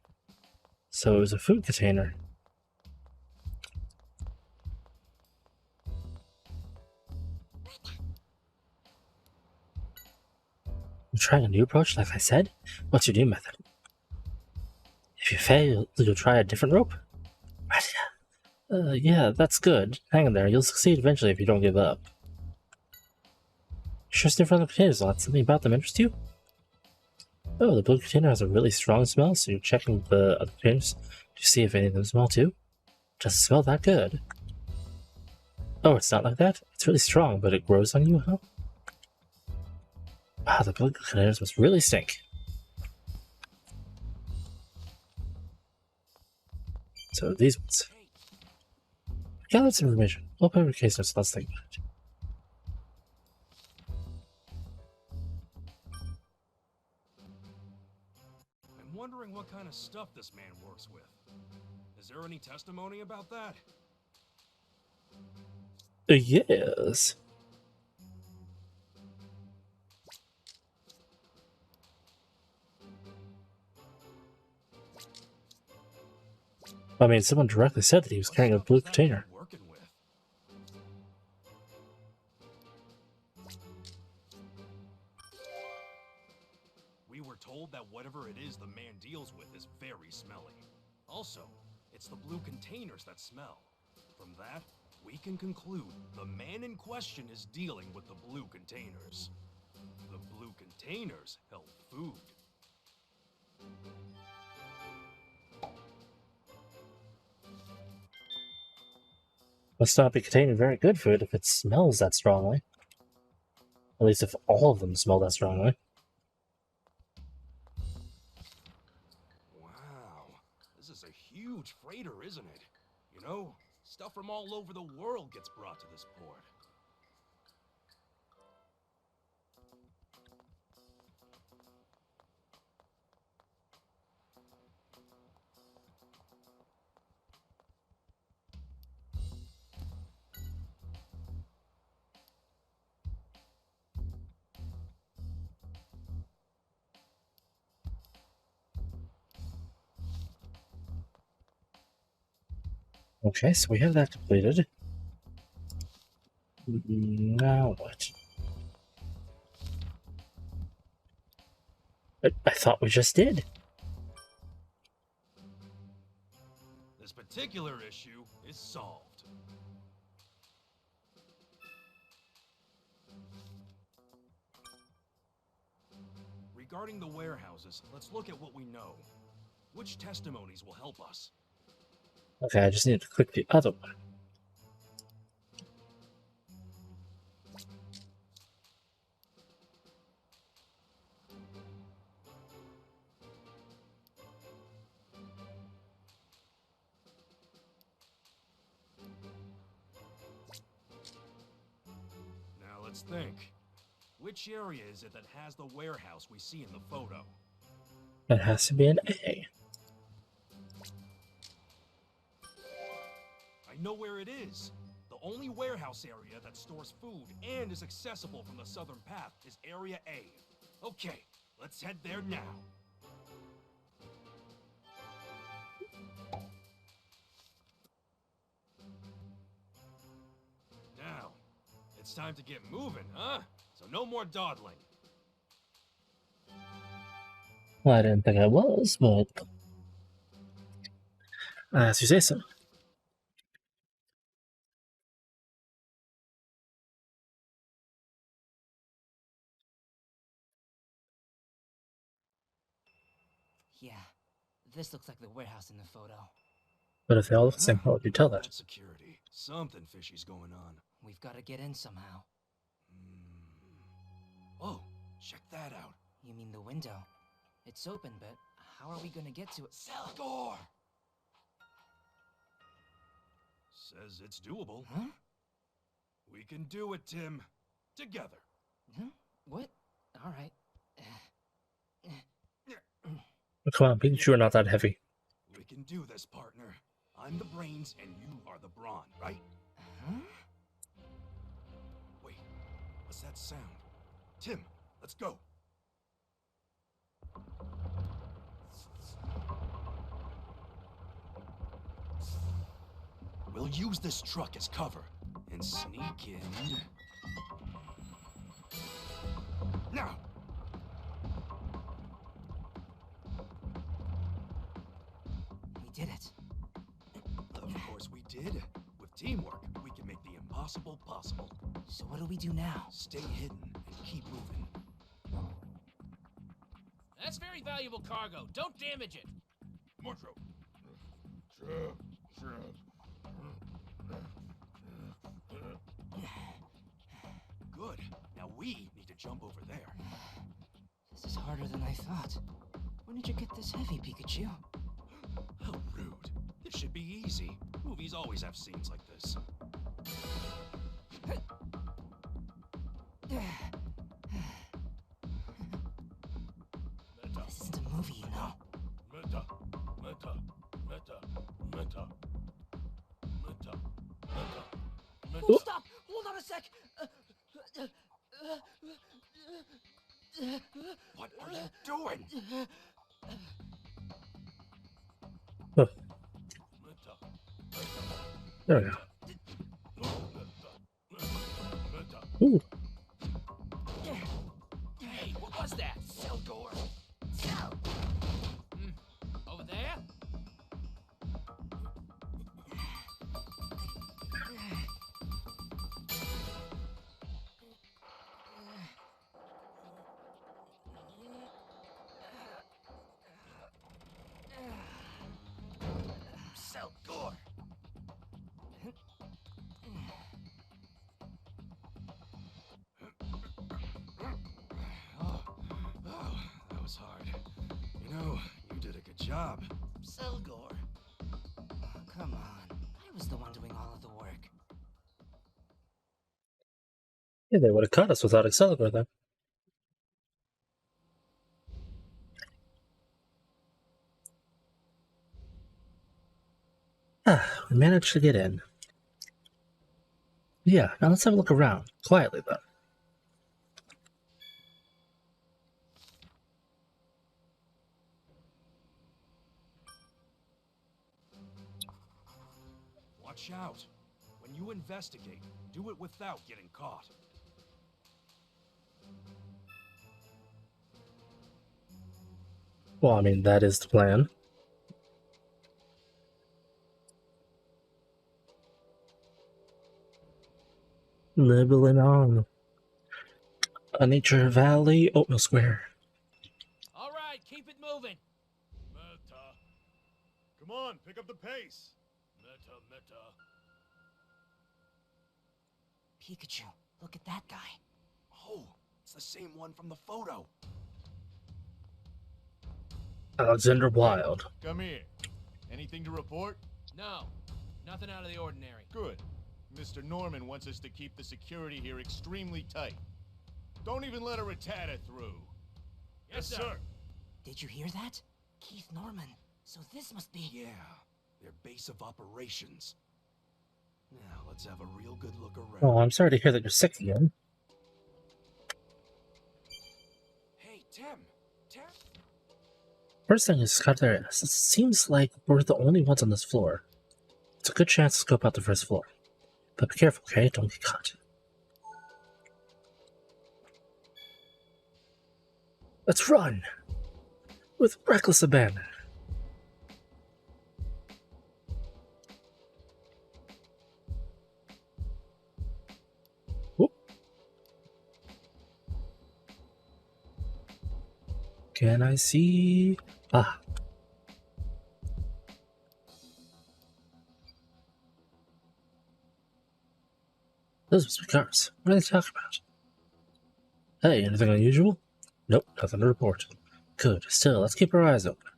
So it was a food container. I'm trying a new approach, like I said. What's your new method? If you fail, you'll try a different rope. Yeah, that's good. Hang in there. You'll succeed eventually if you don't give up. Sure, sniff around the potatoes a lot. Something about them interest you? Oh, the blue container has a really strong smell, so you're checking the other containers to see if any of them smell too. Doesn't smell that good. Oh, it's not like that? It's really strong, but it grows on you, huh? Wow, the blue containers must really stink. So these ones. Gather some information. Open every case notes, let's think about it. I'm wondering what kind of stuff this man works with. Is there any testimony about that? Yes. I mean, someone directly said that he was carrying a blue container. We were told that whatever it is the man deals with is very smelly. Also, it's the blue containers that smell. From that, we can conclude the man in question is dealing with the blue containers. The blue containers held food. Must not be containing very good food if it smells that strongly. At least if all of them smell that strongly. Wow, this is a huge freighter, isn't it? You know, stuff from all over the world gets brought to this port. Okay, so we have that completed. Now what? I thought we just did. This particular issue is solved. Regarding the warehouses, let's look at what we know. Which testimonies will help us? Okay, I just need to click the other one. Now let's think. Which area is it that has the warehouse we see in the photo? That has to be an A. I know where it is. The only warehouse area that stores food and is accessible from the southern path is Area A. Okay, let's head there now. Now, it's time to get moving, huh? So no more dawdling. Well, I didn't think I was, but as you say so. Yeah, this looks like the warehouse in the photo. But if they all look the same, how would you tell that? Security. Something fishy's going on. We've got to get in somehow. Oh, check that out. You mean the window? It's open, but how are we gonna get to it? Cell door! Says it's doable. Huh? We can do it, Tim. Together. Huh? What? Alright. Oh, come on, Pikachu are not that heavy. We can do this, partner. I'm the brains and you are the brawn, right? Huh? Wait, sound. Tim, let's go. We'll use this truck as cover and sneak in. Now! We did it. Of course we did. With teamwork, we can make the impossible possible. So what do we do now? Stay hidden and keep moving. That's very valuable cargo. Don't damage it. Mucho. Good. Now we need to jump over there. This is harder than I thought. When did you get this heavy, Pikachu? How rude. This should be easy. Movies always have scenes like this. This isn't a movie, you know. Meta, meta, meta, meta, meta, meta, meta. Oh, stop! Hold on a sec! What are you doing? Huh. Meta, There we go. meta. Ooh. Hey, what was that? Seldor. Over there? Seldor. Oh, that was hard. You know, you did a good job. Selgor. Oh, come on. I was the one doing all of the work. Yeah, they would have caught us without Excalibur then. Ah, we managed to get in. Yeah, now let's have a look around. Quietly, though. Watch out. When you investigate, do it without getting caught. Well, I mean, that is the plan. Nibbling on. A Nature Valley, Oatmeal Square. All right, keep it moving. Meta. Come on, pick up the pace. Meta, meta. Pikachu, look at that guy. Oh, it's the same one from the photo. Alexander Wilde. Come here. Anything to report? No, nothing out of the ordinary. Good. Mr. Norman wants us to keep the security here extremely tight. Don't even let a rattata through. Yes, sir. Did you hear that? Keith Norman. So this must be... Yeah, their base of operations. Now, let's have a real good look around. Oh, I'm sorry to hear that you're sick again. Hey, Tim! Tim? First thing is cut their ass. It seems like we're the only ones on this floor. It's a good chance to scope out the first floor. But be careful, okay? Don't get caught. Let's run! With reckless abandon. Whoop. Can I see? Ah. Those must be cars. What are they talking about? Hey, anything unusual? Nope, nothing to report. Good. Still, let's keep our eyes open.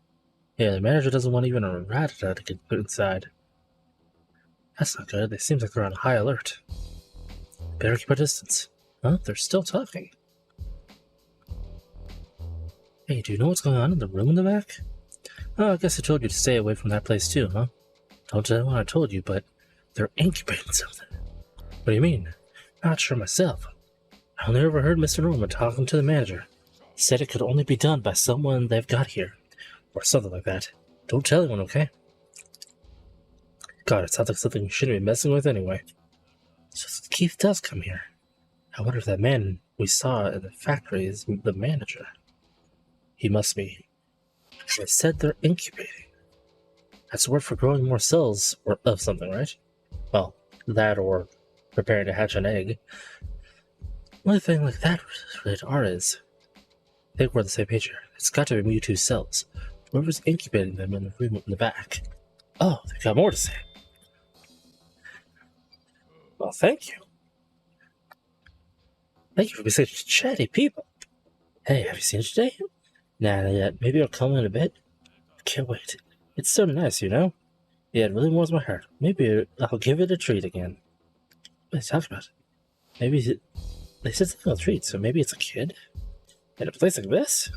Yeah, the manager doesn't want even a rattata to get put inside. That's not good. They seem like they're on high alert. Better keep our distance. Huh? They're still talking. Hey, do you know what's going on in the room in the back? Oh, I guess I told you to stay away from that place too, huh? Don't tell what I told you, but they're incubating something. What do you mean? Not sure myself. I only overheard Mr. Norman talking to the manager. He said it could only be done by someone they've got here. Or something like that. Don't tell anyone, okay? God, it sounds like something you shouldn't be messing with anyway. So Keith does come here. I wonder if that man we saw in the factory is the manager. He must be. They said they're incubating. That's the word for growing more cells or of something, right? Well, that or preparing to hatch an egg. Only thing like that related are is. I think we're on the same page here. It's got to be Mewtwo cells. Whoever's incubating them in the room in the back. Oh, they've got more to say. Well, thank you. Thank you for being such chatty people. Hey, have you seen it today? Nah, not yet. Maybe I'll come in a bit. Can't wait. It's so nice, you know? Yeah, it really warms my heart. Maybe I'll give it a treat again. What are you talking about? Maybe they said something about treats, so maybe it's a kid? In a place like this?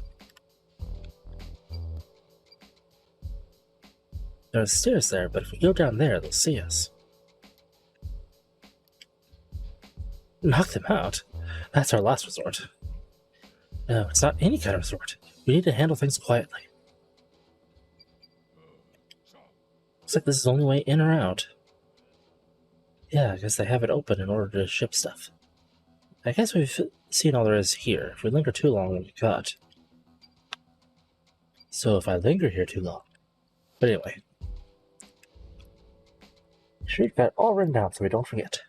There's stairs there, but if we go down there, they'll see us. Knock them out? That's our last resort. No, it's not any kind of resort. We need to handle things quietly. Looks like this is the only way in or out. Yeah, I guess they have it open in order to ship stuff. I guess we've seen all there is here. If we linger too long, we'll get caught. So if I linger here too long... But anyway. Should get that all written down so we don't forget.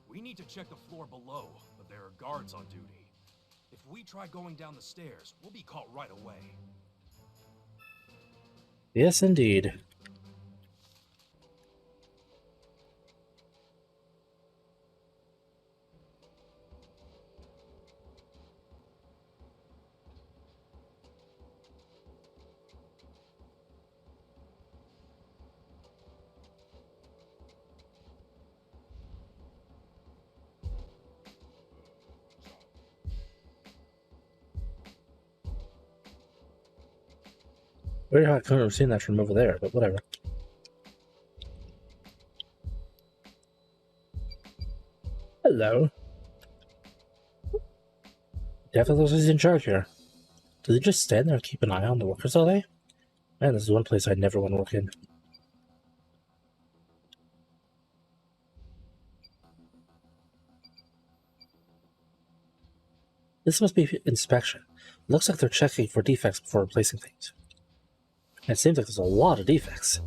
We need to check the floor below, but there are guards on duty. If we try going down the stairs, we'll be caught right away. Yes, indeed. Weird how I couldn't have seen that from over there, but whatever. Hello. Definitely who's in charge here. Do they just stand there and keep an eye on the workers all day? Man, this is one place I'd never want to work in. This must be inspection. It looks like they're checking for defects before replacing things. And it seems like there's a lot of defects.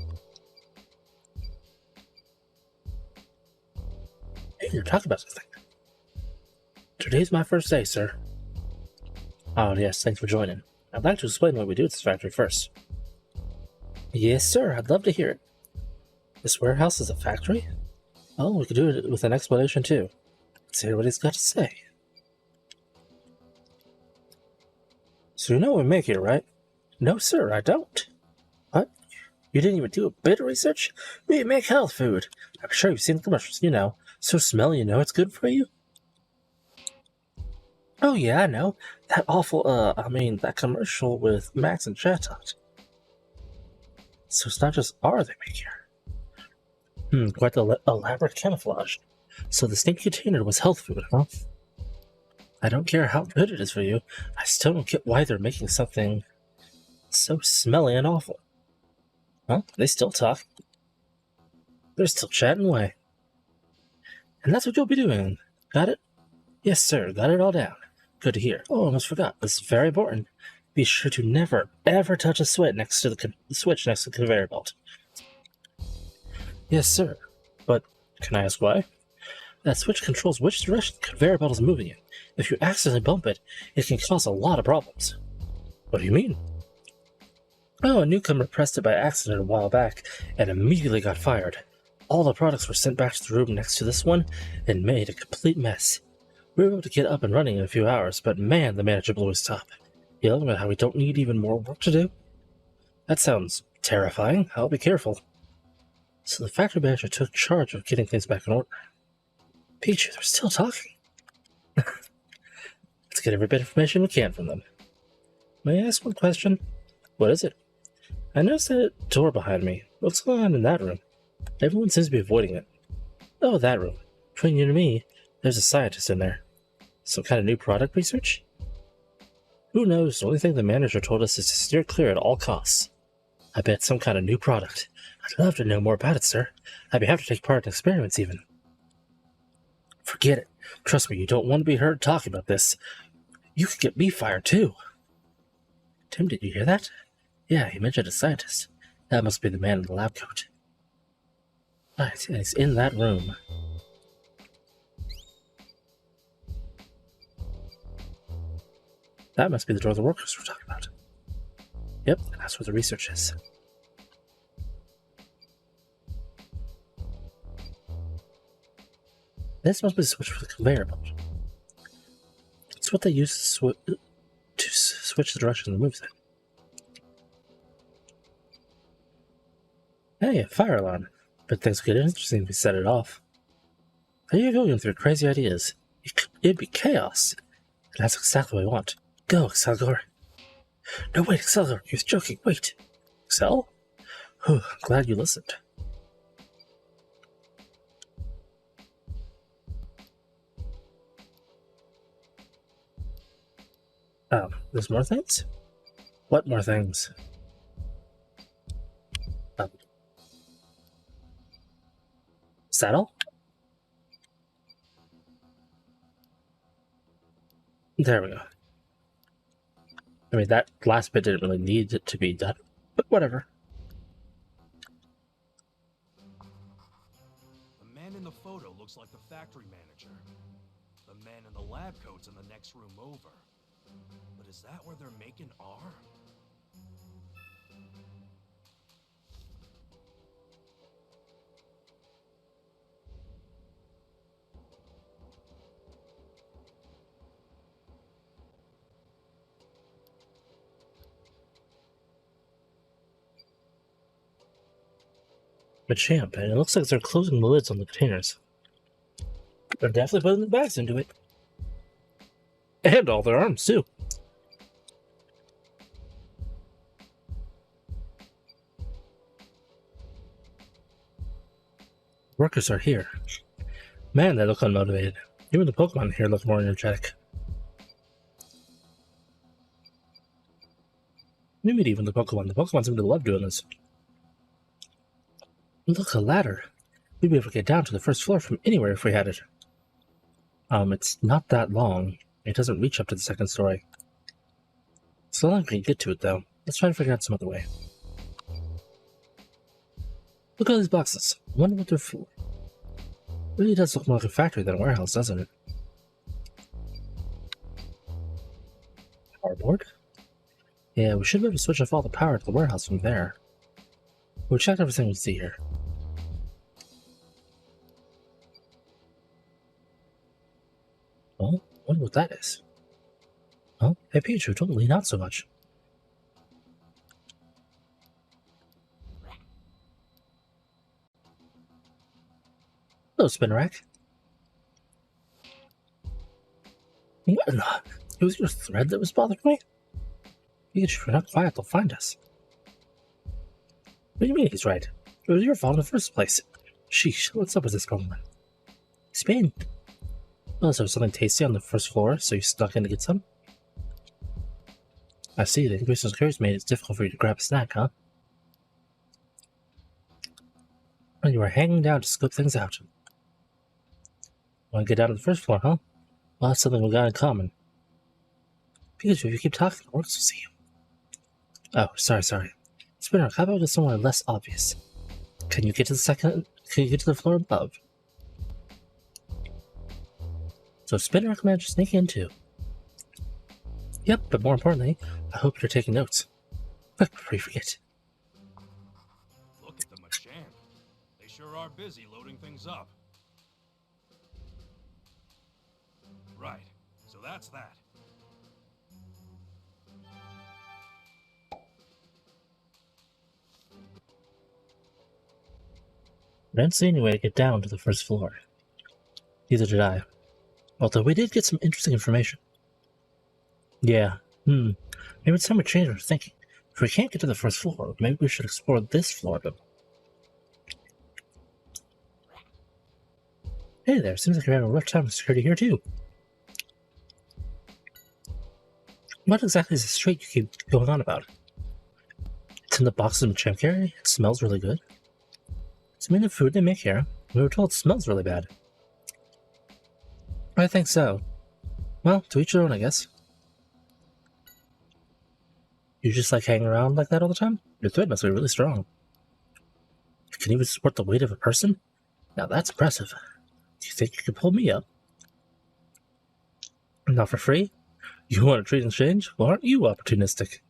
Hey, you're talking about something. Today's my first day, sir. Oh, yes, thanks for joining. I'd like to explain what we do at this factory first. Yes, sir, I'd love to hear it. This warehouse is a factory? Oh, we could do it with an explanation, too. Let's hear what he's got to say. So you know what we make here, right? No, sir, I don't. What? You didn't even do a bit of research? We make health food. I'm sure you've seen the commercials, you know. So smelly, you know it's good for you? Oh, yeah, I know. That awful, that commercial with Max and Chatot. So it's not just R they make here. Quite the elaborate camouflage. So the stinky container was health food, huh? I don't care how good it is for you. I still don't get why they're making something so smelly and awful. Huh? They still talk. They're still chatting away. And that's what you'll be doing. Got it? Yes, sir. Got it all down. Good to hear. Oh, almost forgot. This is very important. Be sure to never, ever touch a switch next to the switch next to the conveyor belt. Yes, sir. But can I ask why? That switch controls which direction the conveyor belt is moving in. If you accidentally bump it, it can cause a lot of problems. What do you mean? Oh, a newcomer pressed it by accident a while back and immediately got fired. All the products were sent back to the room next to this one and made a complete mess. We were able to get up and running in a few hours, but man, the manager blew his top, yelling about how we don't need even more work to do. That sounds terrifying. I'll be careful. So the factory manager took charge of getting things back in order. Pikachu, they're still talking. Let's get every bit of information we can from them. May I ask one question? What is it? I noticed that door behind me. What's going on in that room? Everyone seems to be avoiding it. Oh, that room. Between you and me, There's a scientist in there. Some kind of new product research? Who knows? The only thing the manager told us is to steer clear at all costs. I bet some kind of new product. I'd love to know more about it, sir. I'd be happy to take part in experiments, even. Forget it. Trust me, you don't want to be heard talking about this. You could get me fired, too. Tim, did you hear that? Yeah, he mentioned a scientist. That must be the man in the lab coat. Right, he's in that room. That must be the door the workers were talking about. Yep, that's where the research is. This must be the switch for the conveyor belt. It's what they use to switch the direction of the moves in. Hey, a fire alarm. But things get interesting if we set it off. There you go, going through crazy ideas. It'd be chaos. And that's exactly what I want. Go, Excalibur. No, wait, Excalibur, you're joking. Wait. Excel? I'm glad you listened. There's more things? What more things? Saddle? There we go. I mean, that last bit didn't really need it to be done, but whatever. The man in the photo looks like the factory manager. The man in the lab coat's in the next room over. But is that where they're making R? Machamp, and it looks like they're closing the lids on the containers. They're definitely putting the bags into it. And all their arms, too. Workers are here. Man, they look unmotivated. Even the Pokemon here look more energetic. Maybe even the Pokemon. The Pokemon seem to love doing this. Look, a ladder. We'd be able to get down to the first floor from anywhere if we had it. It's not that long. It doesn't reach up to the second story. So long we can get to it, though. Let's try to figure out some other way. Look at all these boxes. I wonder what they're for. It really does look more like a factory than a warehouse, doesn't it? Power board? Yeah, we should be able to switch off all the power to the warehouse from there. We'll check everything we see here. Well, I wonder what that is. Oh, hey Pikachu, don't lean out so much. Hello, Spinnerack. What in the... It was your thread that was bothering me? Pikachu, if we're not quiet, they'll find us. What do you mean he's right? It was your fault in the first place. Sheesh, what's up with this Pokemon? Spin. Oh, so something tasty on the first floor, so you snuck in to get some? I see, the increase in security made it difficult for you to grab a snack, huh? Well, you were hanging down to scope things out. Want to get down to the first floor, huh? Well, that's something we got in common. Pikachu, if you keep talking, the orcs will see you. Oh, sorry. Spinner, how about somewhere less obvious? Can you get to the floor above? So Spinner recommends you sneak in too. Yep, but more importantly, I hope you're taking notes. Quick, before you forget. Look at the Machamp. They sure are busy loading things up. Right, so that's that. I didn't see any way to get down to the first floor. Neither did I. Although we did get some interesting information. Yeah, maybe it's time we change our thinking. If we can't get to the first floor, maybe we should explore this floor a bit. Hey there, seems like you're having a rough time with security here too. What exactly is the street you keep going on about? It's in the boxes in the tram carry. It smells really good. It's made of food they make here. We were told it smells really bad. I think so. Well, to each their own, I guess. You just like hanging around like that all the time? Your thread must be really strong. You can even support the weight of a person? Now that's impressive. Do you think you could pull me up? Not for free? You want a trade and change? Well, aren't you opportunistic?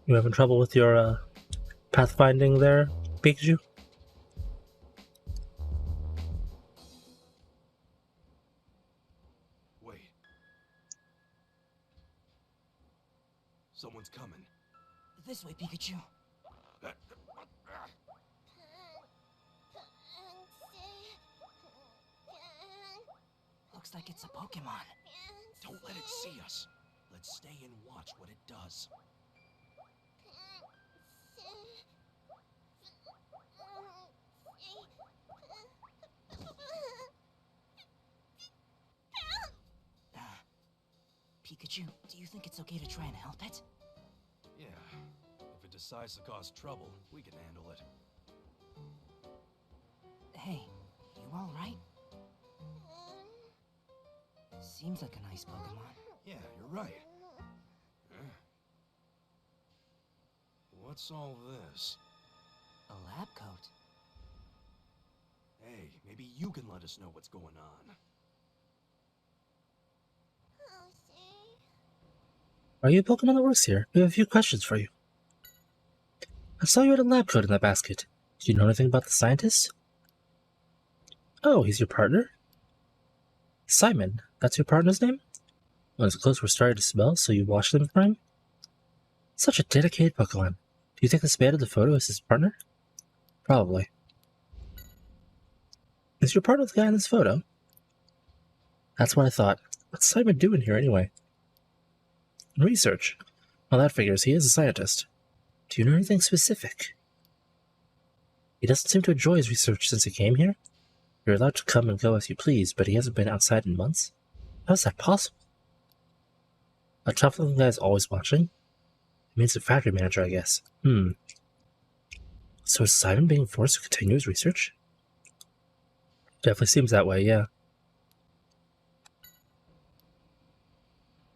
You having trouble with your pathfinding there, Pikachu? Wait. Someone's coming. This way, Pikachu. Looks like it's a Pokemon. Don't let it see us. Let's stay and watch what it does. Pikachu, do you think it's okay to try and help it? Yeah. If it decides to cause trouble, we can handle it. Hey, you alright? Seems like a nice Pokemon. Yeah, you're right. Huh? What's all this? A lab coat. Hey, maybe you can let us know what's going on. Are you a Pokemon that works here? We have a few questions for you. I saw you had a lab coat in that basket. Do you know anything about the scientist? Oh, he's your partner? Simon, that's your partner's name? When his clothes were starting to smell, so you washed them for him? Such a dedicated Pokemon. Do you think this man in the photo is his partner? Probably. Is your partner the guy in this photo? That's what I thought. What's Simon doing here anyway? Research. Well, that figures. He is a scientist. Do you know anything specific? He doesn't seem to enjoy his research since he came here. You're allowed to come and go as you please, but he hasn't been outside in months. How is that possible? A tough-looking guy is always watching? It means the factory manager, I guess. So is Simon being forced to continue his research? Definitely seems that way, yeah.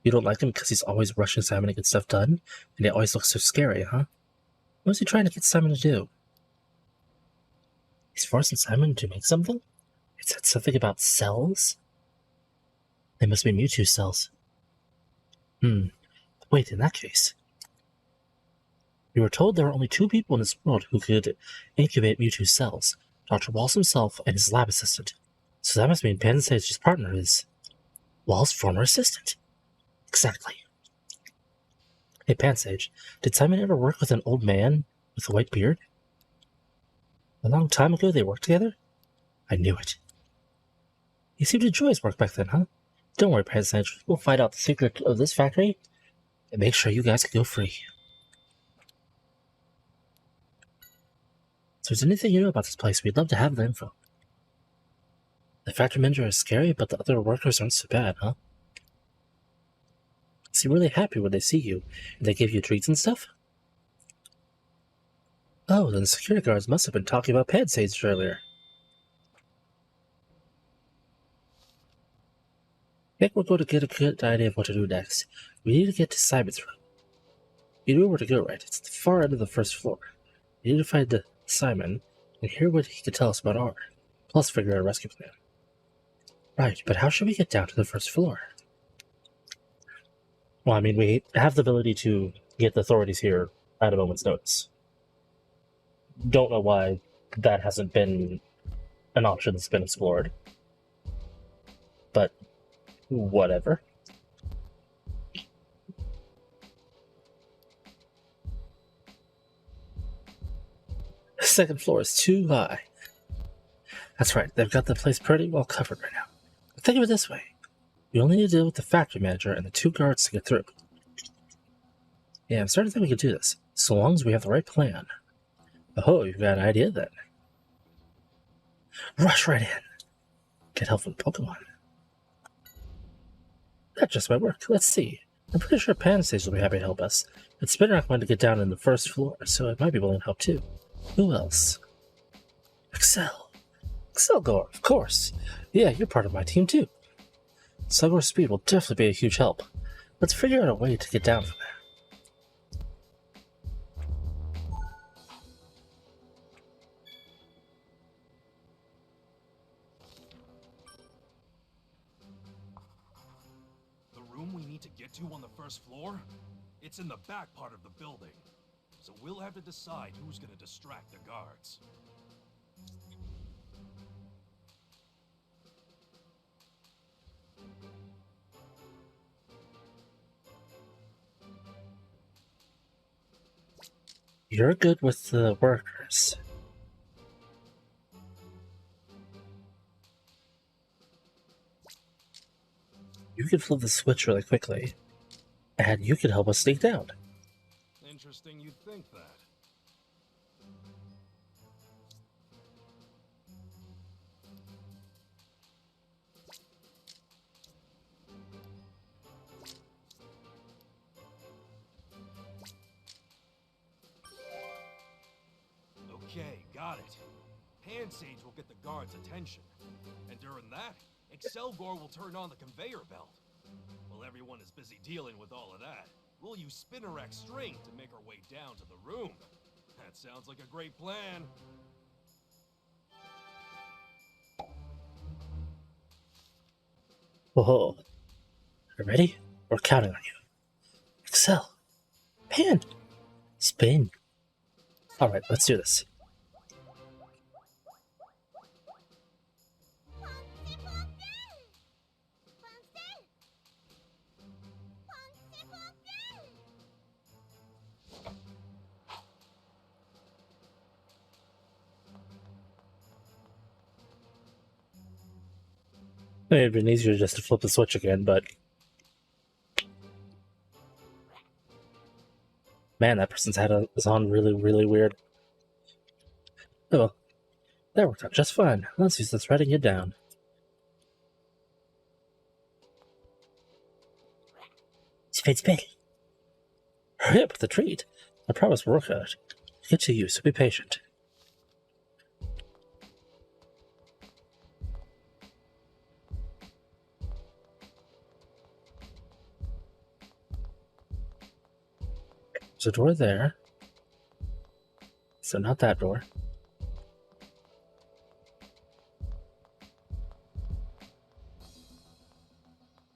You don't like him because he's always rushing Simon to get stuff done, and he always looks so scary, huh? What is he trying to get Simon to do? He's forcing Simon to make something? It said something about cells? They must be Mewtwo cells. Wait, in that case. We were told there are only 2 people in this world who could incubate Mewtwo cells. Dr. Walls himself and his lab assistant. So that must mean Pansage's partner is Wall's former assistant. Exactly. Hey, Pansage, did Simon ever work with an old man with a white beard? A long time ago they worked together? I knew it. He seemed to enjoy his work back then, huh? Don't worry, Pansage. We'll find out the secret of this factory and make sure you guys can go free. So if there's anything you know about this place, we'd love to have the info. The factory manager is scary, but the other workers aren't so bad, huh? Seem really happy when they see you, and they give you treats and stuff? Oh, then the security guards must have been talking about Pansage earlier. I think we're going to get a good idea of what to do next. We need to get to Simon's room. You know where to go, right? It's at the far end of the first floor. We need to find Simon and hear what he can tell us about R, plus figure out a rescue plan. Right, but how should we get down to the first floor? Well, I mean, we have the ability to get the authorities here at a moment's notice. Don't know why that hasn't been an option that's been explored. But whatever. The second floor is too high. That's right, they've got the place pretty well covered right now. But think of it this way. We only need to deal with the factory manager and the 2 guards to get through. Yeah, I'm starting to think we can do this, so long as we have the right plan. Oh, you've got an idea then. Rush right in. Get help from Pokemon. That just might work. Let's see. I'm pretty sure Pansage will be happy to help us. And Spinrack wanted to get down in the first floor, so it might be willing to help too. Who else? Excel. Excelgor, of course. Yeah, you're part of my team too. Excelgor's speed will definitely be a huge help. Let's figure out a way to get down from there. The room we need to get to on the first floor? It's in the back part of the building. So we'll have to decide who's gonna distract the guards. You're good with the workers. You can flip the switch really quickly. And you can help us sneak down. Interesting you'd think that. Okay, got it. Pansage will get the guards' attention. And during that, Excelgor will turn on the conveyor belt. While everyone is busy dealing with all of that, we'll use Spinnerak's string to make our way down to the room. That sounds like a great plan. Whoa. You ready? We're counting on you. Excel. Pan. Spin. Alright, let's do this. It would have been easier just to flip the switch again, but... Man, that person's head is on really, really weird. Oh well. That worked out just fine. Let's use this writing it down. Spin, spin. Hurry up with the treat. I promise we'll work on it. Get to you, so be patient. There's a door there. So not that door.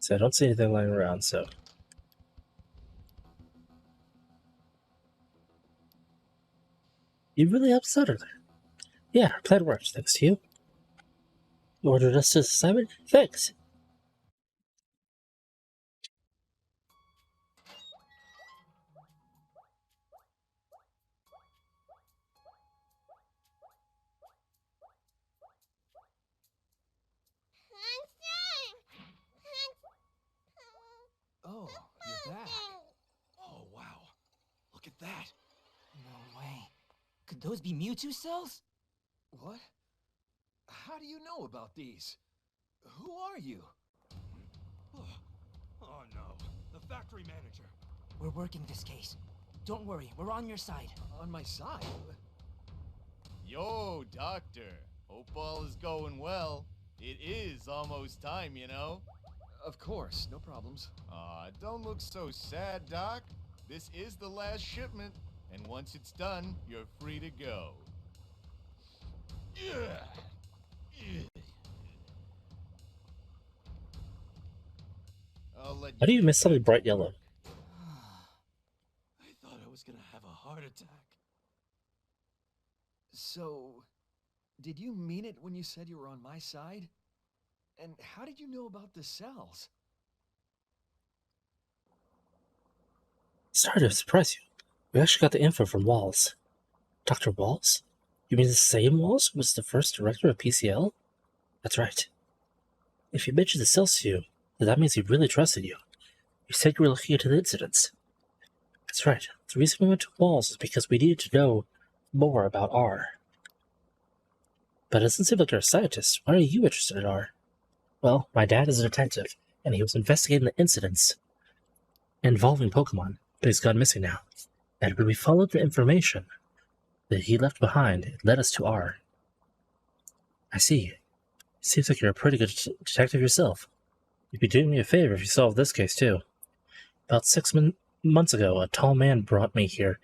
So I don't see anything lying around, so... You really helped Sutter there. Yeah, our plan worked, thanks to you. You ordered us this assignment? Thanks. Oh, you're back. Oh, wow. Look at that. No way. Could those be Mewtwo cells? What? How do you know about these? Who are you? Oh no, the factory manager. We're working this case. Don't worry, we're on your side. On my side? Yo, Doctor. Hope all is going well. It is almost time, you know? Of course, no problems. Aw, don't look so sad, Doc. This is the last shipment, and once it's done, you're free to go. I'll let How do you miss something bright yellow? I thought I was gonna have a heart attack. So, did you mean it when you said you were on my side? And how did you know about the cells? Sorry to surprise you. We actually got the info from Walls. Dr. Walls? You mean the same Walls who was the first director of PCL? That's right. If you mentioned the cells to you, That means he really trusted you. You said you were looking into the incidents. That's right. The reason we went to Walls is because we needed to know more about R. But it doesn't seem like you're a scientist. Why are you interested in R? Well, my dad is a detective, and he was investigating the incidents involving Pokemon, but he's gone missing now. And when we followed the information that he left behind, it led us to R. I see. Seems like you're a pretty good detective yourself. You'd be doing me a favor if you solved this case, too. About 6 months ago, a tall man brought me here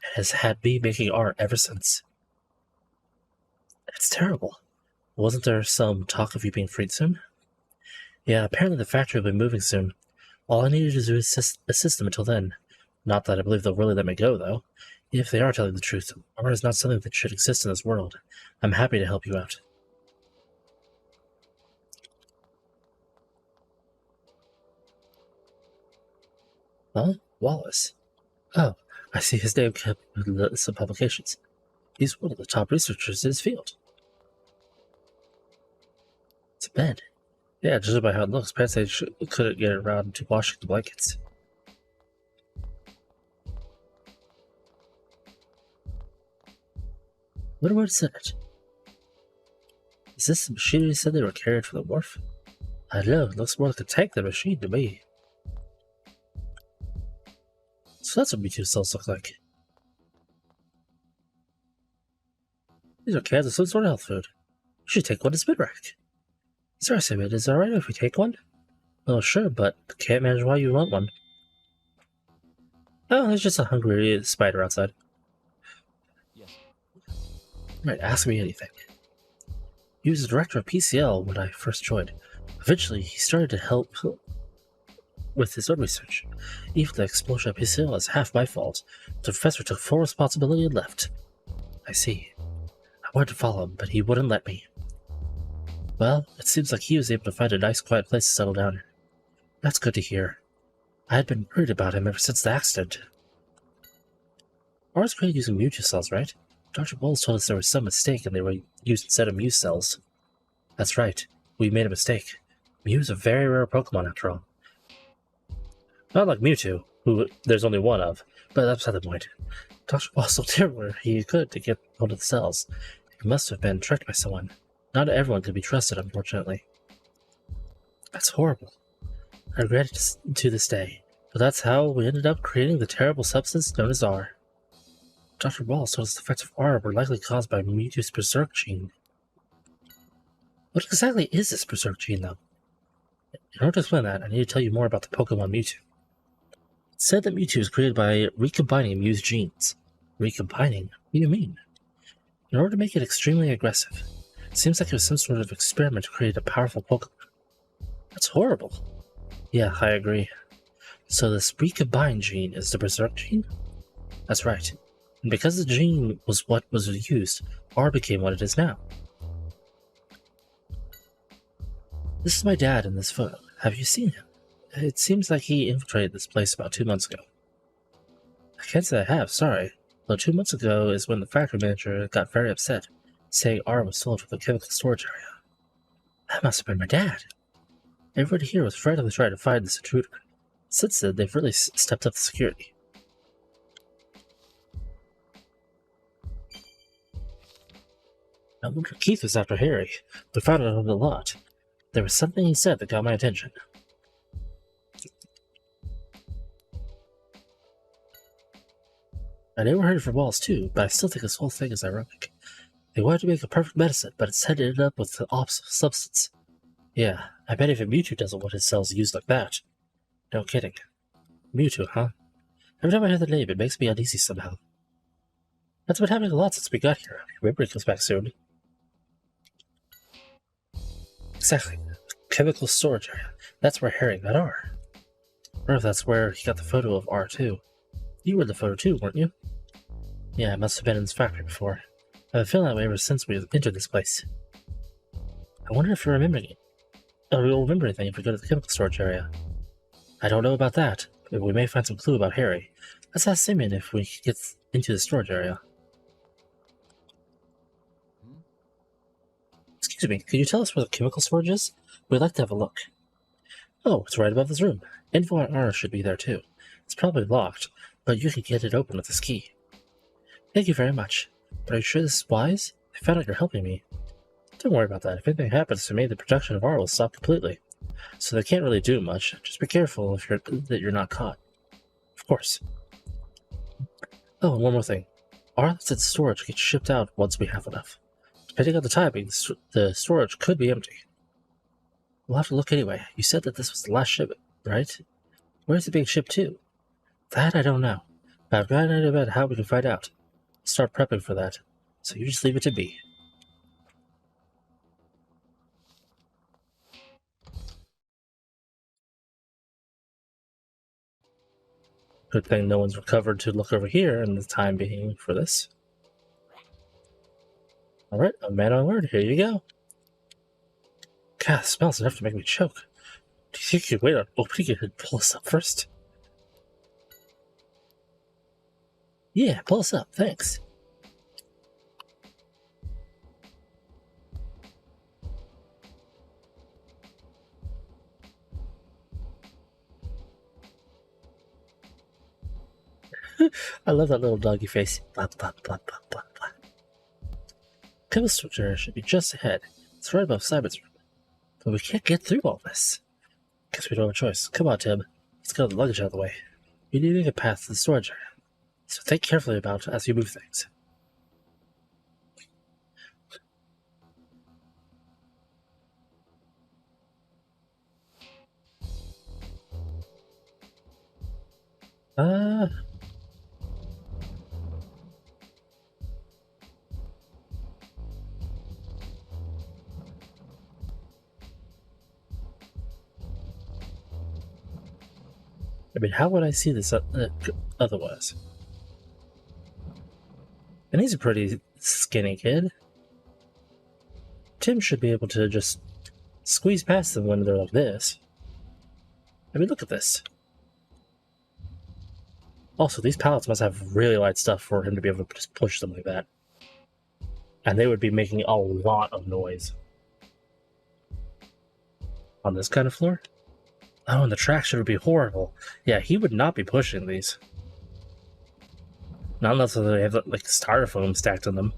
and has had me making art ever since. It's terrible. Wasn't there some talk of you being freed soon? Yeah, apparently the factory will be moving soon. All I needed to do is assist them until then. Not that I believe they'll really let me go, though. If they are telling the truth, art is not something that should exist in this world. I'm happy to help you out. Huh? Wallace? Oh, I see his name kept with some publications. He's one of the top researchers in his field. It's a bed. Yeah, judging by how it looks, perhaps they couldn't get around to washing the blankets. What is it? Is this the machine you said they were carried from the wharf? I don't know, it looks more like a tank than a machine to me. So that's what Mewtwo cells look like. These are cans of some sort of health food. You should take one to Spin Rack. Sorry, Simon, is it alright if we take one? Well, sure, but can't imagine why you want one. Oh, there's just a hungry spider outside. Yes. Right, ask me anything. He was the director of PCL when I first joined. Eventually, he started to help with his own research. Even the explosion at PCL is half my fault. The professor took full responsibility and left. I see. I wanted to follow him, but he wouldn't let me. Well, it seems like he was able to find a nice quiet place to settle down in. That's good to hear. I had been worried about him ever since the accident. Ours created using Mewtwo cells, right? Dr. Bowles told us there was some mistake and they were used instead of Mew cells. That's right. We made a mistake. Mew is a very rare Pokemon after all. Not like Mewtwo, who there's only one of, but that's not the point. Dr. Bowles did everywhere he could to get hold of the cells. He must have been tricked by someone. Not everyone could be trusted, unfortunately. That's horrible. I regret it to this day, but that's how we ended up creating the terrible substance known as R. Dr. Bowles told us the effects of R were likely caused by Mewtwo's Berserk gene. What exactly is this Berserk gene, though? In order to explain that, I need to tell you more about the Pokemon Mewtwo. It's said that Mewtwo was created by recombining Mew's genes. Recombining? What do you mean? In order to make it extremely aggressive. It seems like it was some sort of experiment to create a powerful Pokemon. That's horrible. Yeah, I agree. So this recombine gene is the Berserk gene? That's right. And because the gene was what was used, R became what it is now. This is my dad in this photo. Have you seen him? It seems like he infiltrated this place about 2 months ago. I can't say I have, sorry. Though 2 months ago is when the factory manager got very upset, saying R was sold from the chemical storage area. That must have been my dad. Everybody here was frantically trying to find this intruder. Since then, they've really stepped up the security. No wonder Keith was after Harry. We found out a lot. There was something he said that got my attention. I never heard it from Walls too, but I still think this whole thing is ironic. They wanted to make a perfect medicine, but instead ended up with the opposite substance. Yeah, I bet if a Mewtwo doesn't want his cells used like that. No kidding. Mewtwo, huh? Every time I hear the name, it makes me uneasy somehow. That's been happening a lot since we got here. Remember, he comes back soon. Exactly. Chemical storage area. That's where Harry got R. Or if that's where he got the photo of R too. You were in the photo too, weren't you? Yeah, I must have been in this factory before. I've been feeling that way ever since we entered this place. I wonder if you're remembering it. Or you'll remember anything if we go to the chemical storage area. I don't know about that, but we may find some clue about Harry. Let's ask Simeon if we get into the storage area. Excuse me, could you tell us where the chemical storage is? We'd like to have a look. Oh, it's right above this room. Info on ours should be there too. It's probably locked, but you can get it open with this key. Thank you very much. But are you sure this is wise? I found out you're helping me. Don't worry about that. If anything happens to me, the production of R will stop completely. So they can't really do much. Just be careful that you're not caught. Of course. Oh, and one more thing. R that's in storage gets shipped out once we have enough. Depending on the timing, the storage could be empty. We'll have to look anyway. You said that this was the last shipment, right? Where is it being shipped to? That I don't know. But I've got an idea about how we can find out. Start prepping for that. So you just leave it to me. Good thing no one's recovered to look over here in the time being for this. Alright, a man on word, here you go. God, it smells enough to make me choke. Do you think you could wait on opening it and pull us up first? Yeah, pull us up, thanks. I love that little doggy face. Blah, blah, blah, blah, blah, blah. Chemist switcher should be just ahead. It's right above Simon's room. But we can't get through all this. Guess we don't have a choice. Come on, Tim. Let's get the luggage out of the way. We need to get past the storage area. So think carefully about it as you move things. I mean, how would I see this otherwise? And he's a pretty skinny kid. Tim should be able to just squeeze past them when they're like this. I mean, look at this. Also, these pallets must have really light stuff for him to be able to just push them like that. And they would be making a lot of noise. On this kind of floor? Oh, and the traction would be horrible. Yeah, he would not be pushing these. Not unless they have like styrofoam stacked on them.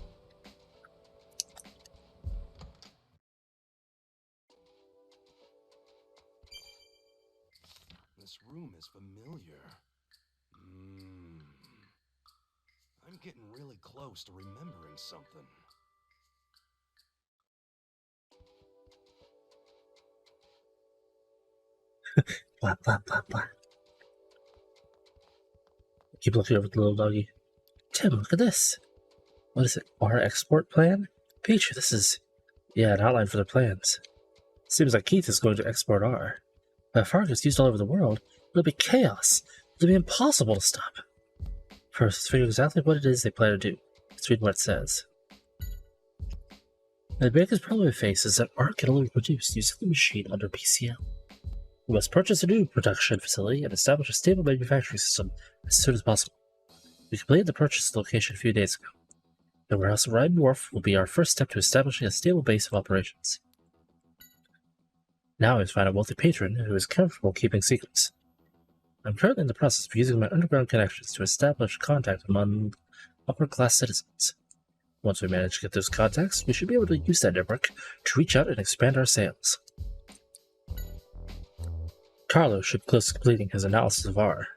This room is familiar. I'm getting really close to remembering something. Blah, blah, blah, blah. Keep looking over at the little doggy. Tim, look at this. What is it? Our export plan? Pikachu, this is... Yeah, an outline for the plans. Seems like Keith is going to export R. But if R gets used all over the world, it'll be chaos. It'll be impossible to stop. First, let's figure exactly what it is they plan to do. Let's read what it says. The biggest problem we face is that R can only be produced using the machine under PCL. We must purchase a new production facility and establish a stable manufacturing system as soon as possible. We completed the purchase location a few days ago. The warehouse at Ryan Wharf will be our first step to establishing a stable base of operations. Now we must find a wealthy patron who is comfortable keeping secrets. I'm currently in the process of using my underground connections to establish contact among upper-class citizens. Once we manage to get those contacts, we should be able to use that network to reach out and expand our sales. Carlo should be close to completing his analysis of R.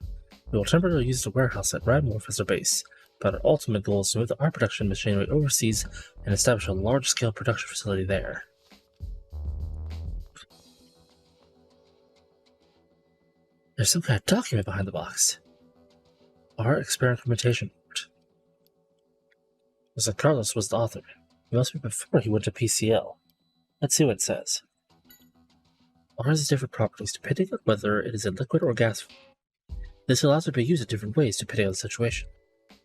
We will temporarily use the warehouse at Ryan Wharf as our base, but our ultimate goal is to move the R production machinery overseas and establish a large-scale production facility there. There's some kind of document behind the box. R experimentation report. Looks like Carlos was the author. It must be before he went to PCL. Let's see what it says. R has different properties depending on whether it is in liquid or gas form. This allows it to be used in different ways depending on the situation.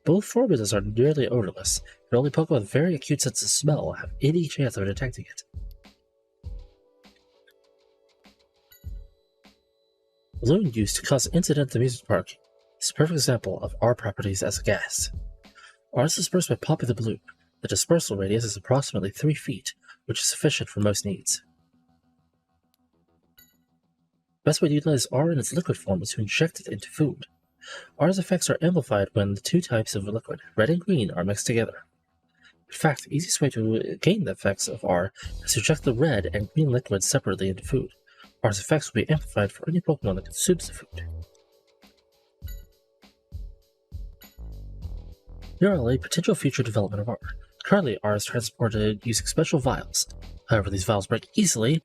Both formulas are nearly odorless, and only Pokemon with very acute sense of smell have any chance of detecting it. Balloon used to cause incident at the amusement park is a perfect example of R properties as a gas. R is dispersed by popping the balloon. The dispersal radius is approximately 3 feet, which is sufficient for most needs. best way to utilize R in its liquid form is to inject it into food. R's effects are amplified when the two types of liquid, red and green, are mixed together. In fact, the easiest way to gain the effects of R is to inject the red and green liquids separately into food. R's effects will be amplified for any Pokemon that consumes the food. Here are a potential future development of R. Currently, R is transported using special vials. However, these vials break easily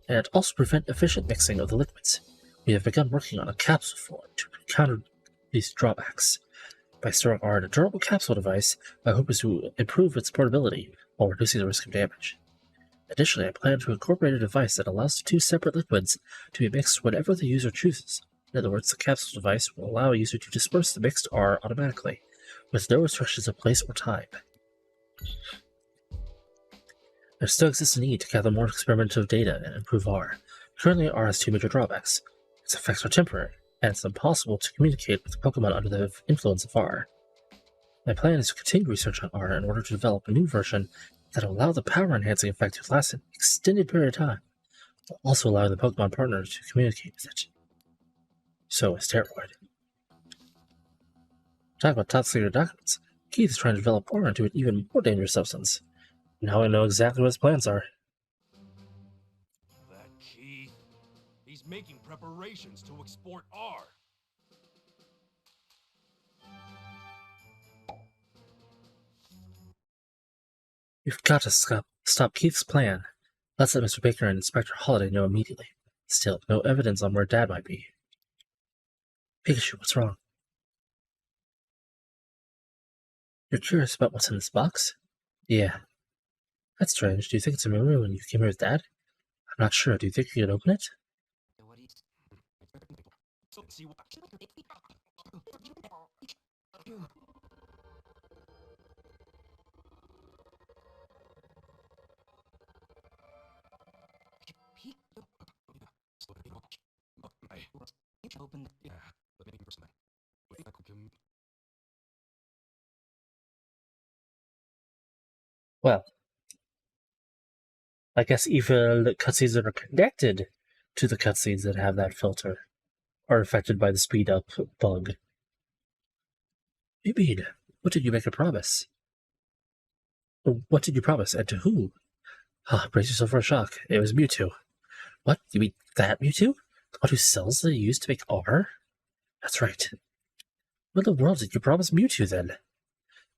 and also prevent efficient mixing of the liquids. We have begun working on a capsule form to counter these drawbacks. By storing R in a durable capsule device, my hope is to improve its portability while reducing the risk of damage. Additionally, I plan to incorporate a device that allows the two separate liquids to be mixed whenever the user chooses. In other words, the capsule device will allow a user to disperse the mixed R automatically, with no restrictions of place or time. There still exists a need to gather more experimental data and improve R. Currently, R has two major drawbacks. Its effects are temporary, and it's impossible to communicate with the Pokemon under the influence of R. My plan is to continue research on R in order to develop a new version that will allow the power-enhancing effect to last an extended period of time, while also allowing the Pokemon partner to communicate with it. So, steroid. Talk about top secret documents. Keith is trying to develop R into an even more dangerous substance. Now I know exactly what his plans are. That Keith. He's making preparations to export R. We've got to stop Keith's plan. Let's let Mr. Baker and Inspector Holiday know immediately. Still, no evidence on where Dad might be. Pikachu, what's wrong? You're curious about what's in this box? Yeah. That's strange. Do you think it's a memory when you came here with Dad? I'm not sure. Do you think you can open it? Open. Well, I guess even the cutscenes that are connected to the cutscenes that have that filter are affected by the speed up bug. You mean, what did you make a promise? What did you promise, and to who? Brace yourself for a shock. It was Mewtwo. What? You mean that Mewtwo? The one who sells the used to make R? That's right. What in the world did you promise Mewtwo then?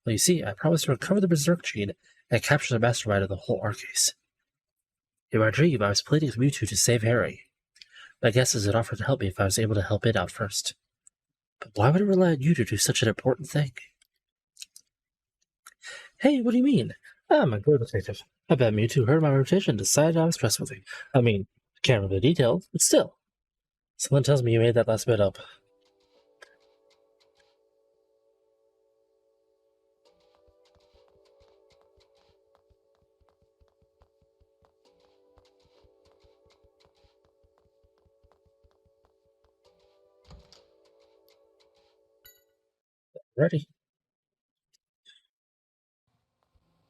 Well, you see, I promised to recover the Berserk gene and capture the mastermind of the whole R case. In my dream, I was pleading with Mewtwo to save Harry. My guess is it offered to help me if I was able to help it out first. But why would it rely on you to do such an important thing? Hey, what do you mean? I'm a good detective. I bet Mewtwo heard my reputation and decided I was trustworthy. I mean, I can't remember the details, but still. Someone tells me you made that last bit up. Ready?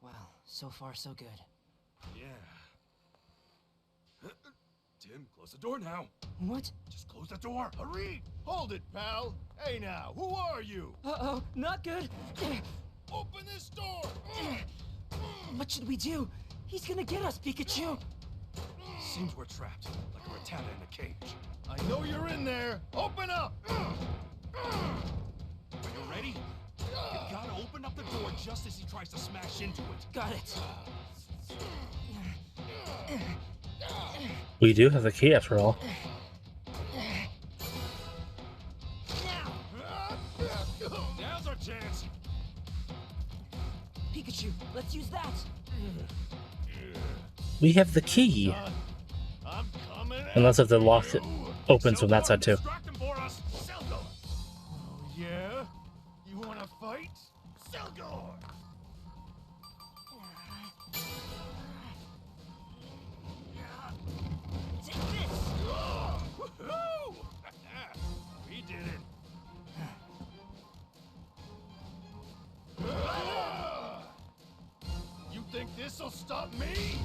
Well, so far so good. Yeah. Tim, close the door now. What? Just close the door. Hurry! Hold it, pal. Hey now, who are you? Uh-oh, not good. Open this door! What should we do? He's gonna get us, Pikachu. Seems we're trapped, like a rattata in a cage. I know you're in there. Open up! Are you ready? You gotta open up the door just as he tries to smash into it. Got it. We do have the key after all. Now's our chance. Pikachu, let's use that. We have the key. I'm coming. Unless if the lock opens from that side too. Distract him for us. Selgo. Oh, yeah? You wanna fight? Selgor! Take this. Woohoo! We did it. You think this'll stop me?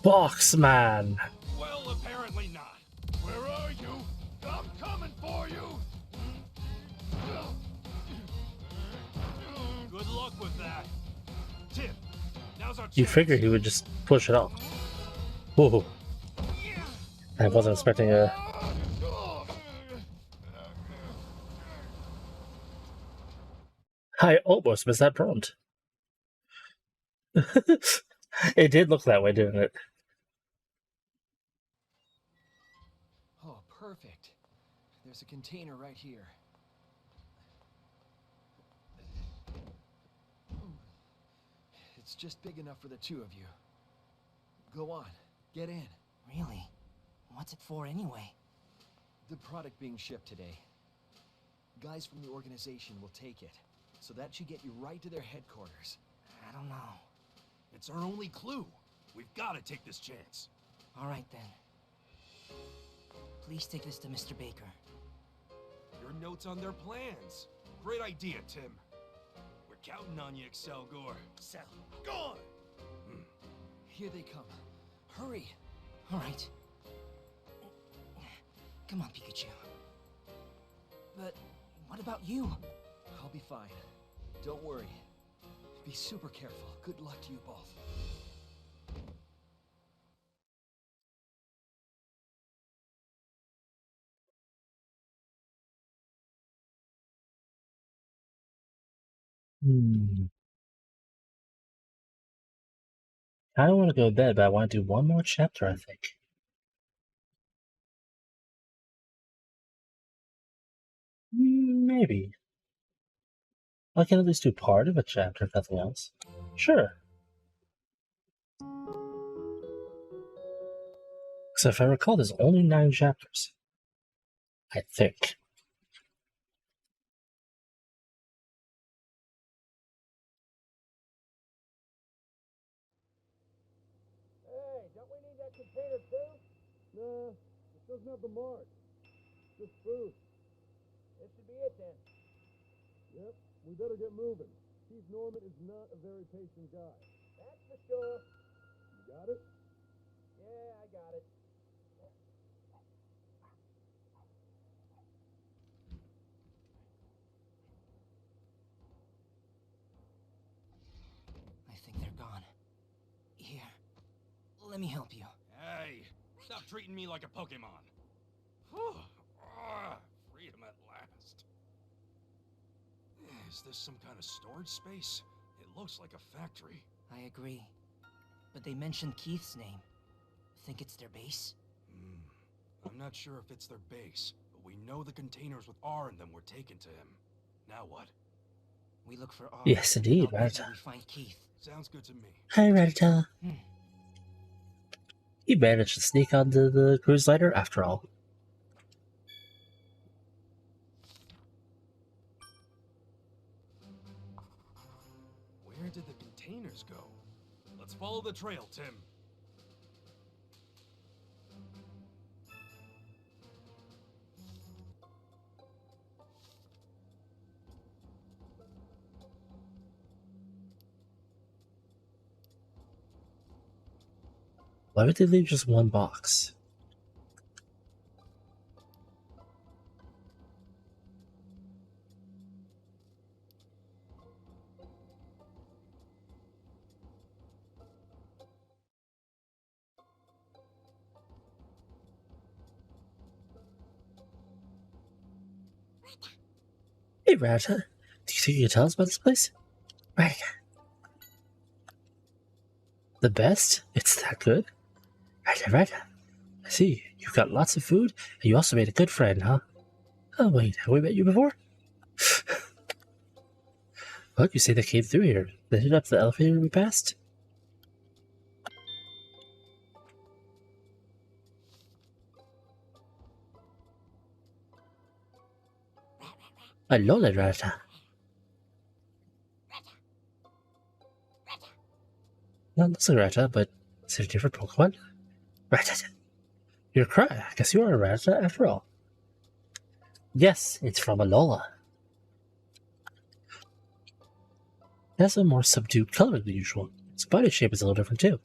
Boxman. Well, apparently not. Well, Now's our You'd chance. figure he would just push it off. Whoa. I wasn't expecting a... I almost missed that prompt. It did look that way, didn't it? Oh, perfect. There's a container right here. It's just big enough for the two of you. Go on, get in. Really? What's it for anyway? The product being shipped today. Guys from the organization will take it, so that should get you right to their headquarters. I don't know. It's our only clue. We've got to take this chance. All right, then. Please take this to Mr. Baker. Your notes on their plans. Great idea, Tim. We're counting on you, Excel Gore. Sal, go on! Here they come. Hurry! All right. Come on, Pikachu. But what about you? I'll be fine. Don't worry. Be super careful. Good luck to you both. I don't want to go to bed, but I want to do one more chapter, I think. Maybe. I can at least do part of a chapter, if nothing else. Sure. Because if I recall, there's only 9 chapters. I think. Hey, don't we need that container too? Nah, it doesn't have the mark. Just food. This should be it then. Yep, we better get moving. Chief Norman is not a very patient guy. That's for sure. You got it? Yeah, I got it. I think they're gone. Here, let me help you. Hey, stop treating me like a Pokemon. Freedom at last. Is this some kind of storage space? It looks like a factory. I agree. But they mentioned Keith's name. Think it's their base? I'm not sure if it's their base, but we know the containers with R in them were taken to him. Now what? We look for R. Yes, indeed, Maybe Rattata. we find Keith. Sounds good to me. Hi, Rattata. He managed to sneak onto the cruise liner after all. Where did the containers go? Let's follow the trail, Tim. Why would they leave just one box? Hey, Rattata. Do you think you can tell us about this place? Rattata. The best? It's that good? Rattata. I see. You've got lots of food, and you also made a good friend, huh? Oh, wait. Have we met you before? Well, you say they came through here. They hit up the elevator we passed? Alola, Rattata. Well, looks like Rattata, but is it a different Pokemon? Rattata. You're correct. I guess you are a Rattata after all. Yes, it's from Alola. It has a more subdued color than usual. Its body shape is a little different too.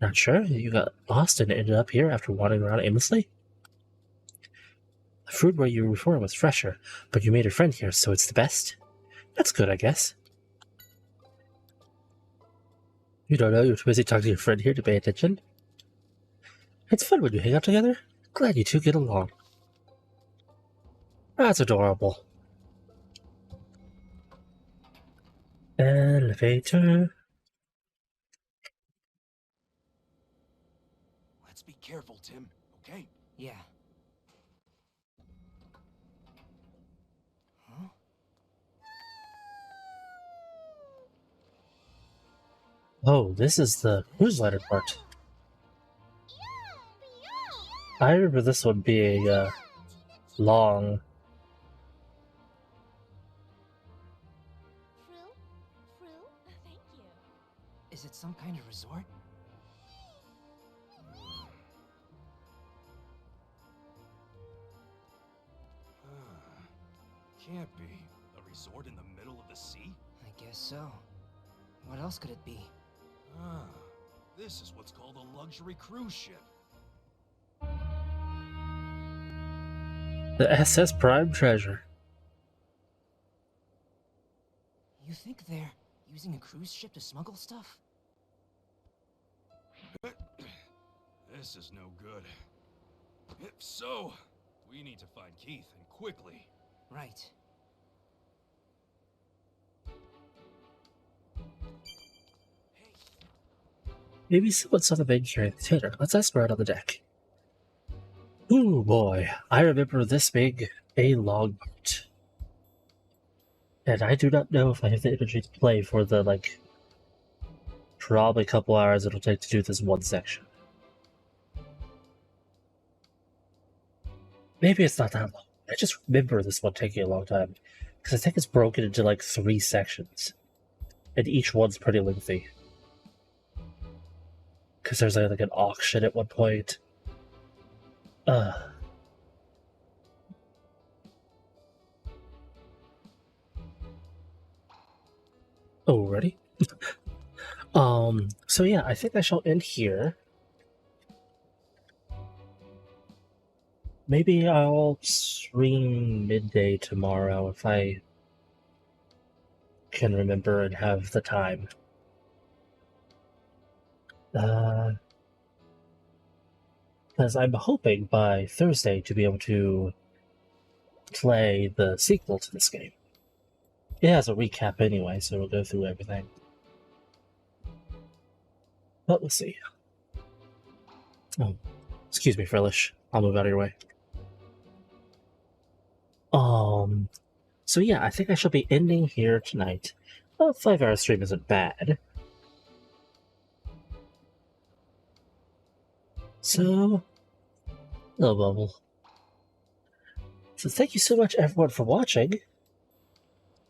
Not sure? You got lost and ended up here after wandering around aimlessly? The food where you were before was fresher, but you made a friend here, so it's the best? That's good, I guess. You don't know, you're too busy talking to your friend here to pay attention. It's fun when you hang out together. Glad you two get along. That's adorable. Elevator. Let's be careful, Tim, okay? Yeah. Huh? Oh, this is the cruise liner part. I remember this one being long. Thank you. Is it some kind of resort? Can't be. A resort in the middle of the sea? I guess so. What else could it be? Ah, this is what's called a luxury cruise ship. The SS Prime Treasure. You think they're using a cruise ship to smuggle stuff? This is no good. If so, we need to find Keith, and quickly. Right. Maybe someone saw the main carrying the container. Let's ask around on the deck. Ooh boy, I remember this being a long boat. And I do not know if I have the energy to play for the, probably a couple hours it'll take to do this one section. Maybe it's not that long. I just remember this one taking a long time. Because I think it's broken into 3 sections. And each one's pretty lengthy. Because there's an auction at one point. Oh, ready? So yeah, I think I shall end here. Maybe I'll stream midday tomorrow if I can remember and have the time. Because I'm hoping by Thursday to be able to play the sequel to this game. It has a recap anyway, so it'll go through everything. But we'll see. Oh, excuse me, Frillish. I'll move out of your way. So yeah, I think I shall be ending here tonight. A 5-hour stream isn't bad. So, no bubble. So thank you so much everyone for watching.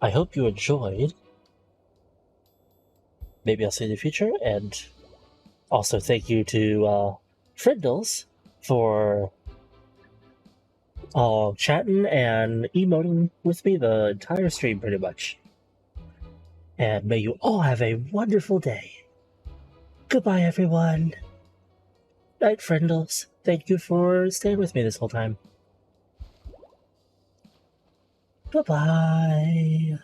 I hope you enjoyed. Maybe I'll see you in the future, and also thank you to Frindles for chatting and emoting with me the entire stream pretty much. And may you all have a wonderful day. Goodbye everyone. Night Frindles. Thank you for staying with me this whole time. Bye-bye.